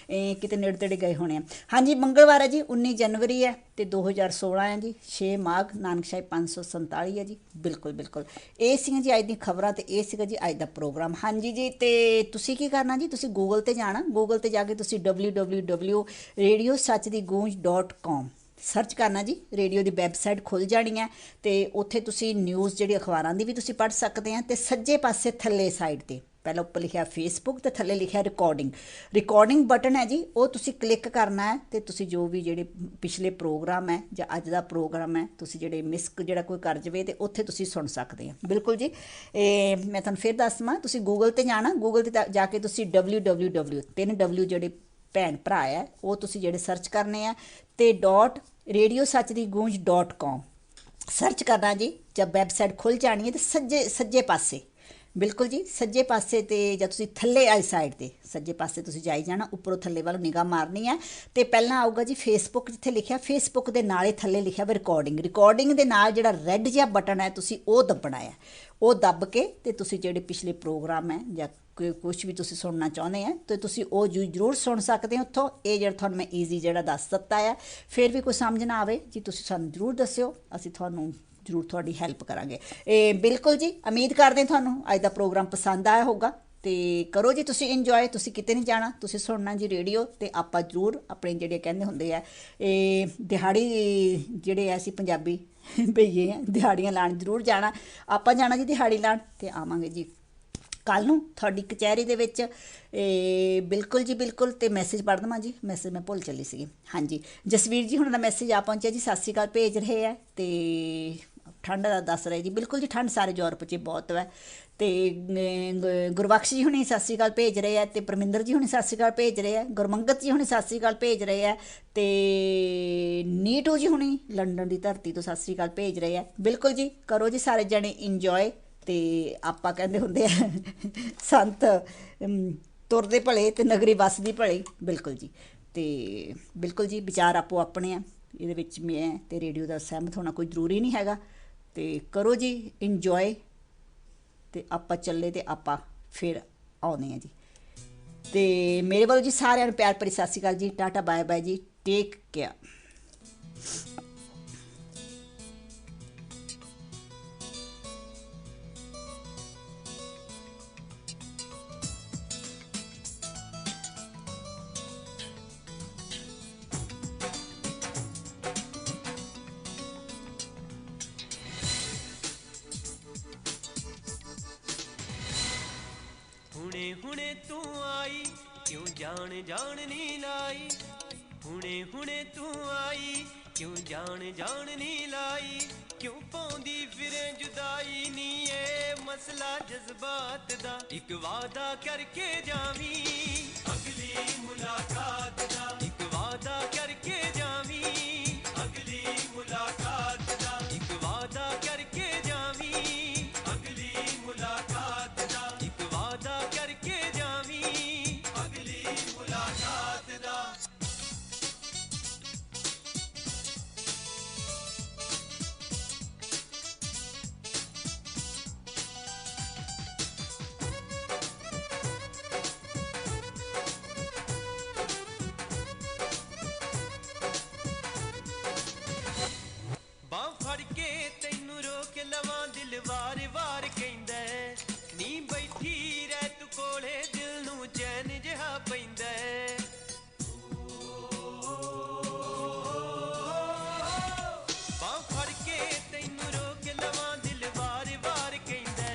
ਕਿਤੇ ਨੇੜੇ ਤੇੜੇ ਗਏ ਹੋਣੇ ਆ। ਹਾਂਜੀ, ਮੰਗਲਵਾਰ ਹੈ ਜੀ, 19 ਜਨਵਰੀ ਹੈ ਤੇ 2016 ਹੈ ਜੀ, 6 ਮਾਘ ਨਾਨਕਸ਼ਾਹੀ 547 ਹੈ ਜੀ। ਬਿਲਕੁਲ ਬਿਲਕੁਲ, ਇਹ ਸੀਗੀਆਂ ਜੀ ਅੱਜ ਦੀਆਂ ਖਬਰਾਂ ਤੇ ਇਹ ਸੀਗਾ ਜੀ ਅੱਜ ਦਾ ਪ੍ਰੋਗਰਾਮ। ਹਾਂਜੀ ਜੀ, ਤੇ ਤੁਸੀਂ ਕੀ ਕਰਨਾ ਜੀ, ਤੁਸੀਂ ਗੂਗਲ 'ਤੇ ਜਾਣਾ, ਗੂਗਲ 'ਤੇ ਜਾ ਕੇ ਤੁਸੀਂ www.radiosachdigooंज.com ਸਰਚ ਕਰਨਾ ਜੀ। ਰੇਡੀਓ ਦੀ ਵੈਬਸਾਈਟ ਖੁੱਲ੍ਹ ਜਾਣੀ ਹੈ ਤੇ ਉੱਥੇ ਤੁਸੀਂ ਨਿਊਜ਼ ਜਿਹੜੀ ਅਖਬਾਰਾਂ ਦੀ ਵੀ ਤੁਸੀਂ ਪੜ੍ਹ ਸਕਦੇ ਆ। ਤੇ ਸੱਜੇ ਪਾਸੇ ਥੱਲੇ ਸਾਈਡ 'ਤੇ ਪਹਿਲਾਂ ਉੱਪਰ ਲਿਖਿਆ ਫੇਸਬੁੱਕ ਤੇ ਥੱਲੇ ਲਿਖਿਆ ਰਿਕਾਰਡਿੰਗ ਬਟਨ ਹੈ ਜੀ, ਉਹ ਤੁਸੀਂ ਕਲਿੱਕ ਕਰਨਾ ਹੈ ਤੇ ਤੁਸੀਂ ਜੋ ਵੀ ਜਿਹੜੇ ਪਿਛਲੇ ਪ੍ਰੋਗਰਾਮ ਹੈ ਜਾਂ ਅੱਜ ਦਾ ਪ੍ਰੋਗਰਾਮ ਹੈ ਤੁਸੀਂ ਜਿਹੜੇ ਜਿਹੜਾ ਕੋਈ ਕਰ ਜਾਵੇ ਤੇ ਉੱਥੇ ਤੁਸੀਂ ਸੁਣ ਸਕਦੇ ਆ। ਬਿਲਕੁਲ ਜੀ, ਮੈਂ ਤੁਹਾਨੂੰ ਫਿਰ ਦੱਸਵਾਂ, ਤੁਸੀਂ ਗੂਗਲ 'ਤੇ ਜਾਣਾ, ਗੂਗਲ 'ਤੇ ਜਾ ਕੇ ਤੁਸੀਂ www 3 W ਜਿਹੜੇ ਭੈਣ ਭਰਾ ਹੈ ਉਹ ਤੁਸੀਂ ਜਿਹੜੇ ਸਰਚ ਕਰਨੇ ਆ ਤੇ .radiosachdigooंज.com ਸਰਚ ਕਰਨਾ ਜੀ। ਜਦ ਵੈਬਸਾਈਟ ਖੁੱਲ੍ਹ ਜਾਣੀ ਹੈ ਤੇ ਸੱਜੇ ਪਾਸੇ, ਬਿਲਕੁਲ ਜੀ ਸੱਜੇ ਪਾਸੇ ਤੇ ਜਦ ਤੁਸੀਂ ਥੱਲੇ ਆਈ ਸਾਈਡ ਤੇ ਸੱਜੇ ਪਾਸੇ ਤੁਸੀਂ ਜਾਈ ਜਾਣਾ, ਉੱਪਰੋਂ ਥੱਲੇ ਵੱਲ ਨਿਗਾਹ ਮਾਰਨੀ ਹੈ ਤੇ ਪਹਿਲਾਂ ਆਊਗਾ ਜੀ ਫੇਸਬੁੱਕ, ਜਿੱਥੇ ਲਿਖਿਆ ਫੇਸਬੁੱਕ ਦੇ ਨਾਲੇ ਥੱਲੇ ਲਿਖਿਆ ਵਾ ਰਿਕਾਰਡਿੰਗ ਦੇ ਨਾਲ ਜਿਹੜਾ ਰੈੱਡ ਜਿਹਾ ਬਟਨ ਹੈ ਤੁਸੀਂ ਉਹ ਦੱਬਣਾ ਹੈ। ਉਹ ਦੱਬ ਕੇ ਤੇ ਤੁਸੀਂ ਜਿਹੜੇ ਪਿਛਲੇ ਪ੍ਰੋਗਰਾਮ ਹੈ ਜਾਂ ਕੁਛ ਵੀ ਤੁਸੀਂ ਸੁਣਨਾ ਚਾਹੁੰਦੇ ਆ ਤੇ ਤੁਸੀਂ ਉਹ ਜ਼ਰੂਰ ਸੁਣ ਸਕਦੇ ਹੋ ਉੱਥੋਂ। ਇਹ ਜਿਹੜਾ ਤੁਹਾਨੂੰ ਮੈਂ ਈਜ਼ੀ ਜਿਹੜਾ ਦੱਸ ਦਿੱਤਾ ਆ, ਫਿਰ ਵੀ ਕੋਈ ਸਮਝ ਨਾ ਆਵੇ ਜੀ ਤੁਸੀਂ ਸਾਨੂੰ ਜ਼ਰੂਰ ਦੱਸਿਓ, ਅਸੀਂ ਤੁਹਾਨੂੰ ਜ਼ਰੂਰ ਤੁਹਾਡੀ ਹੈਲਪ ਕਰਾਂਗੇ। ਬਿਲਕੁਲ ਜੀ, ਉਮੀਦ ਕਰਦੇ ਤੁਹਾਨੂੰ ਅੱਜ ਦਾ ਪ੍ਰੋਗਰਾਮ ਪਸੰਦ ਆਇਆ ਹੋਊਗਾ ਤੇ ਕਰੋ ਜੀ ਤੁਸੀਂ ਇੰਜੋਏ। ਤੁਸੀਂ ਕਿਤੇ ਨਹੀਂ ਜਾਣਾ, ਤੁਸੀਂ ਸੁਣਨਾ ਜੀ ਰੇਡੀਓ। ਤੇ ਆਪਾਂ ਜ਼ਰੂਰ ਆਪਣੇ ਜਿਹੜੇ ਕਹਿੰਦੇ ਹੁੰਦੇ ਆ ਇਹ ਦਿਹਾੜੀ ਜਿਹੜੇ ਆ ਅਸੀਂ ਪੰਜਾਬੀ ਭਈਏ ਆ, ਦਿਹਾੜੀਆਂ ਲਾਉਣ ਜ਼ਰੂਰ ਜਾਣਾ। ਆਪਾਂ ਜਾਣਾ ਜੀ ਦਿਹਾੜੀ ਲਾਉਣ ਤੇ ਆਵਾਂਗੇ ਜੀ ਕੱਲ੍ਹ ਨੂੰ ਤੁਹਾਡੀ ਕਚਹਿਰੀ ਦੇ ਵਿੱਚ। ਬਿਲਕੁਲ ਜੀ ਬਿਲਕੁਲ। ਤੇ ਮੈਸੇਜ ਪੜ੍ਹ ਦੇਵਾਂ ਜੀ, ਮੈਸੇਜ ਮੈਂ ਭੁੱਲ ਚੱਲੀ ਸੀਗੀ। ਹਾਂਜੀ, ਜਸਵੀਰ ਜੀ ਹੁਣਾਂ ਦਾ ਮੈਸੇਜ ਆ ਪਹੁੰਚਿਆ ਜੀ, ਸਤਿ ਸ਼੍ਰੀ ਅਕਾਲ ਭੇਜ ਰਹੇ ਆ। ਤੇ ਠੰਡ ਦਾ ਦੱਸ ਰਹੇ ਜੀ, ਬਿਲਕੁਲ ਜੀ ਠੰਡ ਸਾਰੇ ਯੂਰਪ 'ਚ ਬਹੁਤ ਹੈ। ਤੇ ਗੁਰਬਖਸ਼ ਜੀ ਹੁਣੀ ਸਤਿ ਸ਼੍ਰੀ ਅਕਾਲ ਭੇਜ ਰਹੇ ਆ। ਤੇ ਪਰਮਿੰਦਰ ਜੀ ਹੁਣੀ ਸਤਿ ਸ਼੍ਰੀ ਅਕਾਲ ਭੇਜ ਰਹੇ ਆ। ਗੁਰਮੰਗਤ ਜੀ ਹੁਣੀ ਸਤਿ ਸ਼੍ਰੀ ਅਕਾਲ ਭੇਜ ਰਹੇ ਆ। ਤੇ ਨੀਟੂ ਜੀ ਹੁਣੀ ਲੰਡਨ ਦੀ ਧਰਤੀ ਤੋਂ ਸਤਿ ਸ਼੍ਰੀ ਅਕਾਲ ਭੇਜ ਰਹੇ ਆ। ਬਿਲਕੁਲ ਜੀ ਕਰੋ ਜੀ ਸਾਰੇ ਜਣੇ ਇੰਜੋਏ। ਤੇ ਆਪਾਂ ਕਹਿੰਦੇ ਹੁੰਦੇ ਆ ਸੰਤ ਤੁਰਦੇ ਭਲੇ ਤੇ ਨਗਰੀ ਵੱਸਦੀ ਭਲੇ। ਬਿਲਕੁਲ ਜੀ। ਤੇ ਬਿਲਕੁਲ ਜੀ ਵਿਚਾਰ ਆਪੋ ਆਪਣੇ ਆ, ਇਹਦੇ ਵਿੱਚ ਮੈਂ ਤੇ ਰੇਡੀਓ ਦਾ ਸਹਿਮਤ ਹੋਣਾ ਕੋਈ ਜ਼ਰੂਰੀ ਨਹੀਂ ਹੈਗਾ। ਤੇ ਕਰੋ ਜੀ ਇੰਜੋਏ। ਤੇ ਆਪਾਂ ਚੱਲੇ ਤੇ ਆਪਾਂ ਫਿਰ ਆਉਂਦੇ ਹਾਂ ਜੀ। ਤੇ ਮੇਰੇ ਵੱਲੋਂ ਜੀ ਸਾਰਿਆਂ ਨੂੰ ਪਿਆਰ ਭਰੀ ਸਤਿ ਸ਼੍ਰੀ ਅਕਾਲ ਜੀ। ਟਾਟਾ ਬਾਏ ਬਾਏ ਜੀ, ਟੇਕ ਕੇਅਰ। ਹੁਣੇ ਹੁਣੇ ਤੂੰ ਆਈ ਕਿਉਂ ਜਾਣ ਜਾਣ ਨੀ ਲਾਈ, ਹੁਣੇ ਹੁਣੇ ਤੂੰ ਆਈ ਕਿਉਂ ਜਾਣ ਜਾਣ ਨੀ ਲਾਈ, ਕਿਉਂ ਪਾਉਂਦੀ ਫਿਰੇ ਜੁਦਾਈ ਨੀ ਏ ਮਸਲਾ ਜਜ਼ਬਾਤ ਦਾ, ਇੱਕ ਵਾਅਦਾ ਕਰਕੇ ਜਾਵੀਂ ਅਗਲੀ ਮੁਲਾਕਾਤ ਦਾ, ਇੱਕ ਵਾਅਦਾ ਕਰਕੇ ਜਾਵੀਂ ਅਗਲੀ ਮੁਲਾਕਾਤ ਦਾ, ਇੱਕ ਵਾਅਦਾ ਕਰਕੇ ਜਾਵੀਂ ਅਗਲੀ ਮੁਲਾਕਾਤ ਦਾ, ਇੱਕ ਵਾਅਦਾ ਕਰਕੇ ਜਾਵੀਂ ਅਗਲੀ ਮੁਲਾਕਾਤ ਦਾ। ਬਾਂਹ ਫੜ ਕੇ ਤੈਨੂੰ ਰੋਕ ਲਵਾਂ ਦਿਲ ਵਾਰ ਵਾਰ ਕਹਿੰਦਾ, ਨੀ ਬੈਠੀ ਰਹਿ ਤੂੰ ਕੋਲੇ ਦਿਲ ਨੂੰ ਚੈਨ ਜਿਹਾ ਪੈਂਦਾ। ਬਾਂਹ ਫੜ ਕੇ ਤੈਨੂੰ ਰੋਕ ਲਵਾਂ ਦਿਲ ਵਾਰ ਵਾਰ ਕਹਿੰਦਾ,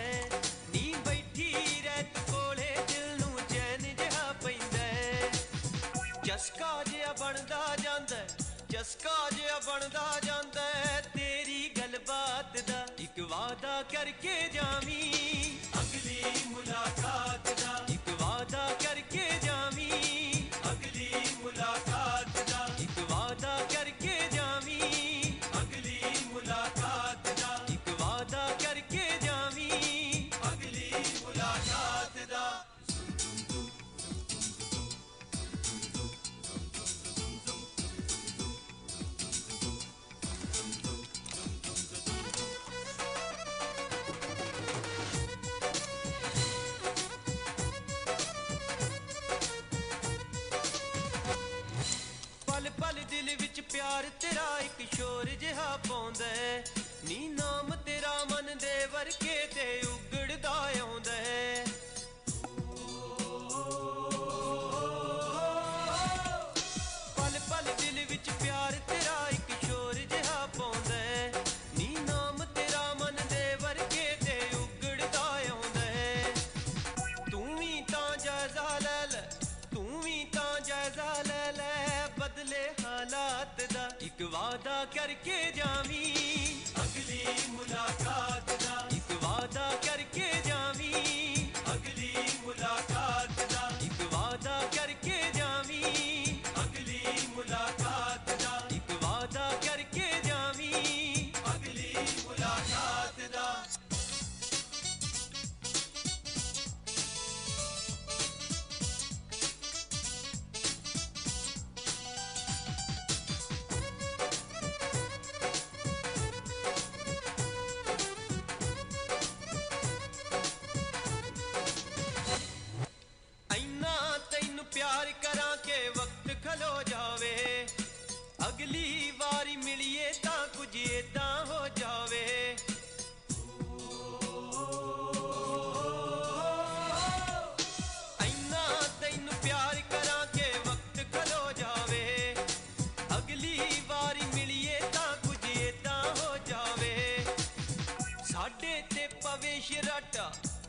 ਨੀ ਬੈਠੀ ਰਹਿ ਤੂੰ ਕੋਲੇ ਦਿਲ ਨੂੰ ਚੈਨ ਜਿਹਾ ਪੈਂਦਾ। ਚਸਕਾ ਜਿਹਾ ਬਣਦਾ ਜਾਂਦਾ, ਚਸਕਾ ਜਿਹਾ ਬਣਦਾ ਜਾਂਦਾ ਤੇਰੀ ਗੱਲਬਾਤ ਦਾ, ਇੱਕ ਵਾਅਦਾ ਕਰਕੇ ਜਾਵੀਂ ਅਗਲੀ ਮੁਲਾਕਾਤ ਦਾ, ਇੱਕ ਵਾਅਦਾ ਕਰਕੇ ਜਾਵੀਂ ਅਗਲੀ ਮੁਲਾਕਾਤ ਦਾ, ਇੱਕ ਵਾਅਦਾ ਕਰਕੇ ਜਾਵੀਂ ਅਗਲੀ ਮੁਲਾਕਾਤ ਦਾ, ਇੱਕ ਵਾਅਦਾ ਕਰਕੇ ਜਾਵੀਂ ਅਗਲੀ ਮੁਲਾਕਾਤ ਦਾ। ਪਲ ਪਲ ਦਿਲ ਵਿੱਚ ਪਿਆਰ ਤੇਰਾ ਇੱਕ ਸ਼ੋਰ ਜਿਹਾ ਪਾਉਂਦਾ, ਨੀ ਨਾਮ ਤੇਰਾ ਮਨ ਦੇ ਵਰਕੇ ਤੇ ਉਗੜਦਾ ਆਉਂਦਾ। ਪਲ ਪਲ ਦਿਲ ਵਿੱਚ ਪਿਆਰ ਤੇਰਾ ਇੱਕ ਸ਼ੋਰ ਜਿਹਾ ਪਾਉਂਦਾ, ਨੀ ਨਾਮ ਤੇਰਾ ਮਨ ਦੇ ਵਰਕੇ ਤੇ ਉਗੜਦਾ ਆਉਂਦਾ। ਤੂੰ ਵੀ ਤਾਂ ਜਾਇਜ਼ਾ ਲੈ ਲੈ, ਤੂੰ ਵੀ ਤਾਂ ਜਾਇਜ਼ਾ ਲੈ ਲੈ ਬਦਲੇ ਹਾਲਾਤ ਦਾ, ਇੱਕ ਵਾਅਦਾ ਕਰਕੇ ਜਾਵੀਂ ਅਗਲੀ ਮੁਲਾਕਾਤ ਦਾ, ਇੱਕ ਵਾਅਦਾ ਕਰਕੇ ਜਾਵੀਂ ਅਗਲੀ ਮੁਲਾਕਾਤ ਦਾ, ਇੱਕ ਵਾਅਦਾ ਕਰਕੇ ਜਾਵੀਂ ਅਗਲੀ ਮੁਲਾਕਾਤ ਦਾ, ਇੱਕ ਵਾਅਦਾ ਕਰਕੇ ਜਾਵੀਂ ਅਗਲੀ ਮੁਲਾਕਾਤ ਦਾ।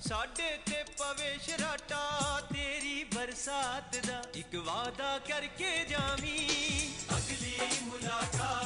साडे ते पवे शराटा तेरी बरसात दा, एक वादा करके जावी अगली मुलाकात